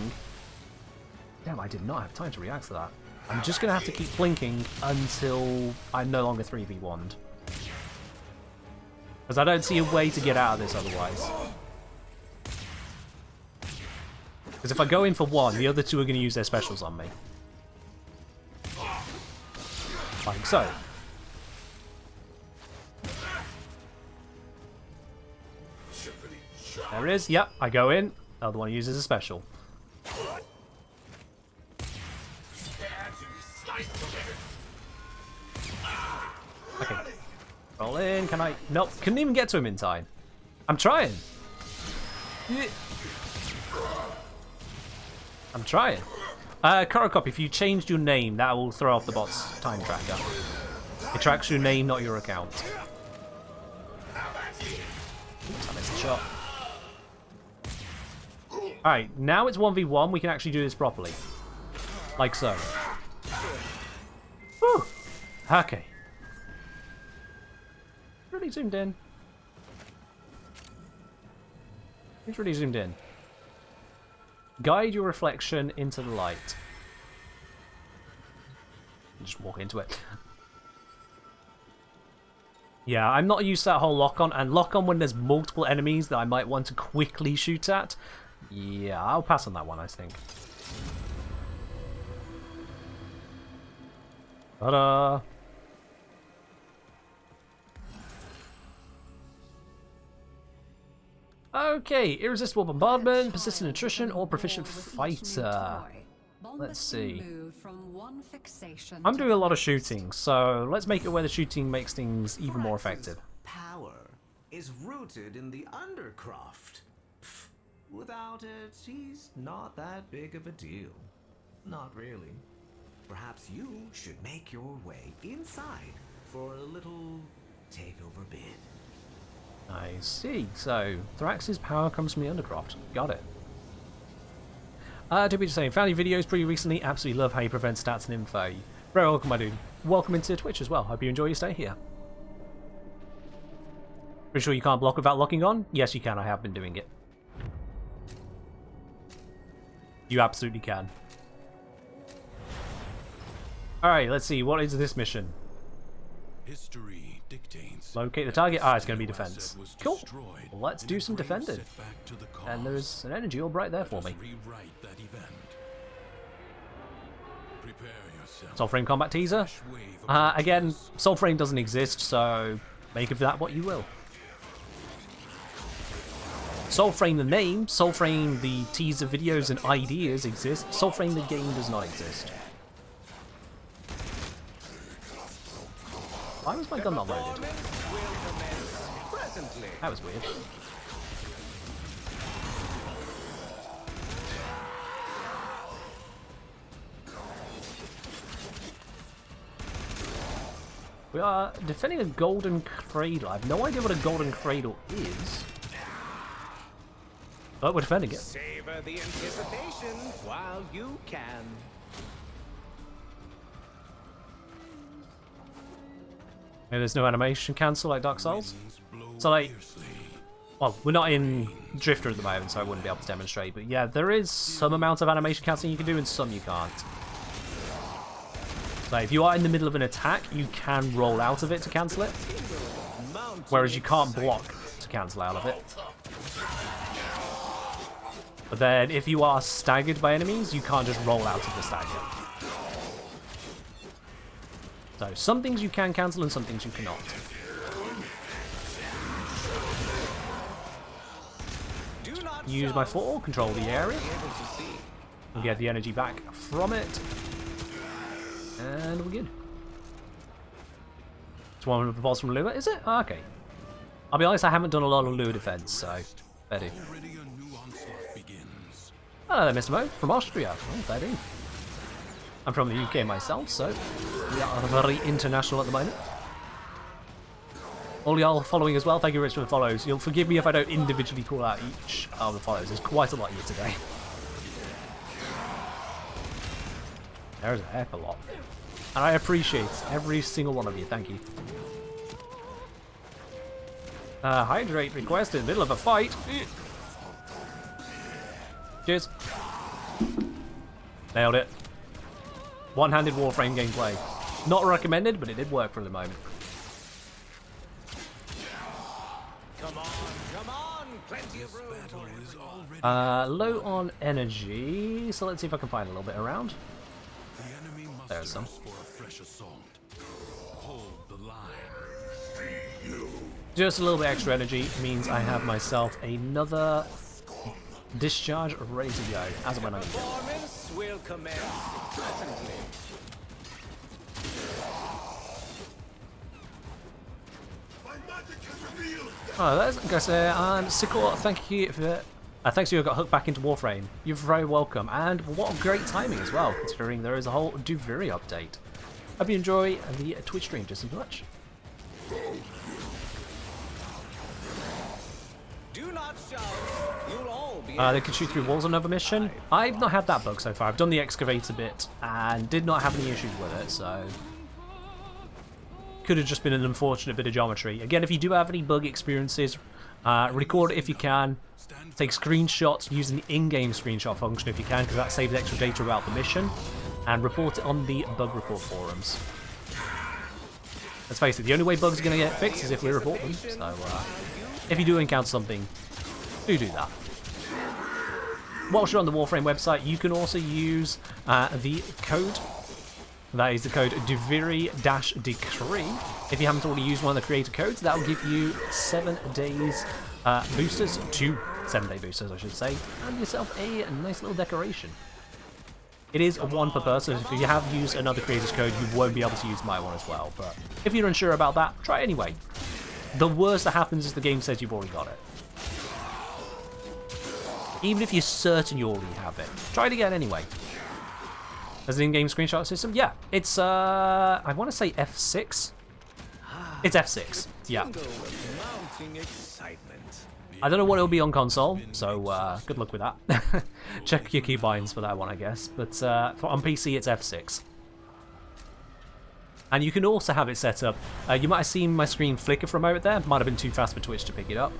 Damn, I did not have time to react to that. I'm just going to have to keep plinking until I'm no longer 3v1'd. Because I don't see a way to get out of this otherwise. Because if I go in for one, the other 2 are going to use their specials on me. Like so. There it is. Yep, I go in. The other one uses a special. Okay. Roll in. Can I? Nope. Couldn't even get to him in time. I'm trying. I'm trying. Korokop, if you changed your name, that will throw off the bot's time tracker. It tracks your name, not your account. Oops, I missed the shot. Alright, now it's 1v1. We can actually do this properly. Like so. Whew. Okay. Really zoomed in. It's really zoomed in. Guide your reflection into the light. Just walk into it. Yeah, I'm not used to that whole lock-on, and lock-on when there's multiple enemies that I might want to quickly shoot at. Yeah, I'll pass on that one, I think. Ta-da! Okay, irresistible bombardment, persistent attrition, or proficient fighter. Let's see. I'm doing a lot of shooting, so let's make it where the shooting makes things even more effective. Power is rooted in the Undercroft. Without it, he's not that big of a deal. Not really. Perhaps you should make your way inside for a little takeover bid. I see. So, Thrax's power comes from the Undercroft. Got it. To be saying, found your videos pretty recently. Absolutely love how you prevent stats and info. Very welcome, my dude. Welcome into Twitch as well. Hope you enjoy your stay here. Pretty sure you can't block without locking on? Yes, you can. I have been doing it. You absolutely can. Alright, let's see. What is this mission? History dictates. Locate the target. Ah, it's going to be defense. Cool. Well, let's do some defending. And there's an energy all right there for me. Soulframe combat teaser. Again, Soulframe doesn't exist, so make of that what you will. Soulframe the name, Soulframe the teaser videos and ideas exist. Soulframe the game does not exist. Why was my gun not loaded? That was weird. We are defending a golden cradle. I have no idea what a golden cradle is. But we're defending it. Savor the anticipation while you can. Maybe there's no animation cancel like Dark Souls. So like, well, we're not in Drifter at the moment, so I wouldn't be able to demonstrate. But yeah, there is some amount of animation cancelling you can do, and some you can't. So if you are in the middle of an attack, you can roll out of it to cancel it, whereas you can't block to cancel out of it. But then if you are staggered by enemies, you can't just roll out of the stagger. So some things you can cancel and some things you cannot. Use my foot, control the area, and get the energy back from it. And we're good. It's one of the balls from Lua, is it? Oh, okay. I'll be honest, I haven't done a lot of Lua defense, so fair do. Hello there, Mr. Mo, from Austria. Oh, fair do. I'm from the UK myself, so we are very international at the moment. All y'all following as well, thank you very much for the follows. You'll forgive me if I don't individually call out each of the follows. There's quite a lot here today. There's a heck of a lot. And I appreciate every single one of you, thank you. Hydrate requested, middle of a fight. Cheers. Nailed it. One-handed Warframe gameplay. Not recommended, but it did work for the moment. Come on, plenty of room. Low on energy, so let's see if I can find a little bit around. There's some. Just a little bit extra energy means I have myself another discharge ready to go, as and when I need it. Will commence presently. Oh, there's guys. Sikor, thank you for. Thanks you got hooked back into Warframe. You're very welcome, and what great timing as well, considering there is a whole Duviri update. Hope you enjoy the Twitch stream just as much. Do not shout. You'll all be. They can shoot through walls on another mission. I've not had that bug so far. I've done the excavator bit and did not have any issues with it, so could have just been an unfortunate bit of geometry. Again, if you do have any bug experiences, record it if you can. Take screenshots using the in-game screenshot function if you can, because that saves extra data about the mission, and report it on the bug report forums. Let's face it, the only way bugs are going to get fixed is if we report them, so if you do encounter something, do that. Whilst you're on the Warframe website, you can also use the code. That is the code Duviri-Decree. If you haven't already used one of the creator codes, that will give you 7 days boosters, 2 7-day boosters, I should say, and yourself a nice little decoration. It is a 1 per person. If you have used another creator's code, you won't be able to use my one as well. But if you're unsure about that, try it anyway. The worst that happens is the game says you've already got it. Even if you're certain you already have it, try it again anyway. As an in-game screenshot system, yeah, it's I want to say F6. It's F6, yeah. I don't know what it'll be on console, so good luck with that. Check your keybinds for that one, I guess. But on PC, it's F6. And you can also have it set up. You might have seen my screen flicker for a moment there. Might have been too fast for Twitch to pick it up.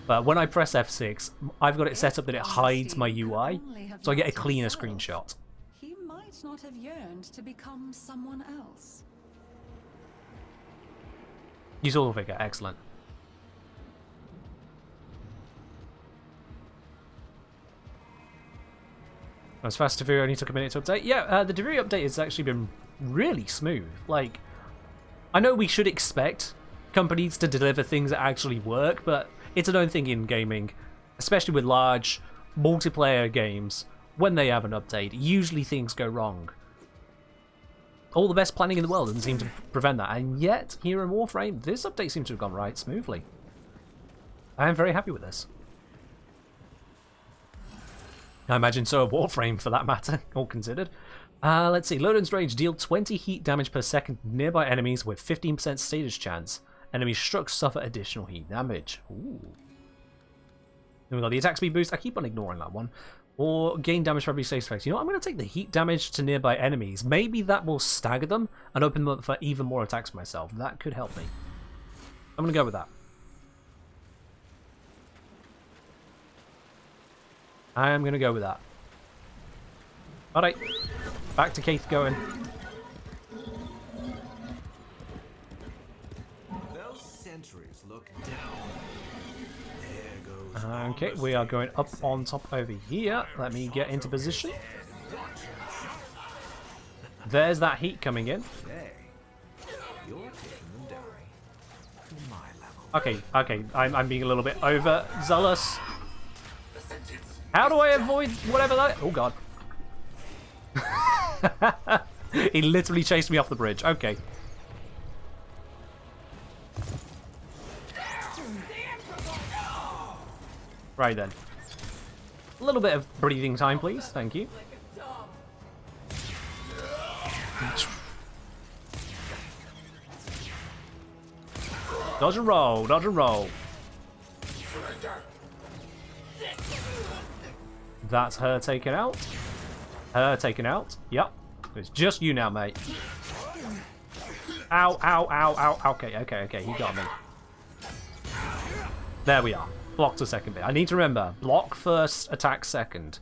But when I press F6, I've got it set up that it hides my UI, so I get a cleaner screenshot. He might not have yearned to become someone else. You saw the figure, excellent. As fast as Duviri only took a minute to update. Yeah, the Duviri update has actually been really smooth. Like, I know we should expect companies to deliver things that actually work, but it's a known thing in gaming, especially with large multiplayer games. When they have an update, usually things go wrong. All the best planning in the world doesn't seem to prevent that, and yet, here in Warframe, this update seems to have gone right smoothly. I am very happy with this. I imagine so of Warframe, for that matter, all considered. Let's see. Loden's Rage. Deal 20 heat damage per second to nearby enemies with 15% status chance. Enemies struck suffer additional heat damage. Ooh. Then we got the attack speed boost. I keep on ignoring that one. Or gain damage for every status effect. You know what? I'm going to take the heat damage to nearby enemies. Maybe that will stagger them and open them up for even more attacks for myself. That could help me. I'm going to go with that. I am going to go with that. Alright. Back to Keith going. Those sentries look down. There goes Okay, we are going up on top over here. Let me get into position. There's that heat coming in. You're taking them down to my level. Okay, okay. I'm being a little bit overzealous. How do I avoid whatever that... Oh, God. He literally chased me off the bridge. Okay. Right then. A little bit of breathing time, please. Thank you. Dodge and roll. Dodge and roll. That's her taken out. Her taken out. Yep. It's just you now, mate. Ow, ow, ow, ow. Okay, okay, okay. He got me. There we are. Blocked the second bit. I need to remember. Block first, attack second.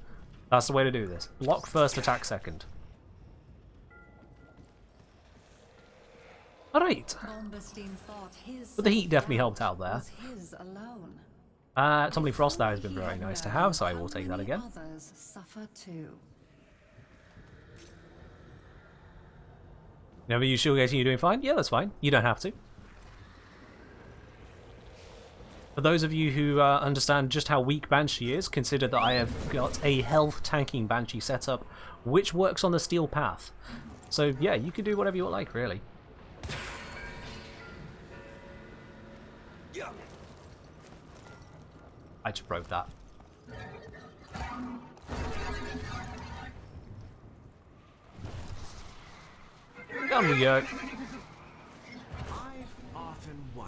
That's the way to do this. Block first, attack second. Alright. But the heat definitely helped out there. Tumbling Frost there has been very nice to have, so I will take that again. Never use shield gating, you're doing fine? Yeah, that's fine. You don't have to. For those of you who understand just how weak Banshee is, consider that I have got a health tanking Banshee setup, which works on the steel path. So yeah, you can do whatever you like, really. I just broke that. Down we go.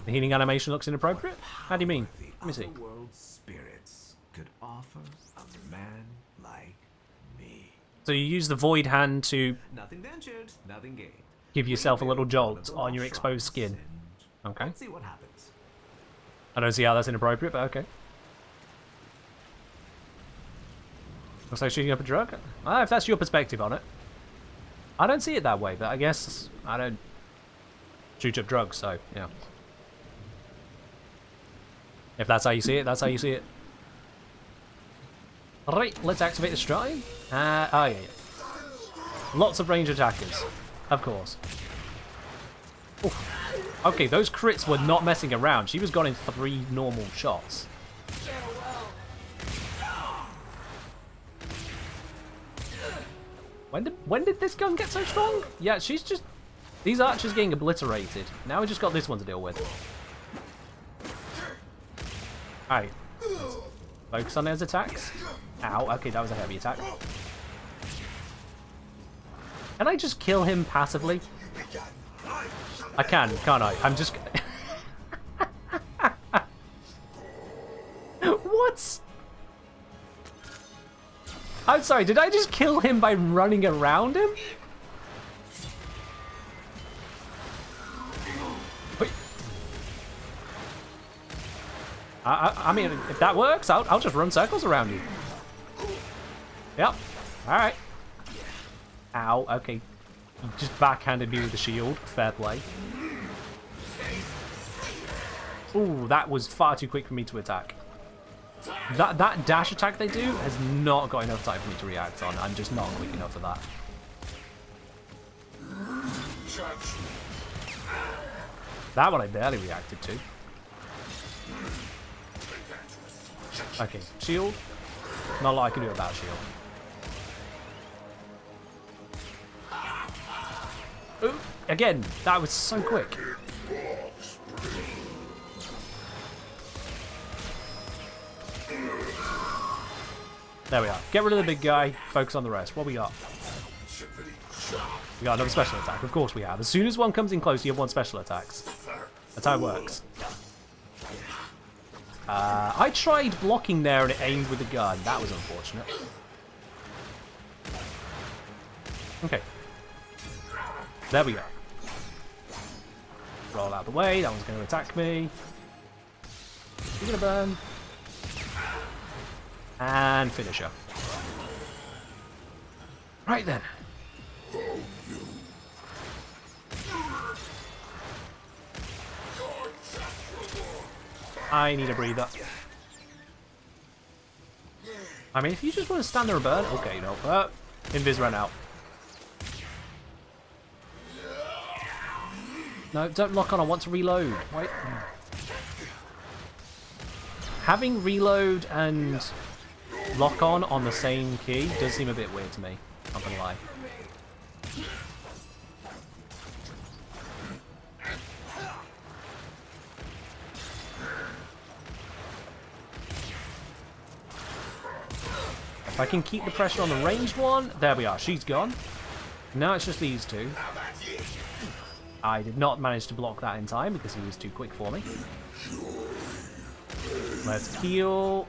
The healing animation looks inappropriate? How do you mean? Let me see. World spirits could offer a man like me. So you use the void hand to Nothing ventured, nothing gained. give yourself a little jolt on your exposed skin. Okay. Let's see what happens. I don't see how that's inappropriate, but okay. Looks like shooting up a drug? Ah, if that's your perspective on it. I don't see it that way, but I guess I don't shoot up drugs, so, yeah. If that's how you see it, that's how you see it. Alright, let's activate the stride. Oh, yeah. Lots of range attackers, of course. Oof. Okay, those crits were not messing around. She was gone in 3 normal shots. When did this gun get so strong? Yeah, she's just... These archers getting obliterated. Now we just got this one to deal with. Alright. Focus on those attacks. Ow, okay, that was a heavy attack. Can I just kill him passively? I can, can't I? I'm just... What? I'm sorry, did I just kill him by running around him? Wait. I mean, if that works, I'll just run circles around you. Yep. Alright. Ow, okay. You just backhanded me with the shield. Fair play. Ooh, that was far too quick for me to attack. That dash attack they do has not got enough time for me to react on. I'm just not quick enough for that. That one I barely reacted to. Okay, shield. Not a lot I can do about shield. Ooh, again, that was so quick. There we are. Get rid of the big guy, focus on the rest. What we got? We got another special attack. Of course we have. As soon as one comes in close, you have one special attacks. That's how it works. I tried blocking there and it aimed with the gun. That was unfortunate. Okay. There we go. Roll out the way. That one's going to attack me. You're going to burn. And finish her. Right then. I need a breather. I mean, if you just want to stand there and burn, okay, no. Invis ran out. No, don't lock on. I want to reload. Wait. Having reload and lock on the same key does seem a bit weird to me. Not gonna lie. If I can keep the pressure on the ranged one, there we are. She's gone. Now it's just these two. I did not manage to block that in time because he was too quick for me. Let's heal.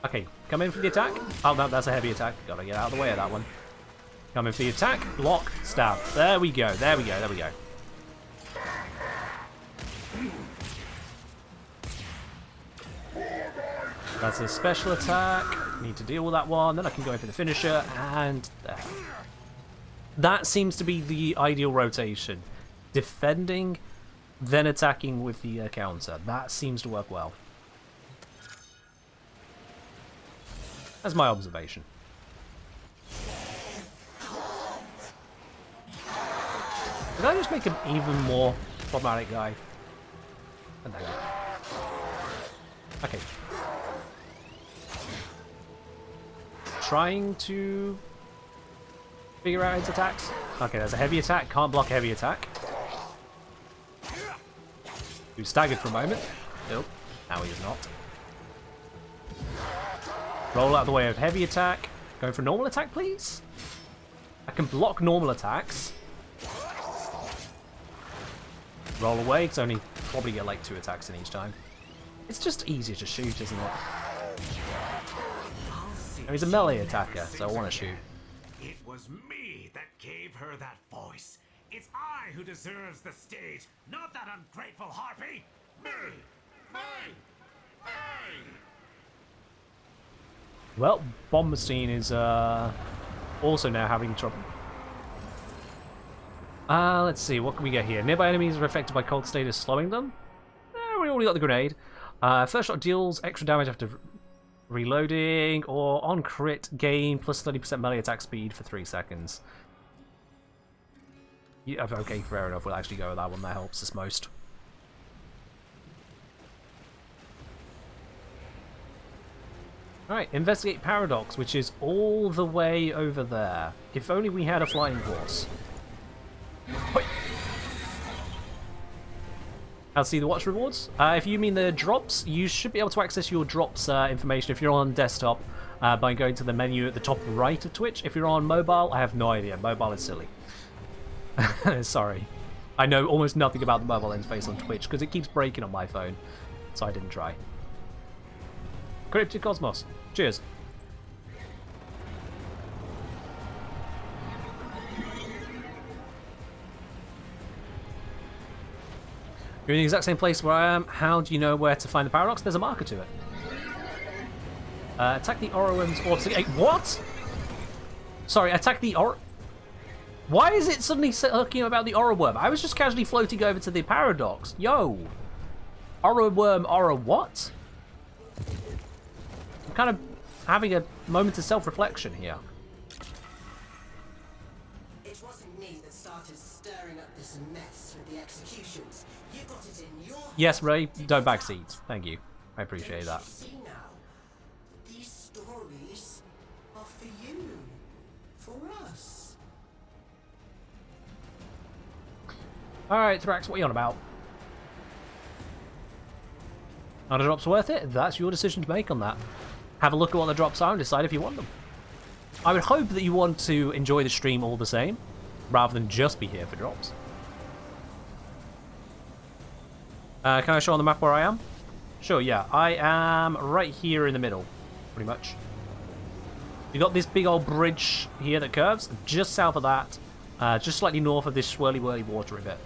Okay, come in for the attack. Oh, no, that's a heavy attack. Gotta get out of the way of that one. Come in for the attack. Block. Stab. There we go. There we go. There we go. That's a special attack. Need to deal with that one. Then I can go in for the finisher. And there. That seems to be the ideal rotation. Defending, then attacking with the counter. That seems to work well. That's my observation. Did I just make him even more problematic guy? Okay. Trying to figure out his attacks. Okay, there's a heavy attack. Can't block a heavy attack. He staggered for a moment. Nope. Now he is not. Roll out of the way of heavy attack. Going for normal attack, please. I can block normal attacks. Roll away, because I only probably get like 2 attacks in each time. It's just easier to shoot, isn't it? And he's a melee attacker, so I want to shoot. It was me that gave her that voice. It's I who deserves the stage, not that ungrateful harpy. Me! Me! Me! Well, Bombastine is also now having trouble. Let's see, what can we get here? Nearby enemies are affected by cold status, slowing them. We already got the grenade. First shot deals extra damage after reloading, or on crit, gain plus 30% melee attack speed for 3 seconds. Yeah, okay, fair enough. We'll actually go with that one. That helps us most. Alright, investigate Paradox, which is all the way over there. If only we had a flying horse. I'll see the watch rewards. If you mean the drops, you should be able to access your drops information if you're on desktop by going to the menu at the top right of Twitch. If you're on mobile, I have no idea. Mobile is silly. Sorry. I know almost nothing about the mobile interface on Twitch because it keeps breaking on my phone, so I didn't try. Cryptic Cosmos. Cheers. You're in the exact same place where I am. How do you know where to find the paradox? There's a marker to it. Attack the Orowim's orbs. What? Sorry, attack the Why is it suddenly talking about the Orowurm? I was just casually floating over to the paradox. Yo. Orowurm, what? I'm kind of having a moment of self-reflection here. It wasn't me that started stirring up this mess with the executions. You got it in your Yes, Ray, don't backseat. Thank you. I appreciate that. See now, these stories are for you, for us. Alright, Thrax, what are you on about? Are the drops worth it? That's your decision to make on that. Have a look at what the drops are and decide if you want them. I would hope that you want to enjoy the stream all the same, rather than just be here for drops. Can I show on the map where I am? Sure, yeah. I am right here in the middle, pretty much. You got this big old bridge here that curves, just south of that, just slightly north of this swirly-whirly watery bit.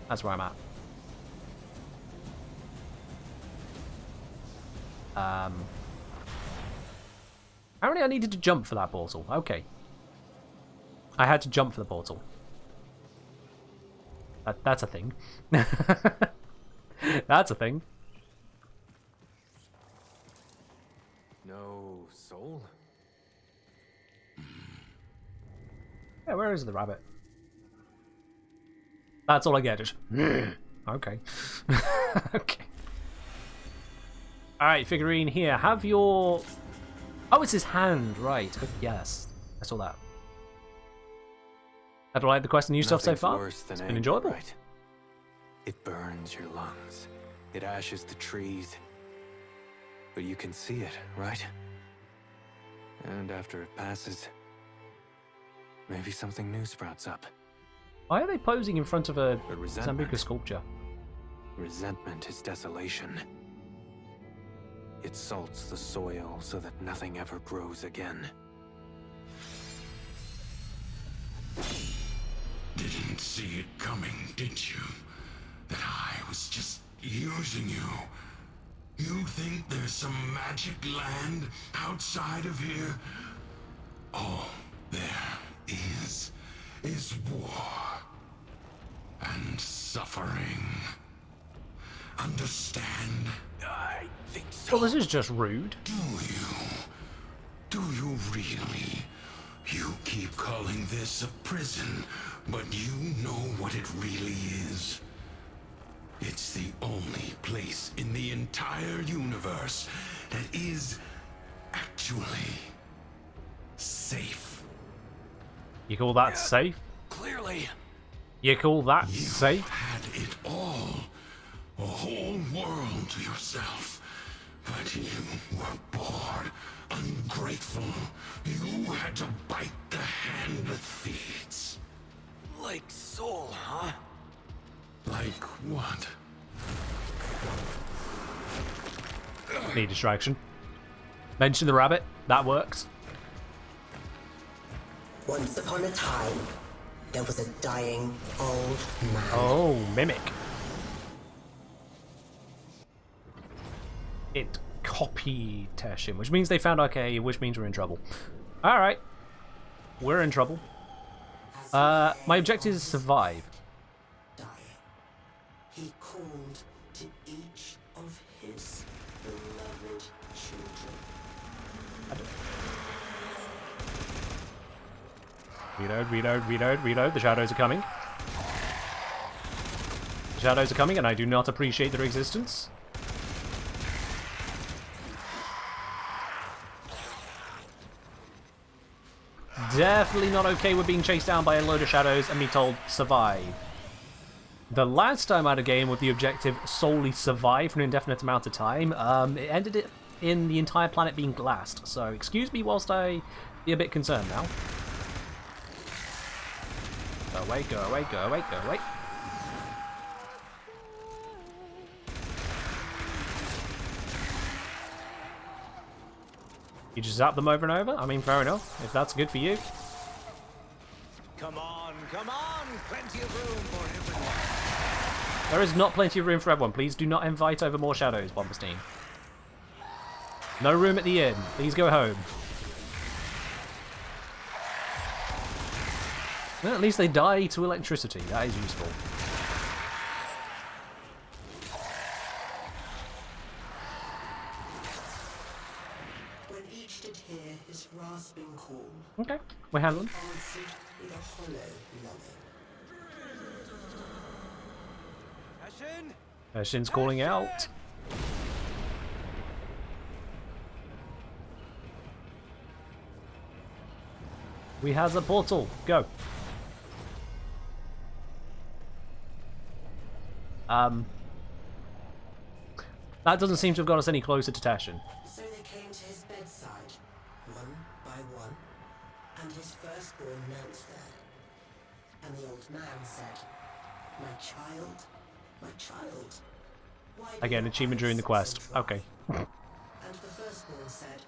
That's where I'm at. Apparently I needed to jump for that portal. Okay. I had to jump for the portal. That's a thing. That's a thing. No soul? Yeah, where is the rabbit? That's all I get. Just okay. Okay. Alright, figurine here. Have your... Oh, it's his hand, right. Yes. I saw that. How do I like the quest and new stuff so far? It's been enjoyable. Right? It burns your lungs. It ashes the trees. But you can see it, right? And after it passes, maybe something new sprouts up. Why are they posing in front of a resentment. Zambuca sculpture? Resentment is desolation. It salts the soil so that nothing ever grows again. Didn't see it coming, did you? That I was just using you. You think there's some magic land outside of here? All there is war and suffering. Understand? I think so. Well, this is just rude. Do you? Do you really? You keep calling this a prison, but you know what it really is. It's the only place in the entire universe that is actually safe. You call that safe? Clearly. You call that You safe? had it all. A whole world to yourself. But you were bored, ungrateful. You had to bite the hand that feeds. Like soul, huh? Like what? Need distraction. Mention the rabbit. That works. Once upon a time, there was a dying old man. Oh, mimic. It copied Teshin, which means they found Arcade, which means we're in trouble. Alright. We're in trouble. My objective is to survive. Dying. He called to each of his beloved children. Reload. The shadows are coming. The shadows are coming, and I do not appreciate their existence. Definitely not okay with being chased down by a load of shadows and be told, survive. The last time I had a game with the objective solely survive for an indefinite amount of time, it ended in the entire planet being glassed. So excuse me whilst I be a bit concerned now. Go away, go away, go away, go away. You just zap them over and over? I mean, fair enough, if that's good for you. Come on, plenty of room for everyone. There is not plenty of room for everyone. Please do not invite over more shadows, Bomberstein. No room at the inn. Please go home. Well, at least they die to electricity. That is useful. When each did hear his rasping call, Okay, we're handling. answered with a hollow longing. Shin's calling out. We has a portal. Go. That doesn't seem to have got us any closer to Tashin. So they came to his bedside, one by one, and his firstborn knelt there. And the old man said, "My child, my child, why do Again, your achievement eyes during the so quest. dry?" Okay. And the firstborn said,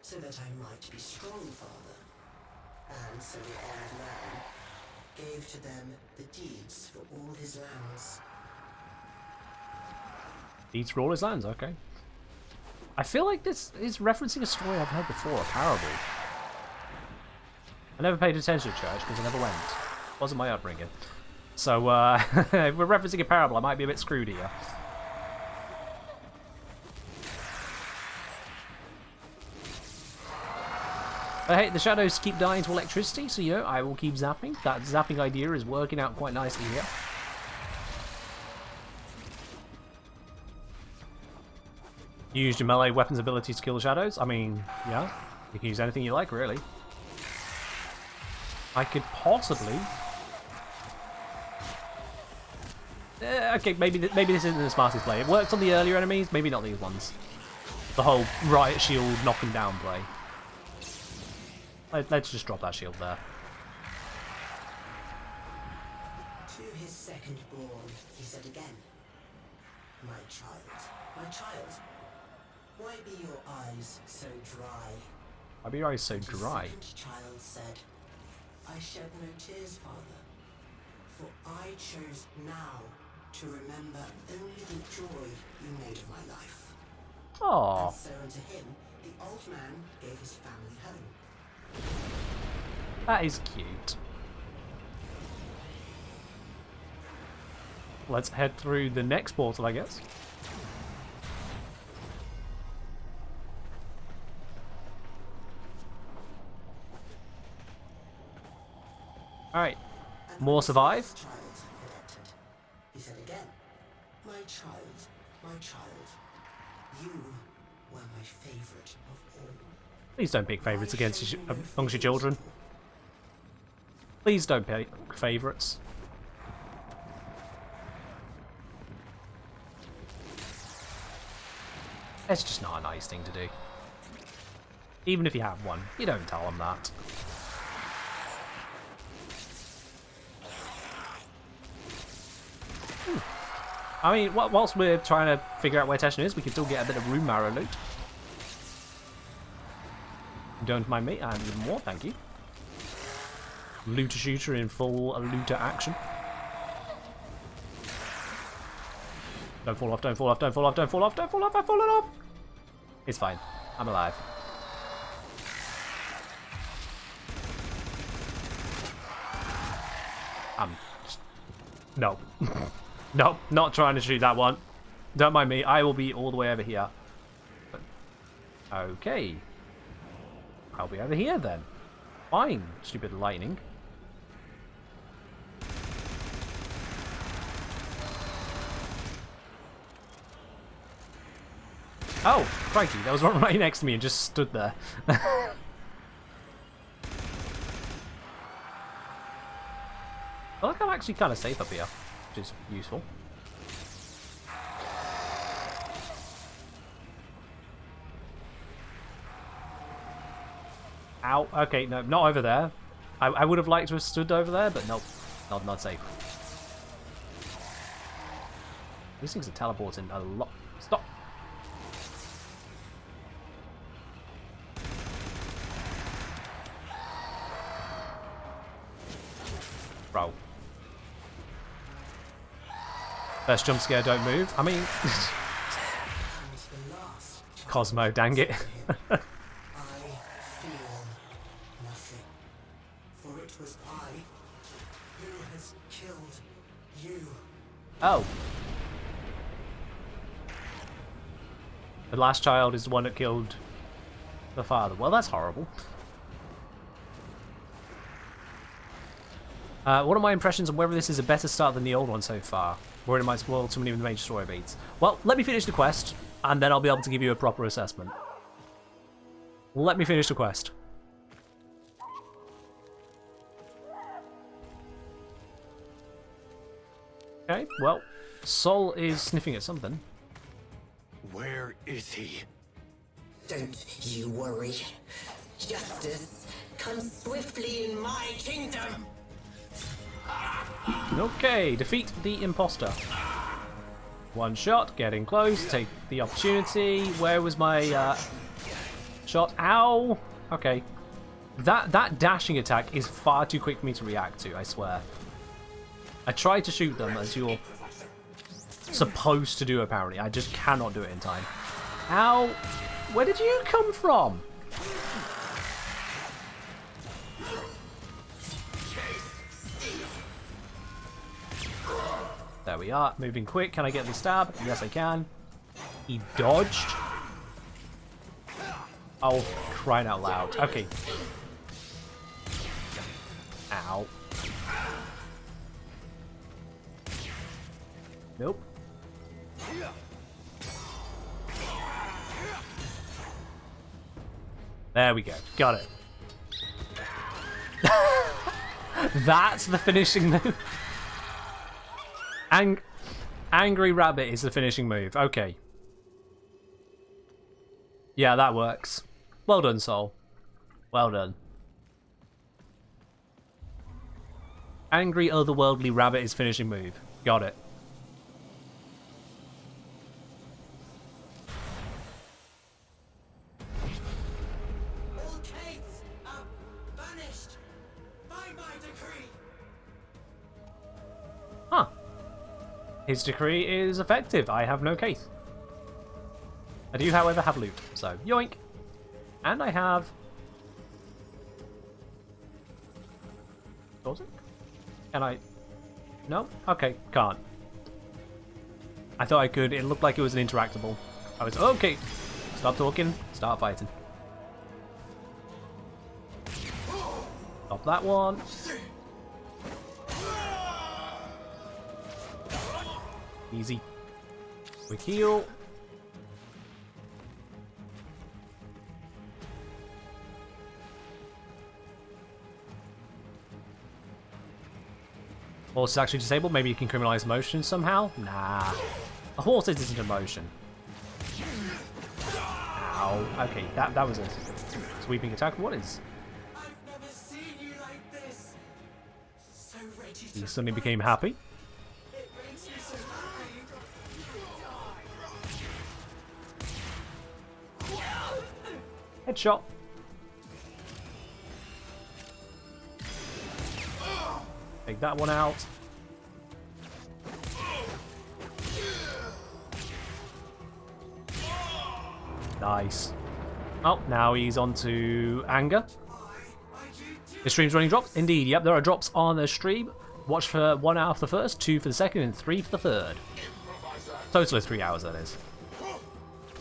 "So that I might be strong, father." And so the old man gave to them the deeds for all his lands. Eats for all his lands, okay. I feel like this is referencing a story I've heard before, a parable. I never paid attention to church because I never went. Wasn't my upbringing. So, if we're referencing a parable, I might be a bit screwed here. But hey, the shadows keep dying to electricity, so you know, I will keep zapping. That zapping idea is working out quite nicely here. You used your melee weapons ability to kill the shadows? I mean, yeah. You can use anything you like, really. I could possibly... okay, maybe this isn't the smartest play. It works on the earlier enemies, maybe not these ones. The whole riot shield knock 'em down play. Let's just drop that shield there. To his second-born, he said again, "My child, why be your eyes so dry?" Why be your eyes so And the dry? second child said, "I shed no tears, father, for I chose now to remember only the joy you made of my life." Aww. And so unto him, the old man gave his family home. That is cute. Let's head through the next portal, I guess. Alright. And More when the survive? first child had entered, he said again, my child, you were my favorite of all." Please don't pick favourites against amongst your children. Please don't pick favourites. It's just not a nice thing to do. Even if you have one, you don't tell them that. I mean, whilst we're trying to figure out where Teshin is, we can still get a bit of room marrow loot. Don't mind me, and even more, thank you. Looter shooter in full looter action. Don't fall off, don't fall off, don't fall off, don't fall off, don't fall off, I've fallen off! It's fine. I'm alive. No. No, not trying to shoot that one. Don't mind me, I will be all the way over here. Okay. I'll be over here then. Fine, stupid lightning. Oh, crikey, that was right next to me and just stood there. I feel like I'm actually kind of safe up here, which is useful. Ow. Okay, no, not over there. I would have liked to have stood over there, but nope. Not safe. These things are teleporting a lot. Stop. Bro. First jump scare, don't move. I mean... Cosmo, dang it. I feel nothing. For it was I who has killed you. Oh. The last child is the one that killed the father. Well, that's horrible. What are my impressions on whether this is a better start than the old one so far? Or it might spoil too many of the major story beats. Well, let me finish the quest, and then I'll be able to give you a proper assessment. Let me finish the quest. Okay, well, Sol is sniffing at something. Where is he? Don't you worry. Justice comes swiftly in my kingdom. Okay, defeat the imposter. One shot, getting close, take the opportunity. Where was my shot? Ow! Okay. That dashing attack is far too quick for me to react to, I swear. I tried to shoot them as you're supposed to do, apparently. I just cannot do it in time. Ow! Where did you come from? There we are, moving quick. Can I get the stab? Yes, I can. He dodged. Oh, crying out loud. Okay. Ow. Nope. There we go. Got it. That's the finishing move. Angry Rabbit is the finishing move. Okay. Yeah, that works. Well done, Sol. Well done. Angry Otherworldly Rabbit is finishing move. Got it. All Kates are banished by my decree. Huh. His decree is effective. I have no case. I do, however, have loot. So, yoink. And I have... Does it? Can I... No? Okay, can't. I thought I could. It looked like it was an interactable. I was... Okay. Stop talking. Start fighting. Stop that one. Easy. Quick heal. Horse is actually disabled. Maybe you can criminalize motion somehow? Nah. A horse isn't a motion. Ow. Okay, that was a sweeping attack. What is? I've never seen you like this. So ready to He suddenly became happy. It makes me so happy. Headshot. Take that one out. Nice. Oh, now he's on to anger. The stream's running drops? Indeed, yep, there are drops on the stream. Watch for 1 hour for the first, 2 for the second, and 3 for the third. Total of 3 hours, that is.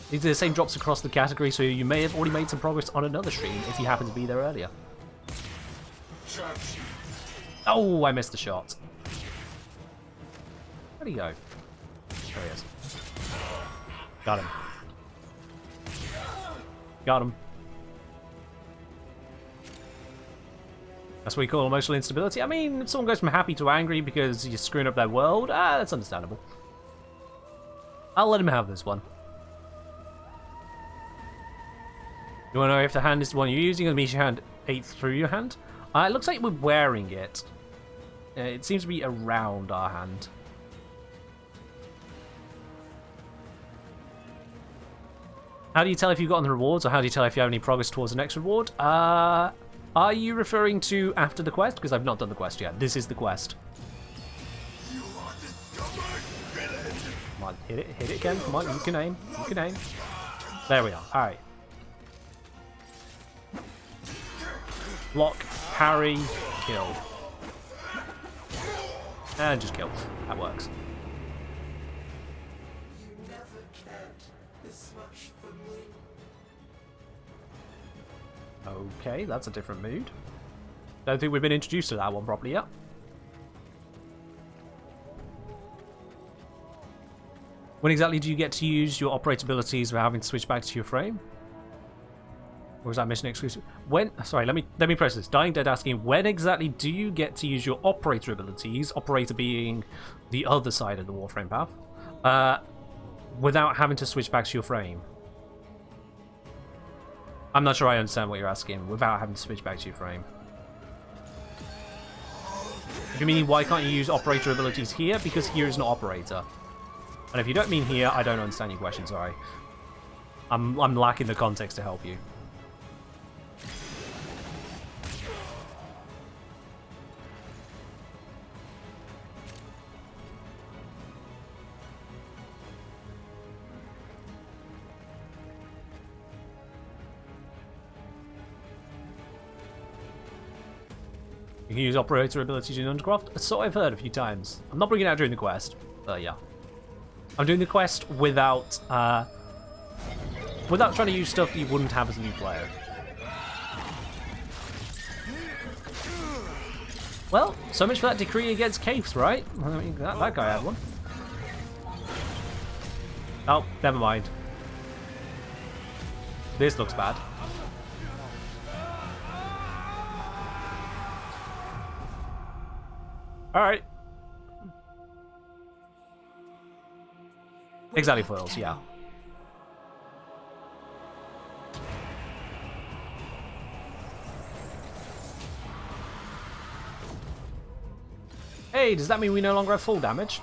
These are the same drops across the category, so you may have already made some progress on another stream if you happen to be there earlier. Oh, I missed the shot. Where'd he go? There he is. Got him. Got him. That's what we call emotional instability. I mean, if someone goes from happy to angry because you're screwing up their world, that's understandable. I'll let him have this one. You want to know if the hand is the one you're using, or means your hand ate through your hand? It looks like we're wearing it. It seems to be around our hand. How do you tell if you've gotten the rewards, or how do you tell if you have any progress towards the next reward? Are you referring to after the quest? Because I've not done the quest yet. This is the quest. Come on, hit it again. Come on, you can aim. You can aim. There we are. Alright. Block, parry, kill. And just kill. That works. You never cared this much for me. Okay, that's a different mood. Don't think we've been introduced to that one properly yet. When exactly do you get to use your operator abilities without having to switch back to your frame? Or is that mission exclusive? When? Sorry, let me press this. Dying Dead asking, when exactly do you get to use your operator abilities, operator being the other side of the Warframe path, without having to switch back to your frame? I'm not sure I understand what you're asking. Without having to switch back to your frame. You mean why can't you use operator abilities here? Because here is not operator. And if you don't mean here, I don't understand your question. Sorry. I'm lacking the context to help you. You can use operator abilities in Undercroft. That's what I've heard a few times. I'm not bringing it out during the quest, but yeah. I'm doing the quest without trying to use stuff that you wouldn't have as a new player. Well, so much for that decree against capes, right? I mean, that guy had one. Oh, never mind. This looks bad. Alright. Exactly foils, yeah. Hey, does that mean we no longer have full damage?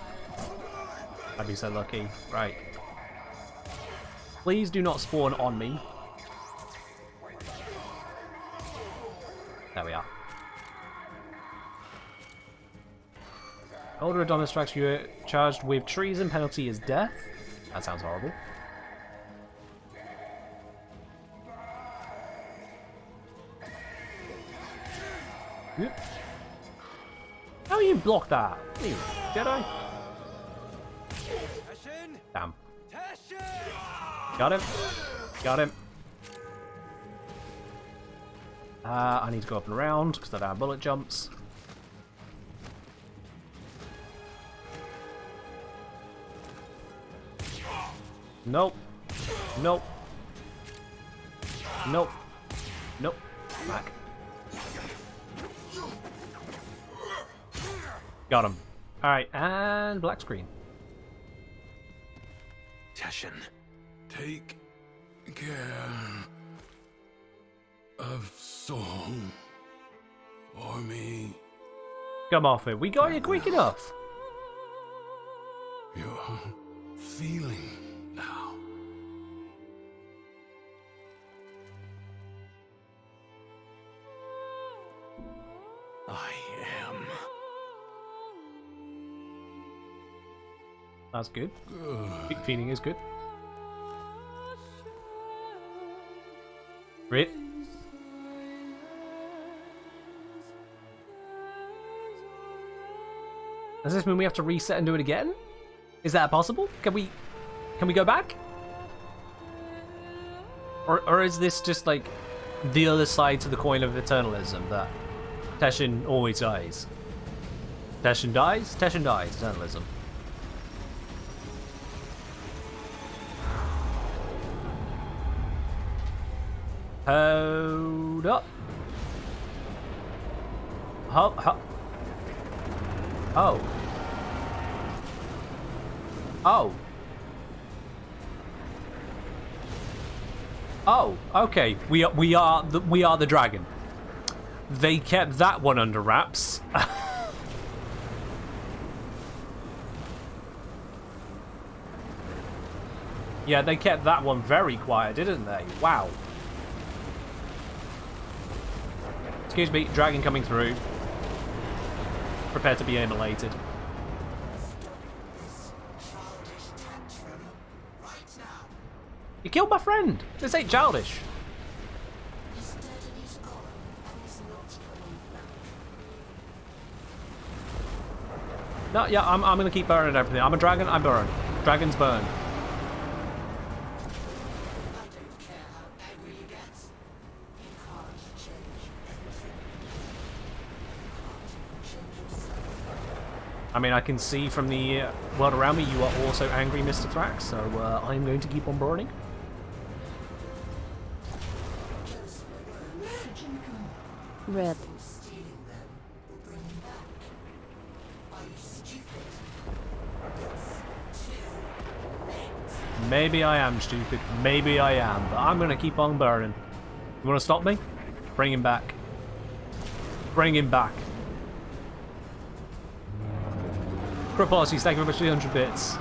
I'd be so lucky. Right. Please do not spawn on me. There we are. Older Adonis strikes you are charged with treason, penalty is death. That sounds horrible. Yep. How you block that? You Jedi? Damn. Got him. Got him. I need to go up and around because I don't have bullet jumps. Nope. Nope. Nope. Nope. Back. Got him. Alright, and black screen. Teshin. Take care of song for me. Come off it. We got you quick enough. You're feeling now. I am. That's good. Good. Big feeling is good. Rit. Does this mean we have to reset and do it again? Is that possible? Can we go back? Or is this just like the other side to the coin of eternalism that Teshin always dies? Teshin dies, eternalism. Hold up. Oh. Oh. Oh, okay. We are the dragon. They kept that one under wraps. Yeah, they kept that one very quiet, didn't they? Wow. Excuse me, dragon coming through. Prepare to be immolated. You killed my friend. This ain't childish. No, yeah, I'm gonna keep burning everything. I'm a dragon. I burn. Dragons burn. I mean, I can see from the world around me you are also angry, Mr. Thrax, so I'm going to keep on burning. Rip. Maybe I am stupid. Maybe I am, but I'm going to keep on burning. You want to stop me? Bring him back. Bring him back. Proposies, thank you very much for 300 bits.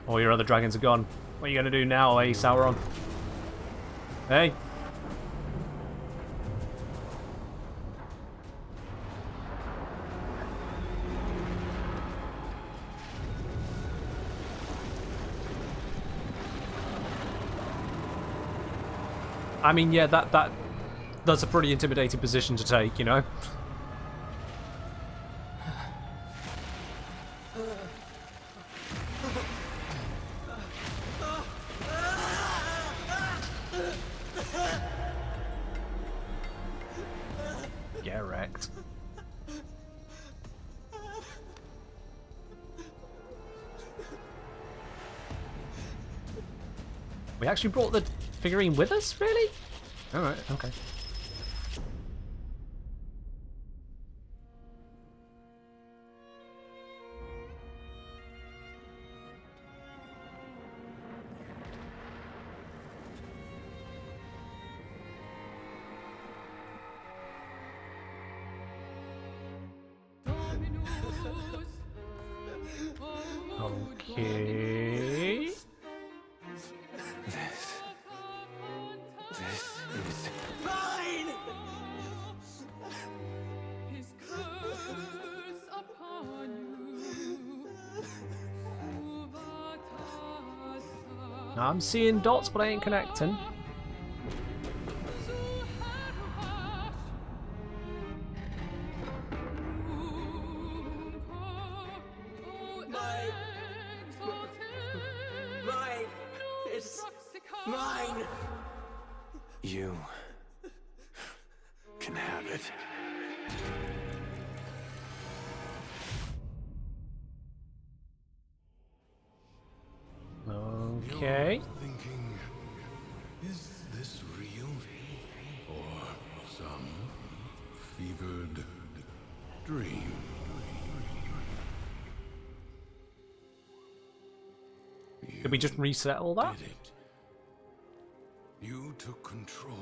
All your other dragons are gone. What are you going to do now, eh, Sauron? Hey? I mean, yeah, that's a pretty intimidating position to take, you know? Get wrecked. We actually brought the figurine with us, really? Alright, okay. Okay. This is Mine! His curse upon you. I'm seeing dots, but I ain't connecting. Mine! It's mine! you. Can have it. Okay. Thinking, is this real? Or some fevered dream? Did we just reset all that? Did it. You took control.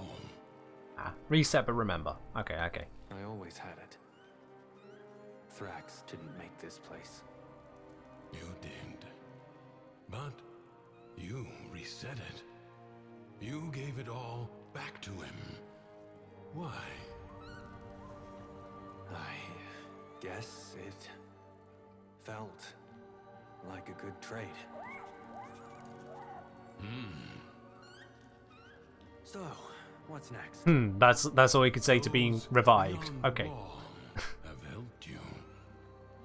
Ah, reset but remember. Okay, okay. I always had it. Thrax didn't make this place. You did. But you reset it. You gave it all back to him. Why? I guess it felt like a good trade. So, what's next? That's all we could say to being Those revived. beyond Okay. wall have helped you.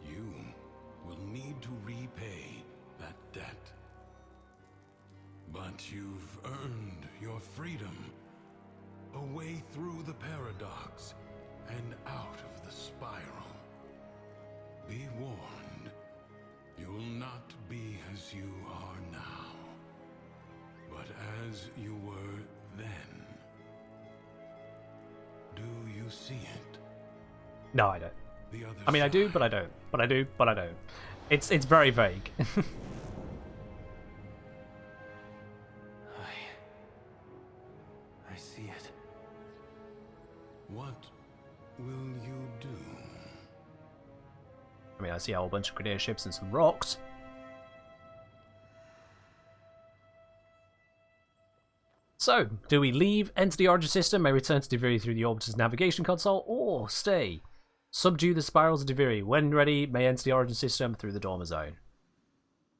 You will need to repay that debt. But you've earned your freedom. A way through the paradox and out of the spiral. Be warned, you'll not be as you are now, but as you were then. Do you see it? No, I don't. The other I mean, I do, side. but I don't. But I do, but I don't. It's very vague. see it. What will you do? I mean, I see a whole bunch of grenadier ships and some rocks. So, do we leave, enter the origin system, may return to Duviri through the Orbiter's navigation console, or stay? Subdue the spirals of Duviri. When ready, may enter the origin system through the dormer zone.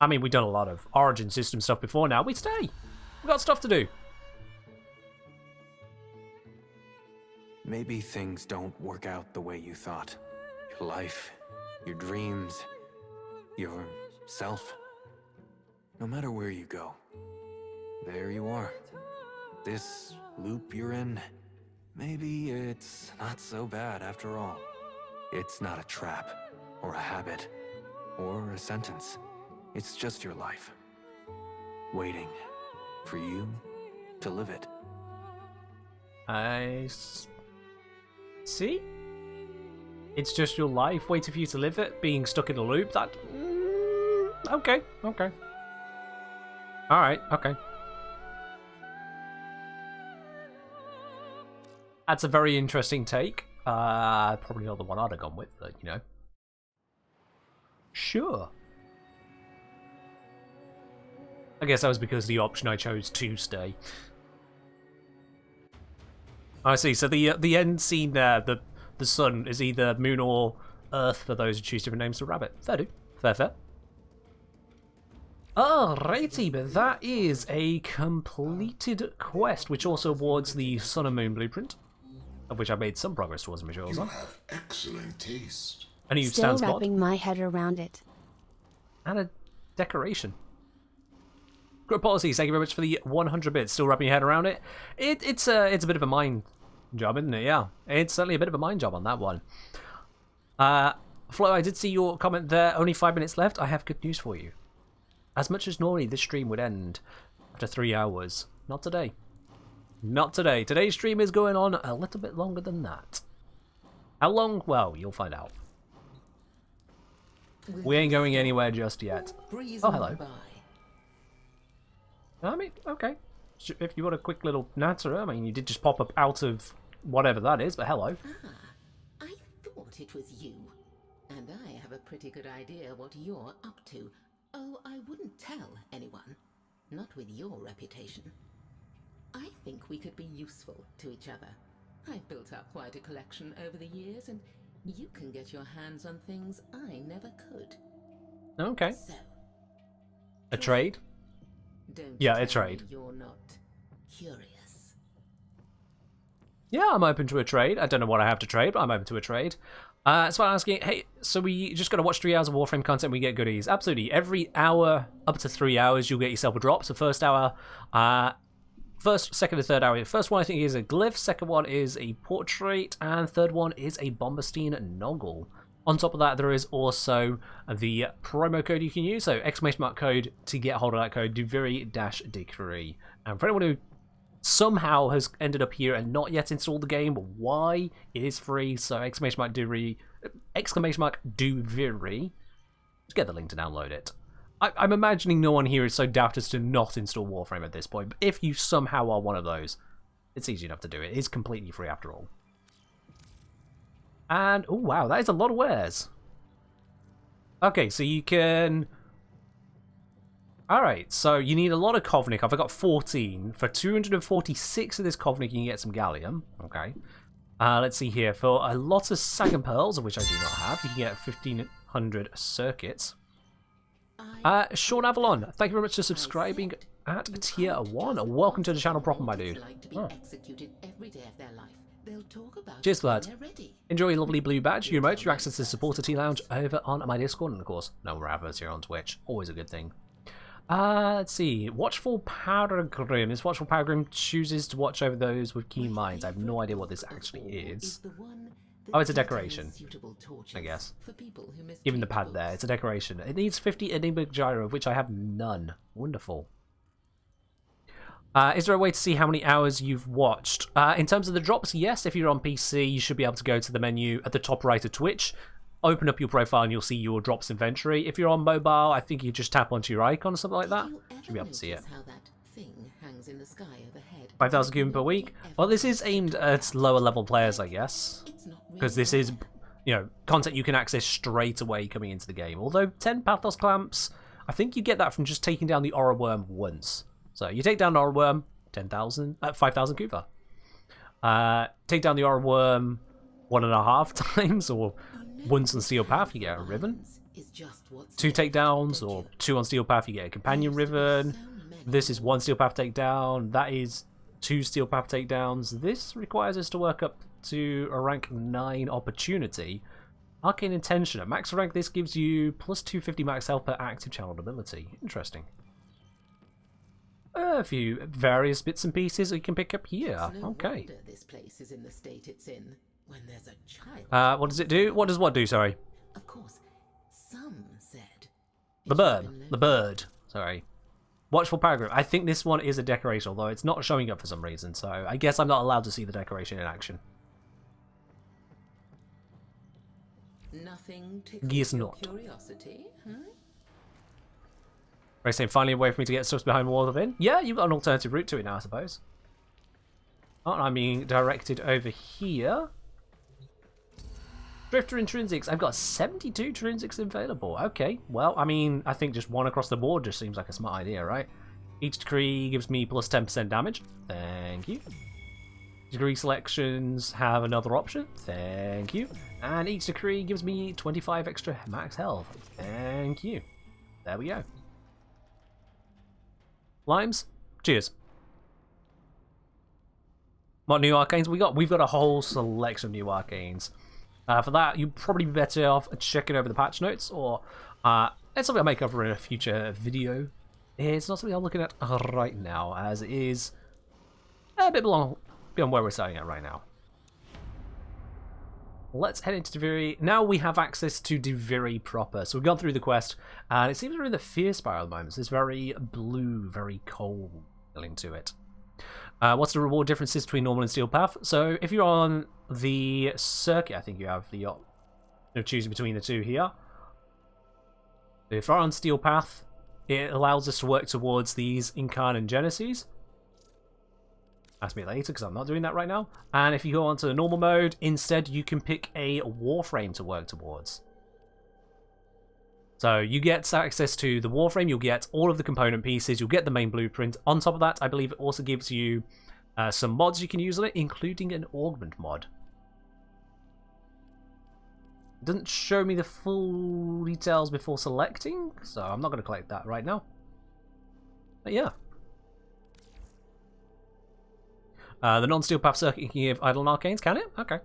I mean, we've done a lot of origin system stuff before now. We stay. We've got stuff to do. Maybe things don't work out the way you thought. Your life, your dreams, yourself. No matter where you go, there you are. This loop you're in, maybe it's not so bad after all. It's not a trap, or a habit, or a sentence. It's just your life. Waiting for you to live it. See? It's just your life, waiting for you to live it, being stuck in a loop. That... okay. Alright, okay. That's a very interesting take. Probably not the one I'd have gone with, but, you know. Sure. I guess that was because the option I chose to stay. I see. So the end scene there, the sun is either moon or earth for those who choose different names to rabbit. Fair do. Fair. Alrighty, but that is a completed quest, which also awards the Sun and Moon blueprint, of which I made some progress towards materials on. You have excellent taste. A new Still stand spot. wrapping my head around it. And a decoration. Group policies, thank you very much for the 100 bits. Still wrapping your head around it. It's a bit of a mind job, isn't it? Yeah, it's certainly a bit of a mind job on that one. Flo, I did see your comment there. Only 5 minutes left. I have good news for you. As much as normally this stream would end after 3 hours, not today. Not today. Today's stream is going on a little bit longer than that. How long? Well, you'll find out. We ain't going anywhere just yet. Oh, hello. I mean, okay. If you want a quick little natter, I mean, you did just pop up out of whatever that is, but hello. I thought it was you. And I have a pretty good idea what you're up to. Oh, I wouldn't tell anyone. Not with your reputation. I think we could be useful to each other. I've built up quite a collection over the years, and you can get your hands on things I never could. Okay. So, a trade? Don't yeah, a trade. You're not curious. Yeah, I'm open to a trade. I don't know what I have to trade, but I'm open to a trade. So I'm asking, hey, so we just got to watch 3 hours of Warframe content and we get goodies? Absolutely. Every hour, up to 3 hours, you'll get yourself a drop. So first hour, first, second, and third hour. First one I think is a glyph, second one is a portrait, and third one is a Bombastine Noggle. On top of that, there is also the promo code you can use, so ! code to get hold of that code, Duviri-Decree. And for anyone who somehow has ended up here and not yet installed the game, why? It is free, so ! Duviri. Just get the link to download it. I'm imagining no one here is so daft as to not install Warframe at this point, but if you somehow are one of those, it's easy enough to do it. It is completely free after all. And, oh wow, that is a lot of wares. Okay, so you can... Alright, so you need a lot of Kovnik. I've got 14. For 246 of this Kovnik, you can get some Gallium. Okay. Let's see here. For a lot of Sagan Pearls, of which I do not have, you can get 1,500 circuits. Sean Avalon, thank you very much for subscribing at Tier 1. Welcome to the channel proper, my dude. Oh. Cheers for that. Enjoy your lovely blue badge, your emotes, your access to the supporter tea lounge over on my Discord, and of course, no more adverts here on Twitch. Always a good thing. Let's see. Watchful Peregrine. This Watchful Peregrine chooses to watch over those with keen minds. I have no idea what this actually is. Oh, it's a decoration, I guess. Even the pad there, it's a decoration. It needs 50 Enigma Gyro, of which I have none. Wonderful. Is there a way to see how many hours you've watched? In terms of the drops, yes. If you're on PC, you should be able to go to the menu at the top right of Twitch, open up your profile, and you'll see your drops inventory. If you're on mobile, I think you just tap onto your icon or something like that. Should be able to see it. How that thing hangs in the sky overhead. 5,000 cumin per week. Well, this is aimed at lower level players, I guess. Because this is, you know, content you can access straight away coming into the game. Although 10 Pathos clamps, I think you get that from just taking down the Aura Worm once. So you take down the Aura Worm, 5,000 Kuva. Take down the Aura Worm 1.5 times, or once on Steel Path, you get a Ribbon. 2 takedowns, or 2 on Steel Path, you get a Companion Ribbon. This is 1 Steel Path takedown. That is 2 Steel Path takedowns. This requires us to work up to a rank 9 opportunity. Arcane Intention. At max rank, this gives you plus 250 max health per active channeled ability. Interesting. A few various bits and pieces you can pick up here. Okay. This place is in the state it's in when there's a child. What does it do? What does what do? Sorry. Of course, some said The bird. The bird. Sorry. Watchful Paragraph. I think this one is a decoration, although it's not showing up for some reason, so I guess I'm not allowed to see the decoration in action. Nothing tickles your curiosity, huh? Ray saying, finally a way for me to get stuff behind the walls within. Yeah, you've got an alternative route to it now, I suppose. Aren't I being directed over here? Drifter Intrinsics. I've got 72 Intrinsics available. Okay, well, I mean, I think just one across the board just seems like a smart idea, right? Each decree gives me plus 10% damage. Thank you. Degree selections have another option. Thank you. And each decree gives me 25 extra max health. Thank you. There we go. Limes, cheers. What new arcanes we got? We've got a whole selection of new arcanes. For that, you'd probably be better off checking over the patch notes, or it's something I'll make over in a future video. It's not something I'm looking at right now, as it is a bit beyond where we're starting at right now. Let's head into Duviri. Now we have access to Duviri proper. So we've gone through the quest, and it seems we're in the Fear Spiral at the moment. So it's very blue, very cold feeling to it. What's the reward differences between normal and Steel Path? So if you're on the circuit, I think you have the option of choosing between the two here. If you're on Steel Path, it allows us to work towards these Incarnate Genesis. Ask me later, because I'm not doing that right now. And if you go onto the normal mode, instead you can pick a Warframe to work towards. So you get access to the Warframe, you'll get all of the component pieces, you'll get the main blueprint. On top of that, I believe it also gives you some mods you can use on it, including an augment mod. It doesn't show me the full details before selecting, so I'm not going to collect that right now. But yeah. The non-Steel Path circuit can give Idle and Arcanes, can it? Okay.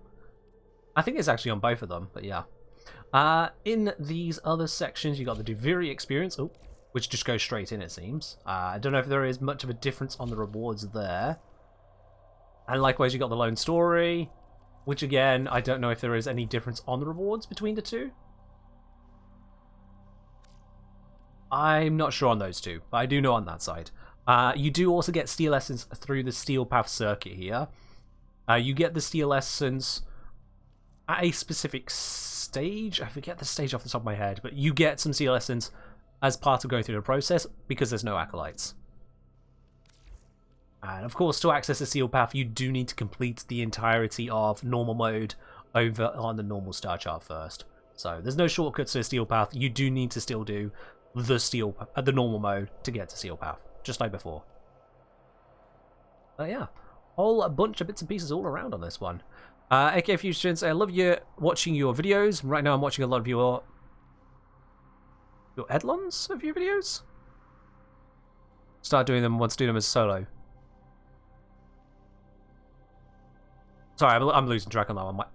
I think it's actually on both of them, but yeah. In these other sections, you got the Duviri experience, which just goes straight in, it seems. I don't know if there is much of a difference on the rewards there. And likewise, you got the Lone Story, which again, I don't know if there is any difference on the rewards between the two. I'm not sure on those two, but I do know on that side. You do also get Steel Essence through the Steel Path circuit here. You get the Steel Essence at a specific stage. I forget the stage off the top of my head, but you get some Steel Essence as part of going through the process because there's no Acolytes. And of course, to access the Steel Path, you do need to complete the entirety of normal mode over on the normal star chart first. So there's no shortcuts to the Steel Path. You do need to still do the normal mode to get to Steel Path, just like before. But yeah, whole bunch of bits and pieces all around on this one. AK Fusions, I love watching your videos. Right now I'm watching a lot of your Edlons of your videos. Start doing them once, do them as solo. Sorry, I'm losing track on that one.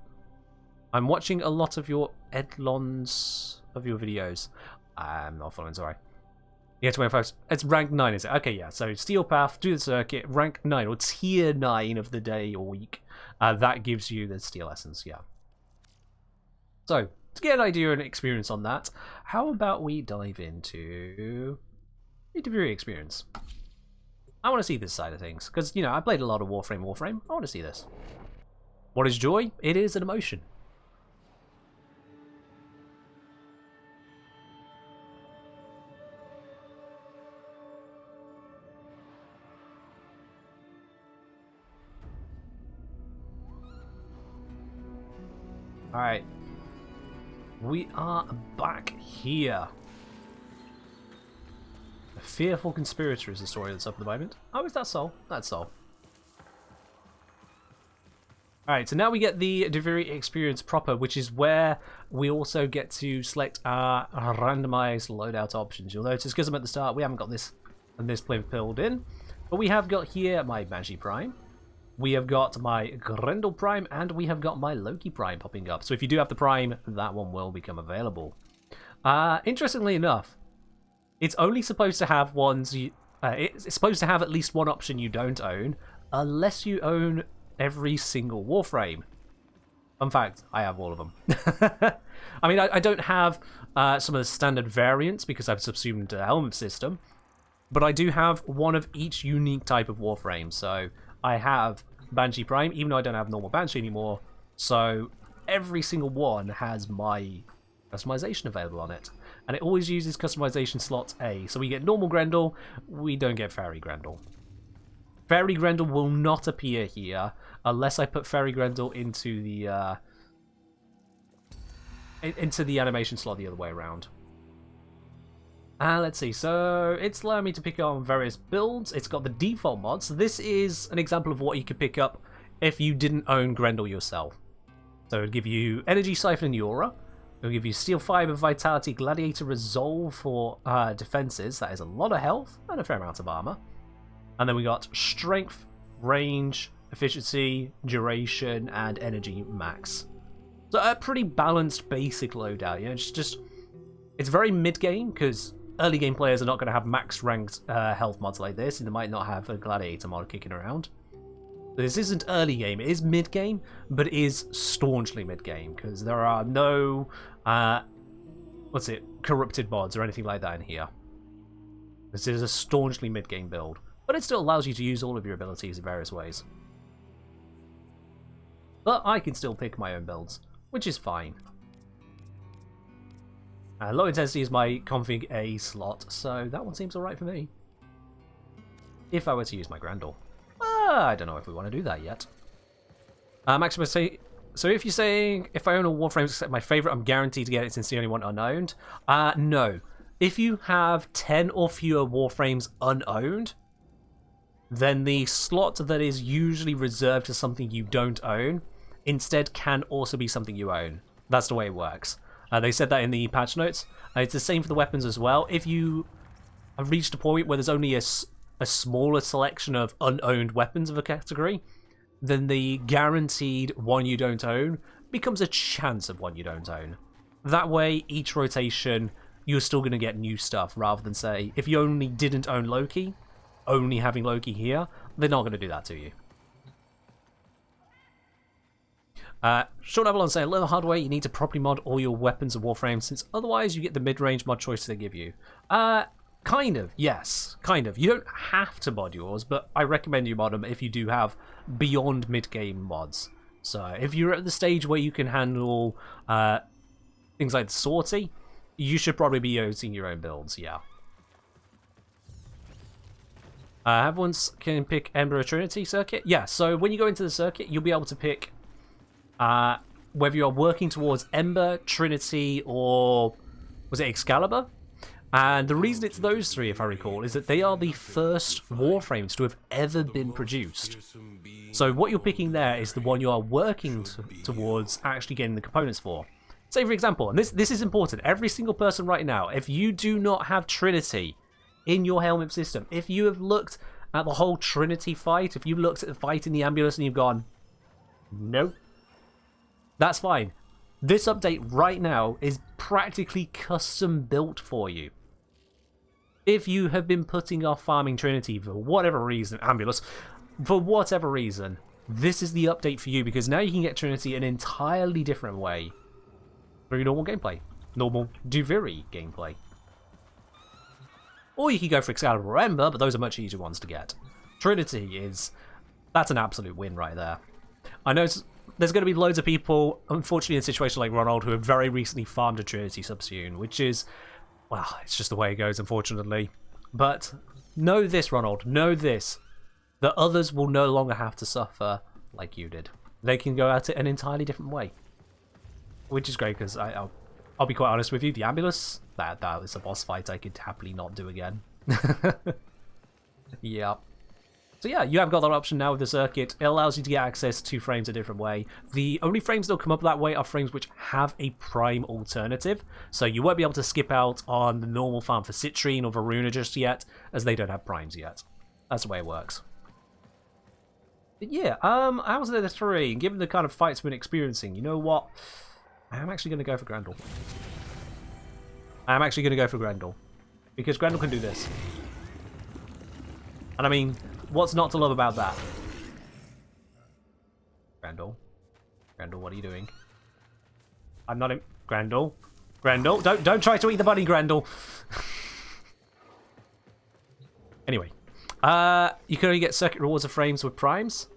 I'm watching a lot of your Edlons of your videos. I'm not following, sorry. Yeah, 25. It's rank 9, is it? Okay, yeah. So Steel Path, do the circuit, rank 9, or tier 9 of the day or week. That gives you the Steel Essence, yeah. So, to get an idea and experience on that, how about we dive into the Duviri experience? I want to see this side of things, because, you know, I played a lot of Warframe. I want to see this. What is joy? It is an emotion. Alright. We are back here. A fearful conspirator is the story that's up at the moment. Oh, is that Sol? That's Sol. Alright, so now we get the Duviri experience proper, which is where we also get to select our randomized loadout options. You'll notice, because I'm at the start, we haven't got this played filled in. But we have got here my Banshee Prime. We have got my Grendel Prime, and we have got my Loki Prime popping up. So if you do have the Prime, that one will become available. Interestingly enough, it's only supposed to have it's supposed to have at least one option you don't own, unless you own every single Warframe. Fun fact, I have all of them. I mean, I don't have some of the standard variants because I've subsumed the helmet system, but I do have one of each unique type of Warframe. So I have Banshee Prime, even though I don't have normal Banshee anymore. So every single one has my customization available on it. And it always uses customization slot A. So we get normal Grendel, we don't get Fairy Grendel. Fairy Grendel will not appear here unless I put Fairy Grendel into the animation slot the other way around. Let's see, so it's allowing me to pick on various builds. It's got the default mods. So this is an example of what you could pick up if you didn't own Grendel yourself. So it'll give you Energy Siphon and Aura. It'll give you Steel Fiber, Vitality, Gladiator, Resolve for defenses. That is a lot of health and a fair amount of armor. And then we got Strength, Range, Efficiency, Duration, and Energy Max. So a pretty balanced basic loadout. You know, it's very mid-game, because early game players are not going to have max ranked health mods like this, and they might not have a Gladiator mod kicking around. This isn't early game, it is mid-game, but it is staunchly mid-game, because there are no, corrupted mods or anything like that in here. This is a staunchly mid-game build, but it still allows you to use all of your abilities in various ways. But I can still pick my own builds, which is fine. Low intensity is my config A slot, so that one seems alright for me. If I were to use my Grendel. I don't know if we want to do that yet. Maximum say, so if you're saying, if I own a Warframe except my favourite, I'm guaranteed to get it since the only one unowned. No. If you have 10 or fewer Warframes unowned, then the slot that is usually reserved to something you don't own, instead can also be something you own. That's the way it works. They said that in the patch notes. It's the same for the weapons as well. If you have reached a point where there's only a smaller selection of unowned weapons of a category, then the guaranteed one you don't own becomes a chance of one you don't own. That way, each rotation, you're still going to get new stuff, rather than, say, if you only didn't own Loki, only having Loki here, they're not going to do that to you. Short Level on saying, a little hard way, you need to properly mod all your weapons of Warframe, since otherwise you get the mid-range mod choice they give you. Kind of, yes, kind of. You don't have to mod yours, but I recommend you mod them if you do have beyond mid-game mods. So if you're at the stage where you can handle things like the sortie, you should probably be using your own builds, yeah. Everyone can pick Ember or Trinity circuit? Yeah, so when you go into the circuit, you'll be able to pick whether you're working towards Ember, Trinity, or was it Excalibur? And the reason it's those three, if I recall, is that they are the first Warframes to have ever been produced. So what you're picking there is the one you are working towards actually getting the components for. Say, for example, and this is important, every single person right now, if you do not have Trinity in your helmet system, if you have looked at the whole Trinity fight, if you looked at the fight in the ambulance and you've gone, nope, that's fine. This update right now is practically custom built for you. If you have been putting off farming Trinity for whatever reason, Ambulance, for whatever reason, this is the update for you, because now you can get Trinity an entirely different way through normal gameplay. Normal Duviri gameplay. Or you can go for Excalibur or Ember, but those are much easier ones to get. Trinity that's an absolute win right there. I know there's going to be loads of people, unfortunately in a situation like Ronald, who have very recently farmed a Trinity subsume, which is, well, it's just the way it goes, unfortunately. But know this, Ronald, know this, that others will no longer have to suffer like you did. They can go at it an entirely different way. Which is great, because I'll be quite honest with you, the ambulance, that is a boss fight I could happily not do again. Yeah. So yeah, you have got that option now with the circuit. It allows you to get access to frames a different way. The only frames that will come up that way are frames which have a prime alternative. So you won't be able to skip out on the normal farm for Citrine or Varuna just yet, as they don't have primes yet. That's the way it works. But yeah, how's the 3? Given the kind of fights we've been experiencing, you know what? I am actually going to go for Grendel. Because Grendel can do this. And I mean, what's not to love about that? Grendel, what are you doing? I'm not in... Grendel, don't try to eat the bunny, Grendel. Anyway, you can only get circuit rewards of frames with primes.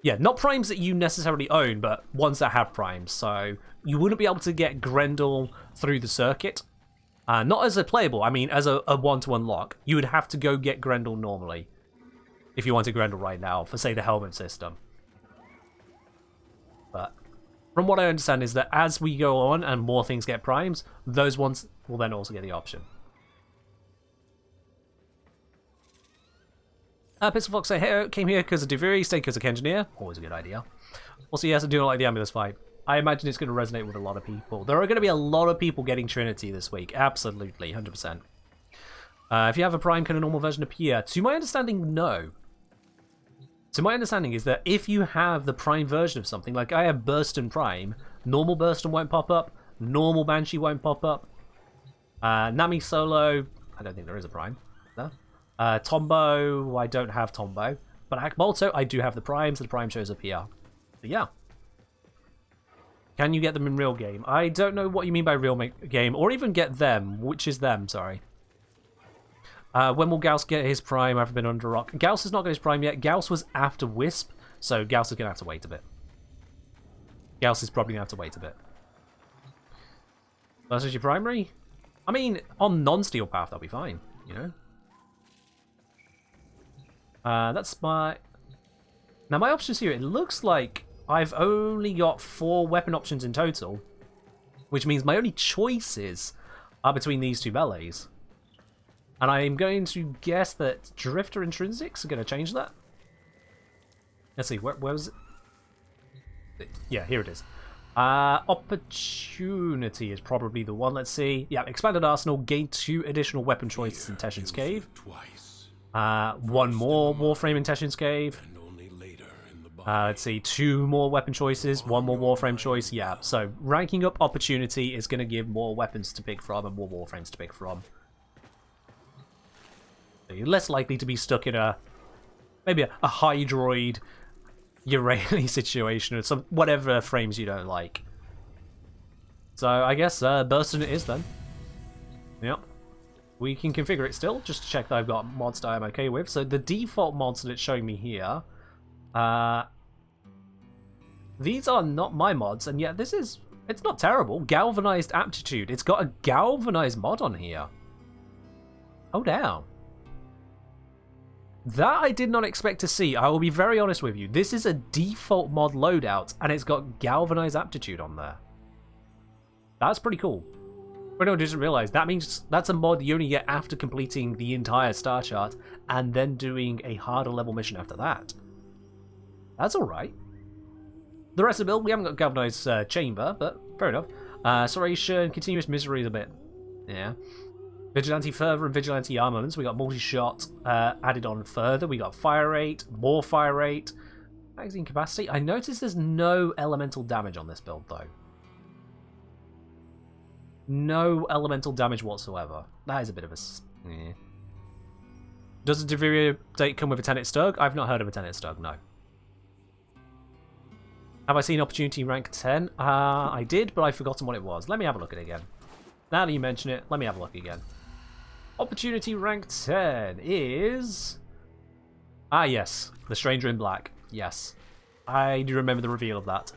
Yeah, not primes that you necessarily own, but ones that have primes. So you wouldn't be able to get Grendel through the circuit. Not as a playable, I mean as a one to unlock. You would have to go get Grendel normally. If you wanted Grendel right now, for say the helmet system. But from what I understand is that as we go on and more things get primes, those ones will then also get the option. Pistol Fox say, hey, came here because of Duviri, stayed because of Engineer. Always a good idea. Also, yes, I do not like the ambulance fight. I imagine it's going to resonate with a lot of people. There are going to be a lot of people getting Trinity this week. Absolutely, 100%. If you have a Prime, can a normal version appear? To my understanding, no. So my understanding is that if you have the Prime version of something, like I have Burston Prime, normal Burston won't pop up, normal Banshee won't pop up. Nami Solo, I don't think there is a Prime. No. Tombo, I don't have Tombo. But Akbolto, I do have the Primes, the Prime shows up here. But yeah. Can you get them in real game? I don't know what you mean by real game, or even get them. Which is them, sorry. When will Gauss get his prime after been under a rock? Gauss has not got his prime yet. Gauss was after Wisp, so Gauss is going to have to wait a bit. Gauss is probably going to have to wait a bit. Versus your primary? I mean, on non-steel path, that'll be fine, you know? That's my... Now, my options here, it looks like I've only got 4 weapon options in total, which means my only choices are between these 2 melees. And I'm going to guess that Drifter Intrinsics are going to change that. Let's see, where was it? Yeah, here it is. Opportunity is probably the one. Let's see. Yeah, Expanded Arsenal, gain 2 additional weapon choices in Teshin's Cave. 1 more Warframe in Teshin's Cave. Let's see, 2 more weapon choices, 1 more Warframe choice. Yeah, so ranking up Opportunity is going to give more weapons to pick from and more Warframes to pick from. So you're less likely to be stuck in maybe a Hydroid Urali situation or some whatever frames you don't like. So I guess Burston it is then. Yep. We can configure it still, just to check that I've got mods that I'm okay with. So the default mods that it's showing me here, these are not my mods, and yet it's not terrible. Galvanized Aptitude. It's got a Galvanized mod on here. Oh, damn. That I did not expect to see. I will be very honest with you. This is a default mod loadout, and it's got Galvanized Aptitude on there. That's pretty cool. But no, I didn't realize. That means that's a mod you only get after completing the entire star chart, and then doing a harder level mission after that. That's alright. The rest of the build, we haven't got Galvanized Chamber, but fair enough. Serration, Continuous Misery is a bit... yeah. Vigilante Fervor and Vigilante Armaments. We got multi-shot added on further. We got fire rate, more fire rate, magazine capacity. I noticed there's no elemental damage on this build though. No elemental damage whatsoever. That is a bit of a... yeah. Does the Duviri update come with a Tenet Stug? I've not heard of a Tenet Stug, no. Have I seen Opportunity rank 10? I did, but I've forgotten what it was. Let me have a look at it again. Now that you mention it, let me have a look again. Opportunity rank 10 is... ah, yes. The Stranger in Black. Yes. I do remember the reveal of that.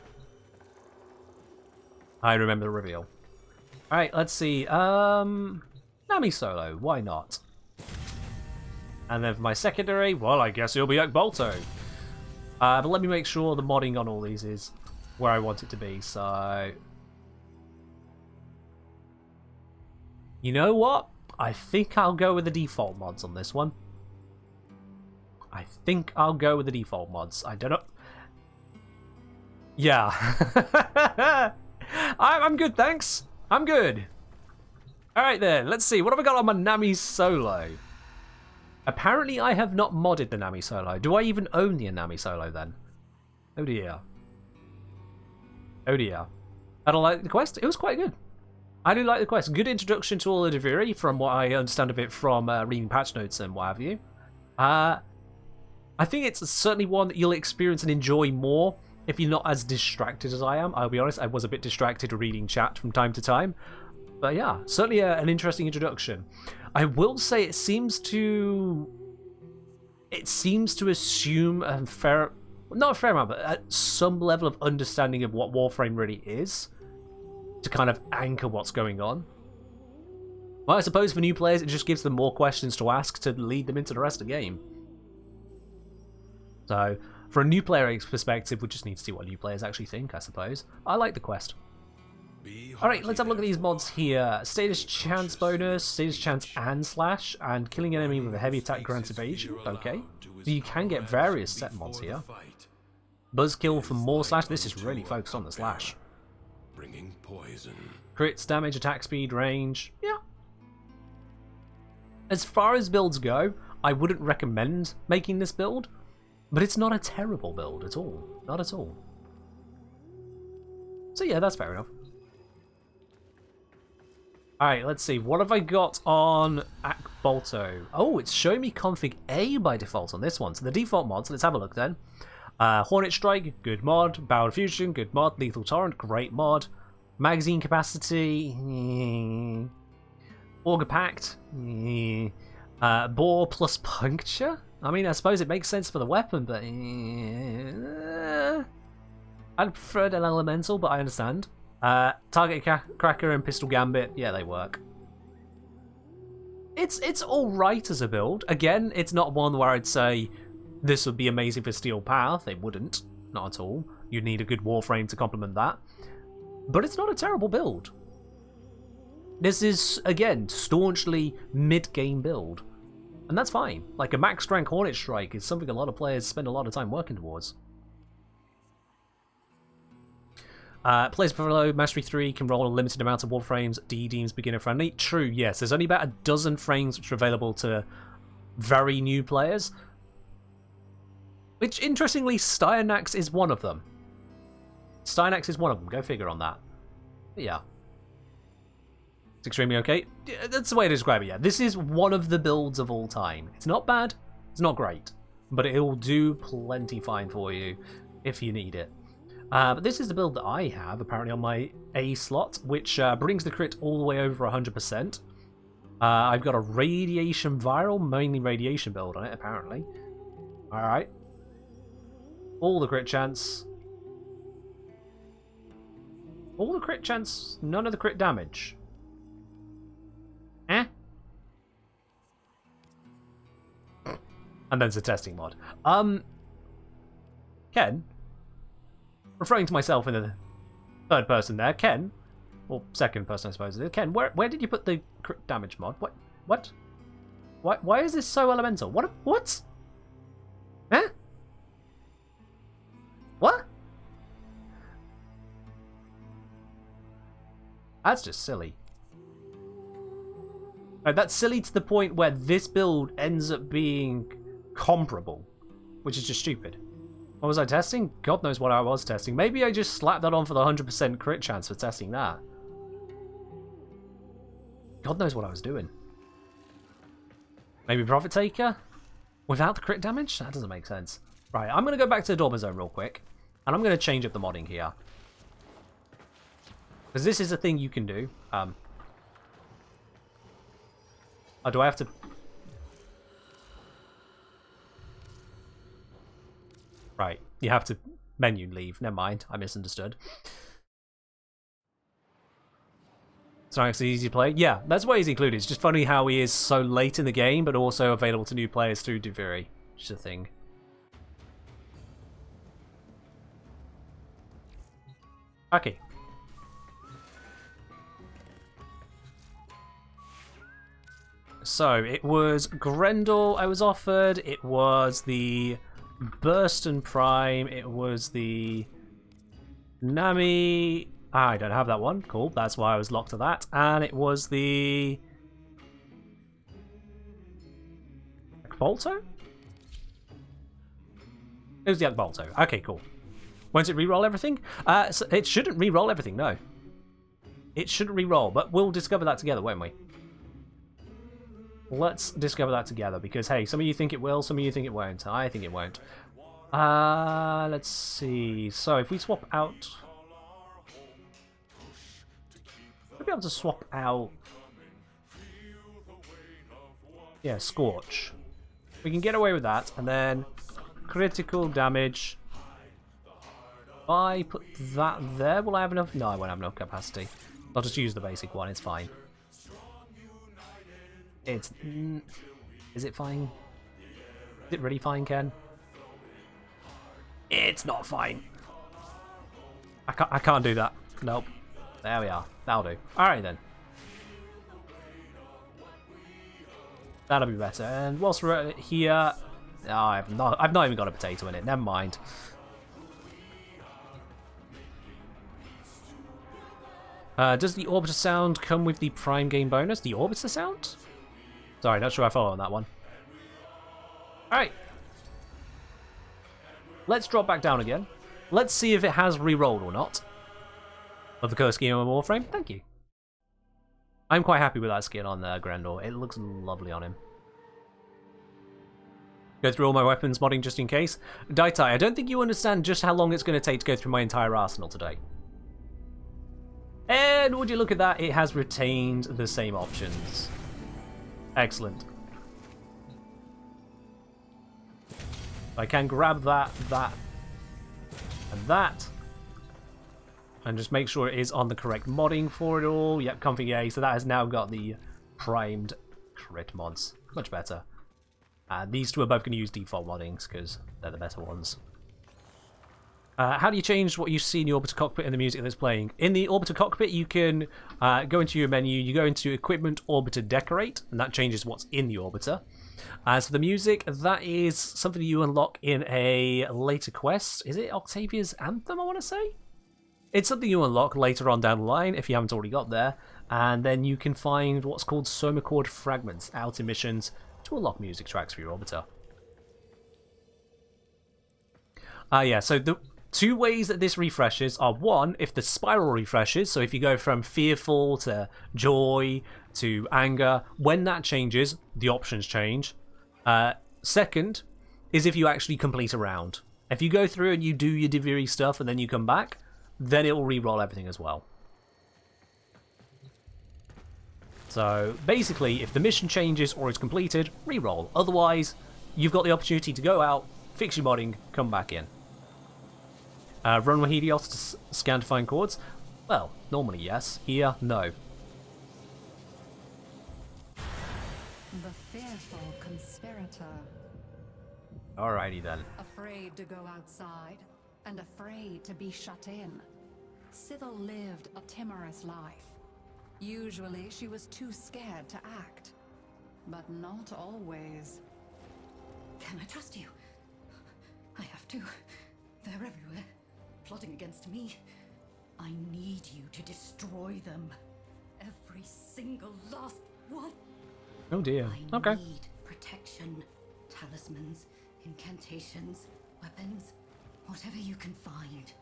I remember the reveal. Alright, let's see. Nami Solo. Why not? And then for my secondary, well, I guess it'll be Akbolto. But let me make sure the modding on all these is where I want it to be. So, You know what? I think I'll go with the default mods on this one. I think I'll go with the default mods. I don't know. Yeah. I'm good, thanks. I'm good. Alright then, let's see. What have I got on my Nami Solo? Apparently I have not modded the Nami Solo. Do I even own the Nami Solo then? Oh dear. Oh dear. I don't like the quest. It was quite good. I do like the quest. Good introduction to all the Duviri, from what I understand of it from reading patch notes and what have you. I think it's certainly one that you'll experience and enjoy more if you're not as distracted as I am. I'll be honest, I was a bit distracted reading chat from time to time. But yeah, certainly an interesting introduction. I will say it seems to assume a fair, not a fair amount, but some level of understanding of what Warframe really is, to kind of anchor what's going on. Well, I suppose for new players, it just gives them more questions to ask to lead them into the rest of the game. So, for a new player perspective, we just need to see what new players actually think, I suppose. I like the quest. Alright, let's have a look at these mods here. Status chance bonus, status chance and slash, and killing an enemy with a heavy attack grants evasion. Okay. So you can get various set mods here. Buzzkill for more slash. This is really focused on the slash. Bringing poison. Crits, damage, attack speed, range. Yeah. As far as builds go, I wouldn't recommend making this build, but it's not a terrible build at all. Not at all. So yeah, that's fair enough. Alright, let's see. What have I got on Akbolto? Oh, it's showing me config A by default on this one. So the default mods, let's have a look then. Hornet Strike, good mod. Bow Fusion, good mod. Lethal Torrent, great mod. Magazine capacity, Auger Pact, Bore plus Puncture. I mean, I suppose it makes sense for the weapon, but I'd prefer an elemental, but I understand. Target Cracker and Pistol Gambit, yeah, they work. It's all right as a build. Again, it's not one where I'd say this would be amazing for Steel Path. It wouldn't, not at all. You'd need a good Warframe to complement that. But it's not a terrible build. This is, again, staunchly mid-game build. And that's fine. Like, a max rank Hornet Strike is something a lot of players spend a lot of time working towards. Players below Mastery 3 can roll a limited amount of Warframes D deems beginner friendly. True, yes. There's only about a dozen frames which are available to very new players. Which, interestingly, Styanax is one of them. Styanax is one of them. Go figure on that. But yeah. It's extremely okay. That's the way to describe it, yeah. This is one of the builds of all time. It's not bad. It's not great. But it will do plenty fine for you if you need it. But this is the build that I have, apparently, on my A slot, which brings the crit all the way over 100%. I've got a radiation viral, mainly radiation build on it, apparently. Alright. All the crit chance. All the crit chance, none of the crit damage. Eh? And then it's a testing mod. Ken? Referring to myself in the third person there, Ken, or second person I suppose it is. Ken, where did you put the crit damage mod? What? Why is this so elemental? What? Huh? What? That's just silly. That's silly to the point where this build ends up being comparable, which is just stupid. What was I testing? God knows what I was testing. Maybe I just slapped that on for the 100% crit chance for testing that. God knows what I was doing. Maybe Profit Taker? Without the crit damage? That doesn't make sense. Right, I'm going to go back to the Dormer Zone real quick. And I'm going to change up the modding here. Because this is a thing you can do. Oh, do I have to... Right, you have to menu leave. Never mind, I misunderstood. It's not actually easy to play. Yeah, that's why he's included. It's just funny how he is so late in the game, but also available to new players through Duviri. Which is a thing. Okay. So it was Grendel I was offered, it was the Burston Prime, it was the Nami... I don't have that one, cool, that's why I was locked to that, and it was the... Bolto? It was the Bolto. Okay, cool. Won't it re-roll everything? So it shouldn't re-roll everything, no. It shouldn't re-roll, but we'll discover that together, won't we? Let's discover that together, because, hey, some of you think it will, some of you think it won't. I think it won't. Let's see. So, if we swap out... We'll be able to swap out... Yeah, Scorch. We can get away with that, and then critical damage. If I put that there, will I have enough? No, I won't have enough capacity. I'll just use the basic one, it's fine. It's... Is it fine? Is it really fine, Ken? It's not fine. I can't do that. Nope. There we are. That'll do. Alright then. That'll be better. And whilst we're here... Oh, I've not even got a potato in it. Never mind. Does the Orbiter sound come with the Prime Game bonus? The Orbiter sound? Sorry, not sure I follow on that one. Alright. Let's drop back down again. Let's see if it has re-rolled or not. Of the Curse Scheme of Warframe. Thank you. I'm quite happy with that skin on Grendel. It looks lovely on him. Go through all my weapons modding just in case. Daitai, I don't think you understand just how long it's going to take to go through my entire arsenal today. And would you look at that, it has retained the same options. Excellent. I can grab that, and that. And just make sure it is on the correct modding for it all. Yep, config A, so that has now got the primed crit mods. Much better. These two are both going to use default moddings, because they're the better ones. How do you change what you see in the Orbiter cockpit and the music that's playing? In the Orbiter cockpit, you can go into your menu, you go into Equipment, Orbiter Decorate, and that changes what's in the Orbiter. So the music, that is something you unlock in a later quest. Is it Octavia's Anthem, I want to say? It's something you unlock later on down the line, if you haven't already got there. And then you can find what's called Soma Chord Fragments out in missions to unlock music tracks for your Orbiter. Yeah, so the two ways that this refreshes are, one, if the spiral refreshes, so if you go from fearful to joy to anger, when that changes, the options change. Second is if you actually complete a round. If you go through and you do your Duviri stuff and then you come back, then it will re-roll everything as well. So basically, if the mission changes or is completed, re-roll. Otherwise, you've got the opportunity to go out, fix your modding, come back in. Run with Helios to scan to find chords? Well, normally yes. Here, no. The fearful conspirator. Alrighty then. Afraid to go outside, and afraid to be shut in. Sythel lived a timorous life. Usually she was too scared to act. But not always. Can I trust you? I have to. They're everywhere, plotting against me. I need you to destroy them. Every single last one. Oh dear. Okay. I need protection, talismans, incantations, weapons, whatever you can find.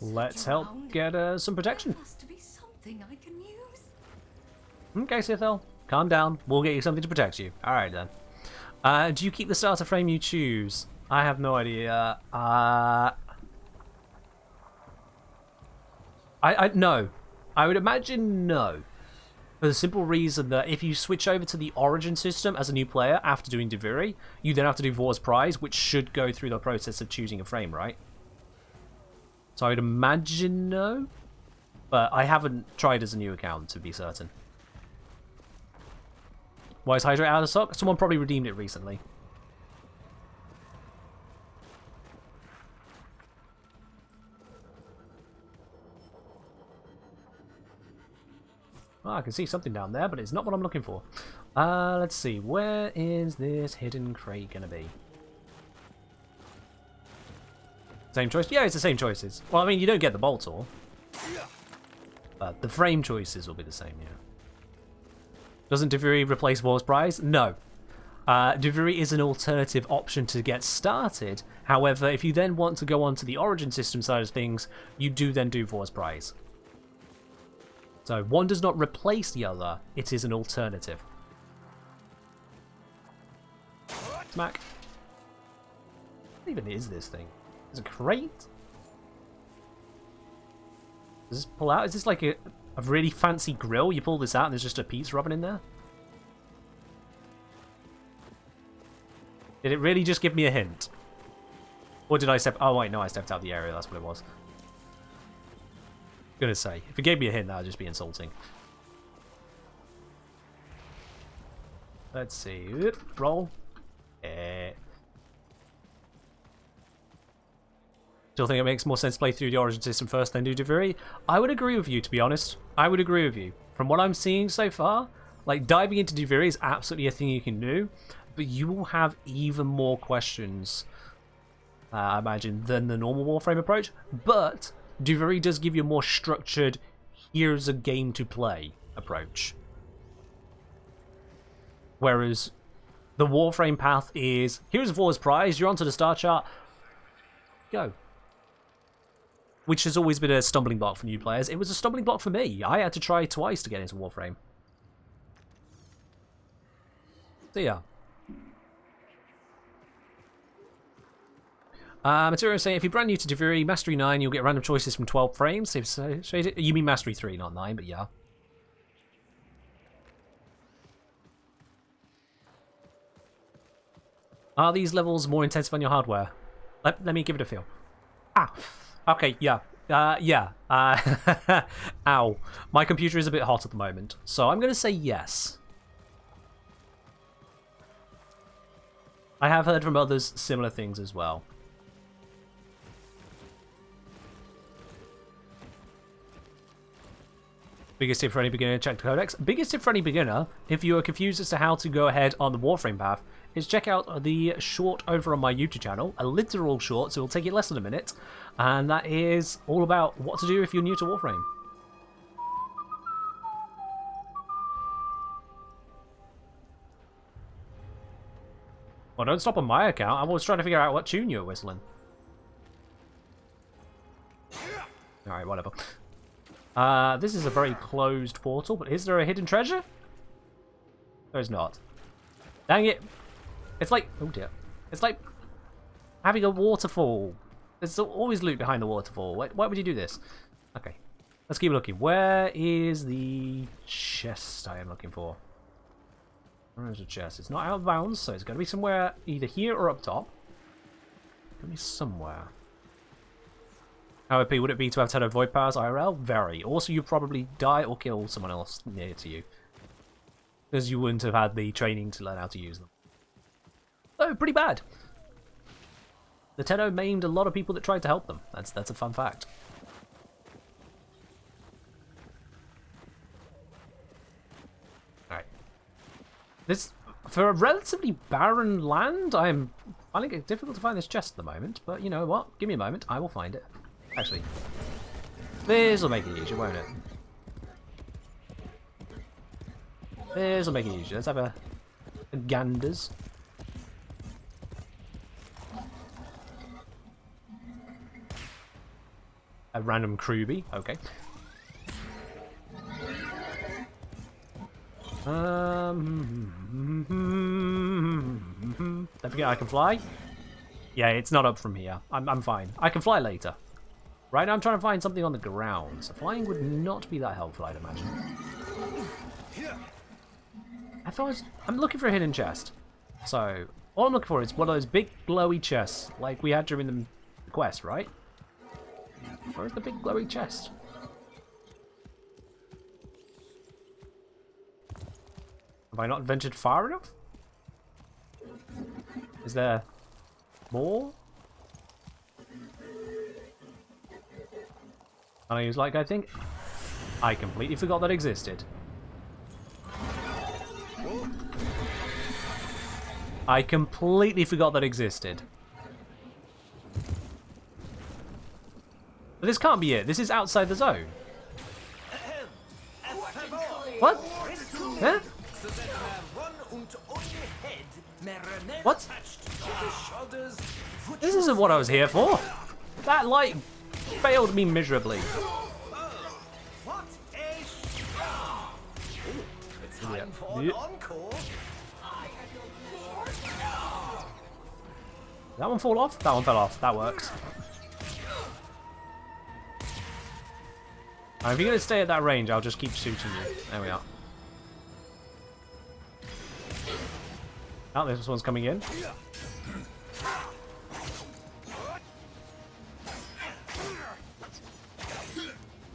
Let's help get some protection. There must be something I can use. Okay, Sythel. Calm down. We'll get you something to protect you. Alright then. Do you keep the starter frame you choose? I have no idea. No. I would imagine no. For the simple reason that if you switch over to the Origin system as a new player after doing Duviri, you then have to do Vor's Prize, which should go through the process of choosing a frame, right? So I would imagine no. But I haven't tried as a new account, to be certain. Why is Hydrate out of stock? Someone probably redeemed it recently. Oh, I can see something down there, but it's not what I'm looking for. Let's see. Where is this hidden crate gonna be? Same choice? Yeah, it's the same choices. Well, I mean, you don't get the Boltor. But the frame choices will be the same, yeah. Doesn't Duviri replace War's Prize? No. Duviri is an alternative option to get started. However, if you then want to go on to the Origin system side of things, you do then do War's Prize. So one does not replace the other, it is an alternative. Smack. What even is this thing? Is it a crate? Does this pull out? Is this like a really fancy grill? You pull this out and there's just a pizza oven in there? Did it really just give me a hint? Or did I step... Oh, wait, no, I stepped out of the area. That's what it was. I'm gonna say, if it gave me a hint, that would just be insulting. Let's see. Roll. Still think it makes more sense to play through the Origin system first than do Duviri? I would agree with you, to be honest. I would agree with you. From what I'm seeing so far, like, diving into Duviri is absolutely a thing you can do, but you will have even more questions, I imagine, than the normal Warframe approach. But Duviri does give you a more structured, here's a game to play approach. Whereas the Warframe path is, here's War's Prize, you're onto the star chart, go. Which has always been a stumbling block for new players. It was a stumbling block for me. I had to try twice to get into Warframe. So yeah. Material saying, if you're brand new to Duviri, Mastery 9, you'll get random choices from 12 frames. If so, you mean Mastery 3, not 9, but yeah. Are these levels more intensive on your hardware? Let me give it a feel. Ah, okay, yeah. Yeah. Ow. My computer is a bit hot at the moment, so I'm going to say yes. I have heard from others similar things as well. Biggest tip for any beginner, check the codex. Biggest tip for any beginner, if you are confused as to how to go ahead on the Warframe path, is check out the short over on my YouTube channel, a literal short, so it'll take you less than a minute, and that is all about what to do if you're new to Warframe. Well, don't stop on my account, I was trying to figure out what tune you were whistling. Alright, whatever. This is a very closed portal, but is there a hidden treasure? There's not. Dang it! It's like... Oh dear. It's like having a waterfall. There's always loot behind the waterfall. Why would you do this? Okay. Let's keep looking. Where is the chest I am looking for? Where is the chest? It's not out of bounds, so it's got to be somewhere either here or up top. Got to be somewhere. How OP would it be to have Tenno Void Powers IRL? Very. Also, you probably die or kill someone else near to you. Because you wouldn't have had the training to learn how to use them. Oh, pretty bad. The Tenno maimed a lot of people that tried to help them. That's a fun fact. Alright. This, for a relatively barren land, I'm finding it difficult to find this chest at the moment. But you know what? Give me a moment. I will find it. Actually, this'll make it easier, won't it? This'll make it easier. Let's have a ganders. A random crewbie, okay. Don't forget I can fly. Yeah, it's not up from here. I'm fine. I can fly later. Right now I'm trying to find something on the ground, so flying would not be that helpful, I'd imagine. I'm looking for a hidden chest. So, all I'm looking for is one of those big glowy chests, like we had during the quest, right? Where's the big glowy chest? Have I not ventured far enough? Is there more? Can I use light guide thing? I completely forgot that existed. I completely forgot that existed. But this can't be it. This is outside the zone. What? Huh? What? This isn't what I was here for. That light failed me miserably. Yeah. That one fall off? That one fell off. That works. Right, if you're going to stay at that range, I'll just keep shooting you. There we are. Oh, this one's coming in.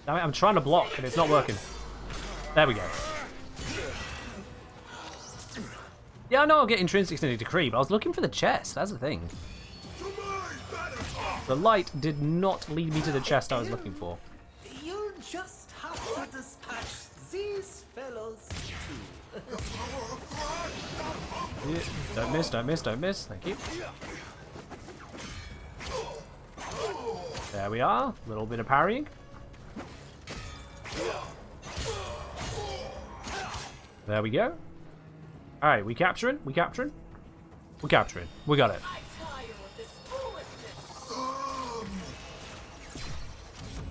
Damn it, I'm trying to block and it's not working. There we go. Yeah, I know I'll get intrinsics in a decree, but I was looking for the chest. That's the thing. The light did not lead me to the chest I was looking for. You'll just have to dispatch these fellows too. Yeah, don't miss, don't miss, don't miss. Thank you. There we are. A little bit of parrying. There we go. Alright, we capturing? We capturing? We're capturing. We got it.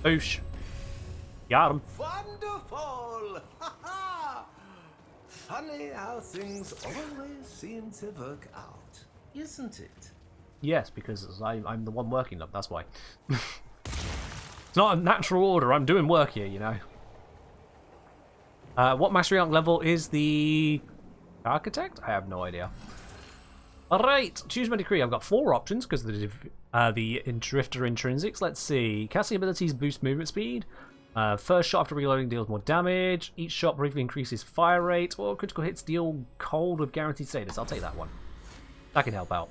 Boosh. Got him. Wonderful! Funny how things always seem to work out, isn't it? Yes, because I'm the one working them, that's why. It's not a natural order, I'm doing work here, you know. What mastery rank level is the architect? I have no idea. Alright, choose my decree. I've got 4 options because of the drifter intrinsics. Let's see. Casting abilities boost movement speed. First shot after reloading deals more damage. Each shot briefly increases fire rate. Or critical hits deal cold with guaranteed status. I'll take that one. That can help out.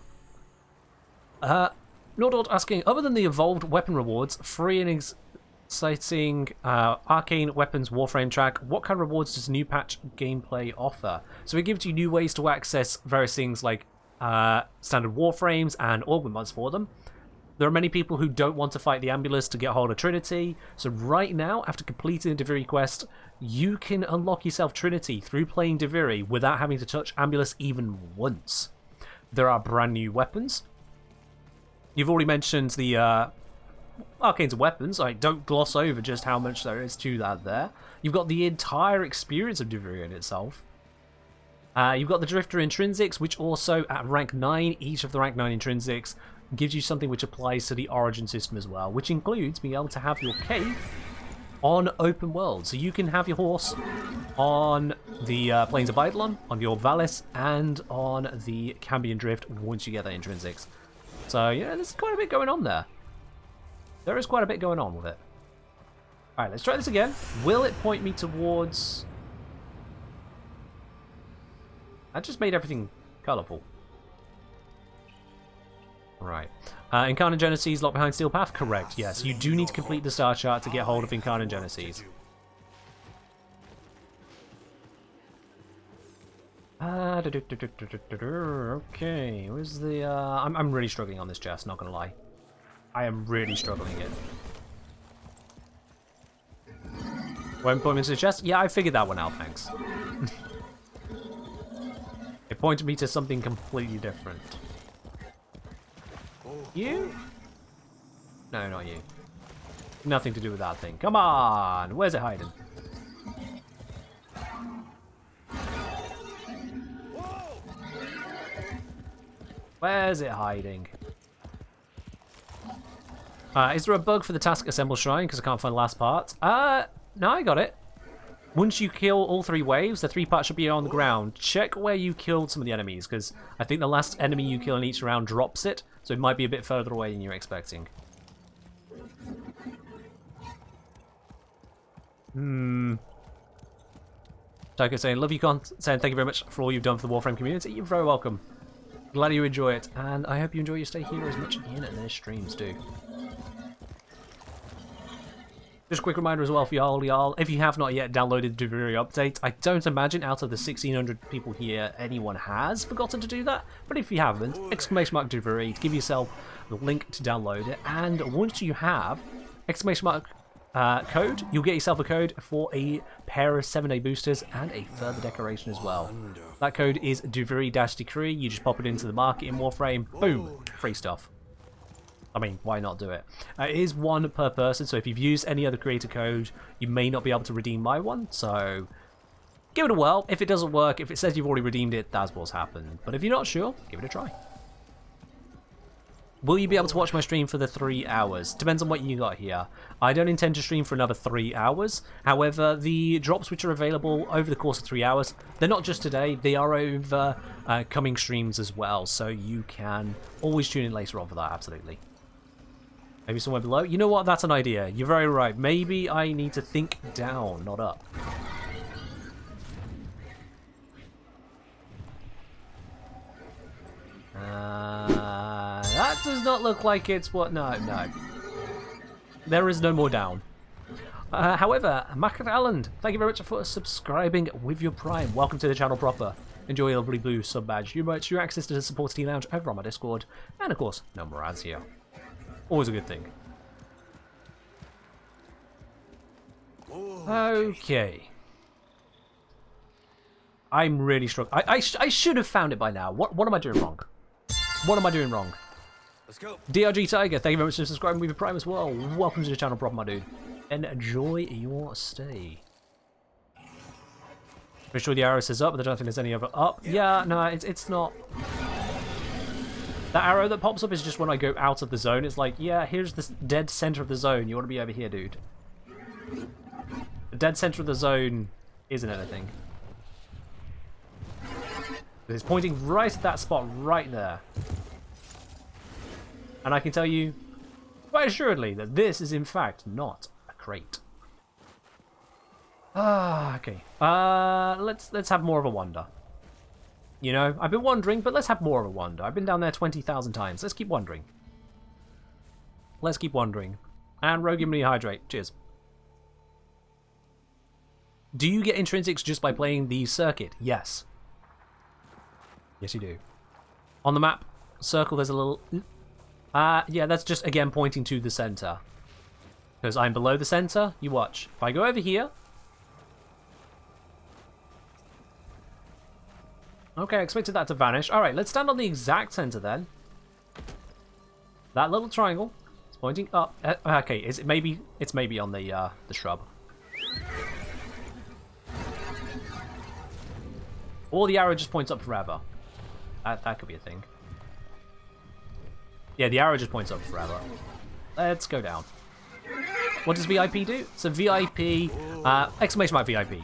Nordort asking, other than the evolved weapon rewards, free and exciting arcane weapons Warframe track, what kind of rewards does new patch gameplay offer? So it gives you new ways to access various things like standard Warframes and augment mods for them. There are many people who don't want to fight the Ambulance to get hold of Trinity, so right now, after completing the Duviri quest, you can unlock yourself Trinity through playing Duviri without having to touch Ambulance even once. There are brand new weapons. You've already mentioned the arcanes of weapons. Don't gloss over just how much there is to that there. You've got the entire experience of Duviri in itself. You've got the Drifter Intrinsics, which also at rank 9, each of the rank 9 Intrinsics gives you something which applies to the Origin system as well, which includes being able to have your cave on open world. So you can have your horse on the Plains of Eidolon, on the Old Valis, and on the Cambion Drift once you get that Intrinsics. So, yeah, there's quite a bit going on there. There is quite a bit going on with it. Alright, let's try this again. Will it point me towards... I just made everything colourful. Right. Incarnate Genesis locked behind Steel Path? Correct, yes. You do need to complete the star chart to get hold of Incarnate Genesis. Okay, where's the... I'm really struggling on this chest, not gonna lie. I am really struggling it. Won't point me to the chest? Yeah, I figured that one out, thanks. It pointed me to something completely different. You? No, not you. Nothing to do with that thing. Come on! Where's it hiding? Where's it hiding? Is there a bug for the task Assemble Shrine? Because I can't find the last part. No, I got it. Once you kill all 3 waves, the 3 parts should be on the ground. Check where you killed some of the enemies, because I think the last enemy you kill in each round drops it, so it might be a bit further away than you're expecting. Tycho saying, love you, Con. Saying thank you very much for all you've done for the Warframe community. You're very welcome. Glad you enjoy it, and I hope you enjoy your stay here as much in their streams too. Just a quick reminder as well for y'all, if you have not yet downloaded the Duviri update, I don't imagine out of the 1,600 people here anyone has forgotten to do that, but if you haven't, !Duviri to give yourself the link to download it, and once you have code, you'll get yourself a code for a pair of 7-day boosters and a further decoration as well. That code is Duviri-Decree. You just pop it into the market in Warframe, boom, free stuff. I mean, why not do it? It is one per person, so if you've used any other creator code, you may not be able to redeem my one, so give it a whirl. If it doesn't work, if it says you've already redeemed it, that's what's happened. But if you're not sure, give it a try. Will you be able to watch my stream for the 3 hours? Depends on what you got here. I don't intend to stream for another 3 hours. However, the drops which are available over the course of 3 hours, they're not just today, they are over coming streams as well. So you can always tune in later on for that, absolutely. Maybe somewhere below? You know what? That's an idea. You're very right. Maybe I need to think down, not up. That does not look like it's what... No. There is no more down. However, Mac Allen, thank you very much for subscribing with your Prime. Welcome to the channel proper. Enjoy your lovely blue sub badge. You might your access to the support team lounge over on my Discord. And of course, no more ads here. Always a good thing. Okay. I'm really struggling. I should have found it by now. What am I doing wrong? What am I doing wrong? Let's go. DRG Tiger, thank you very much for subscribing with your Prime as well. Welcome to the channel, proper, my dude. Enjoy your stay. Pretty sure the arrow says up, but I don't think there's any other up. Yeah, no, it's not. That arrow that pops up is just when I go out of the zone. It's like, yeah, here's the dead center of the zone. You want to be over here, dude. The dead center of the zone isn't anything. It's pointing right at that spot right there. And I can tell you quite assuredly that this is in fact not a crate. Okay. Let's have more of a wander. You know, I've been wandering, but let's have more of a wander. I've been down there 20,000 times. Let's keep wandering. Let's keep wandering. And Rhodium Rehydrate. Cheers. Do you get intrinsics just by playing the circuit? Yes. Yes, you do. On the map, circle, there's a little... yeah, that's just, again, pointing to the center. Because I'm below the center. You watch. If I go over here... Okay, I expected that to vanish. Alright, let's stand on the exact center then. That little triangle is pointing up. Okay, it's maybe on the shrub. Or the arrow just points up forever. That could be a thing. Yeah, the arrow just points up forever. Let's go down. What does VIP do? So VIP, exclamation mark VIP.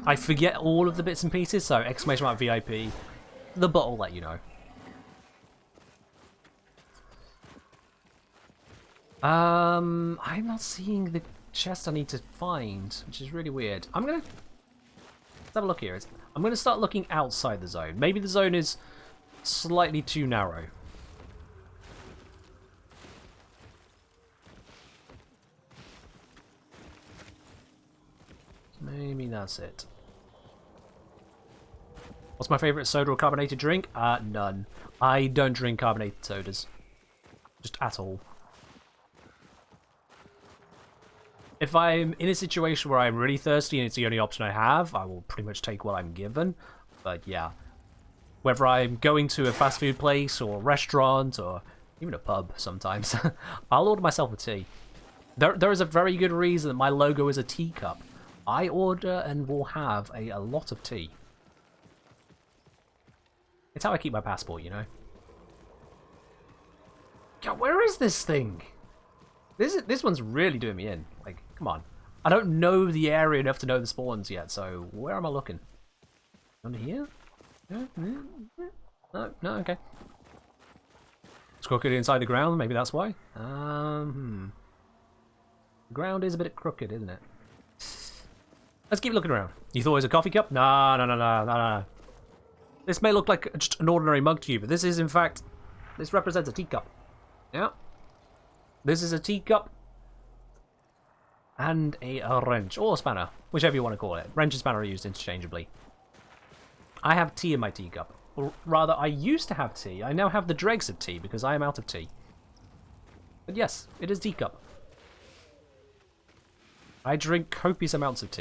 I forget all of the bits and pieces, so exclamation mark VIP. The bot will let you know. I'm not seeing the chest I need to find, which is really weird. Let's have a look here. I'm going to start looking outside the zone. Maybe the zone is slightly too narrow. Maybe that's it. What's my favourite soda or carbonated drink? None. I don't drink carbonated sodas. Just at all. If I'm in a situation where I'm really thirsty and it's the only option I have, I will pretty much take what I'm given. But yeah. Whether I'm going to a fast food place or a restaurant or even a pub sometimes, I'll order myself a tea. There is a very good reason that my logo is a teacup. I order and will have a lot of tea. It's how I keep my passport, you know. God, where is this thing? This one's really doing me in. Like, come on. I don't know the area enough to know the spawns yet, so where am I looking? Under here? No, okay. It's crooked inside the ground, maybe that's why. The ground is a bit crooked, isn't it? Let's keep looking around. You thought it was a coffee cup? No. This may look like just an ordinary mug to you, but this is, in fact, this represents a teacup. Yeah. This is a teacup. And a wrench, or a spanner, whichever you want to call it. Wrench and spanner are used interchangeably. I have tea in my teacup. Or rather, I used to have tea. I now have the dregs of tea because I am out of tea. But yes, it is teacup. I drink copious amounts of tea.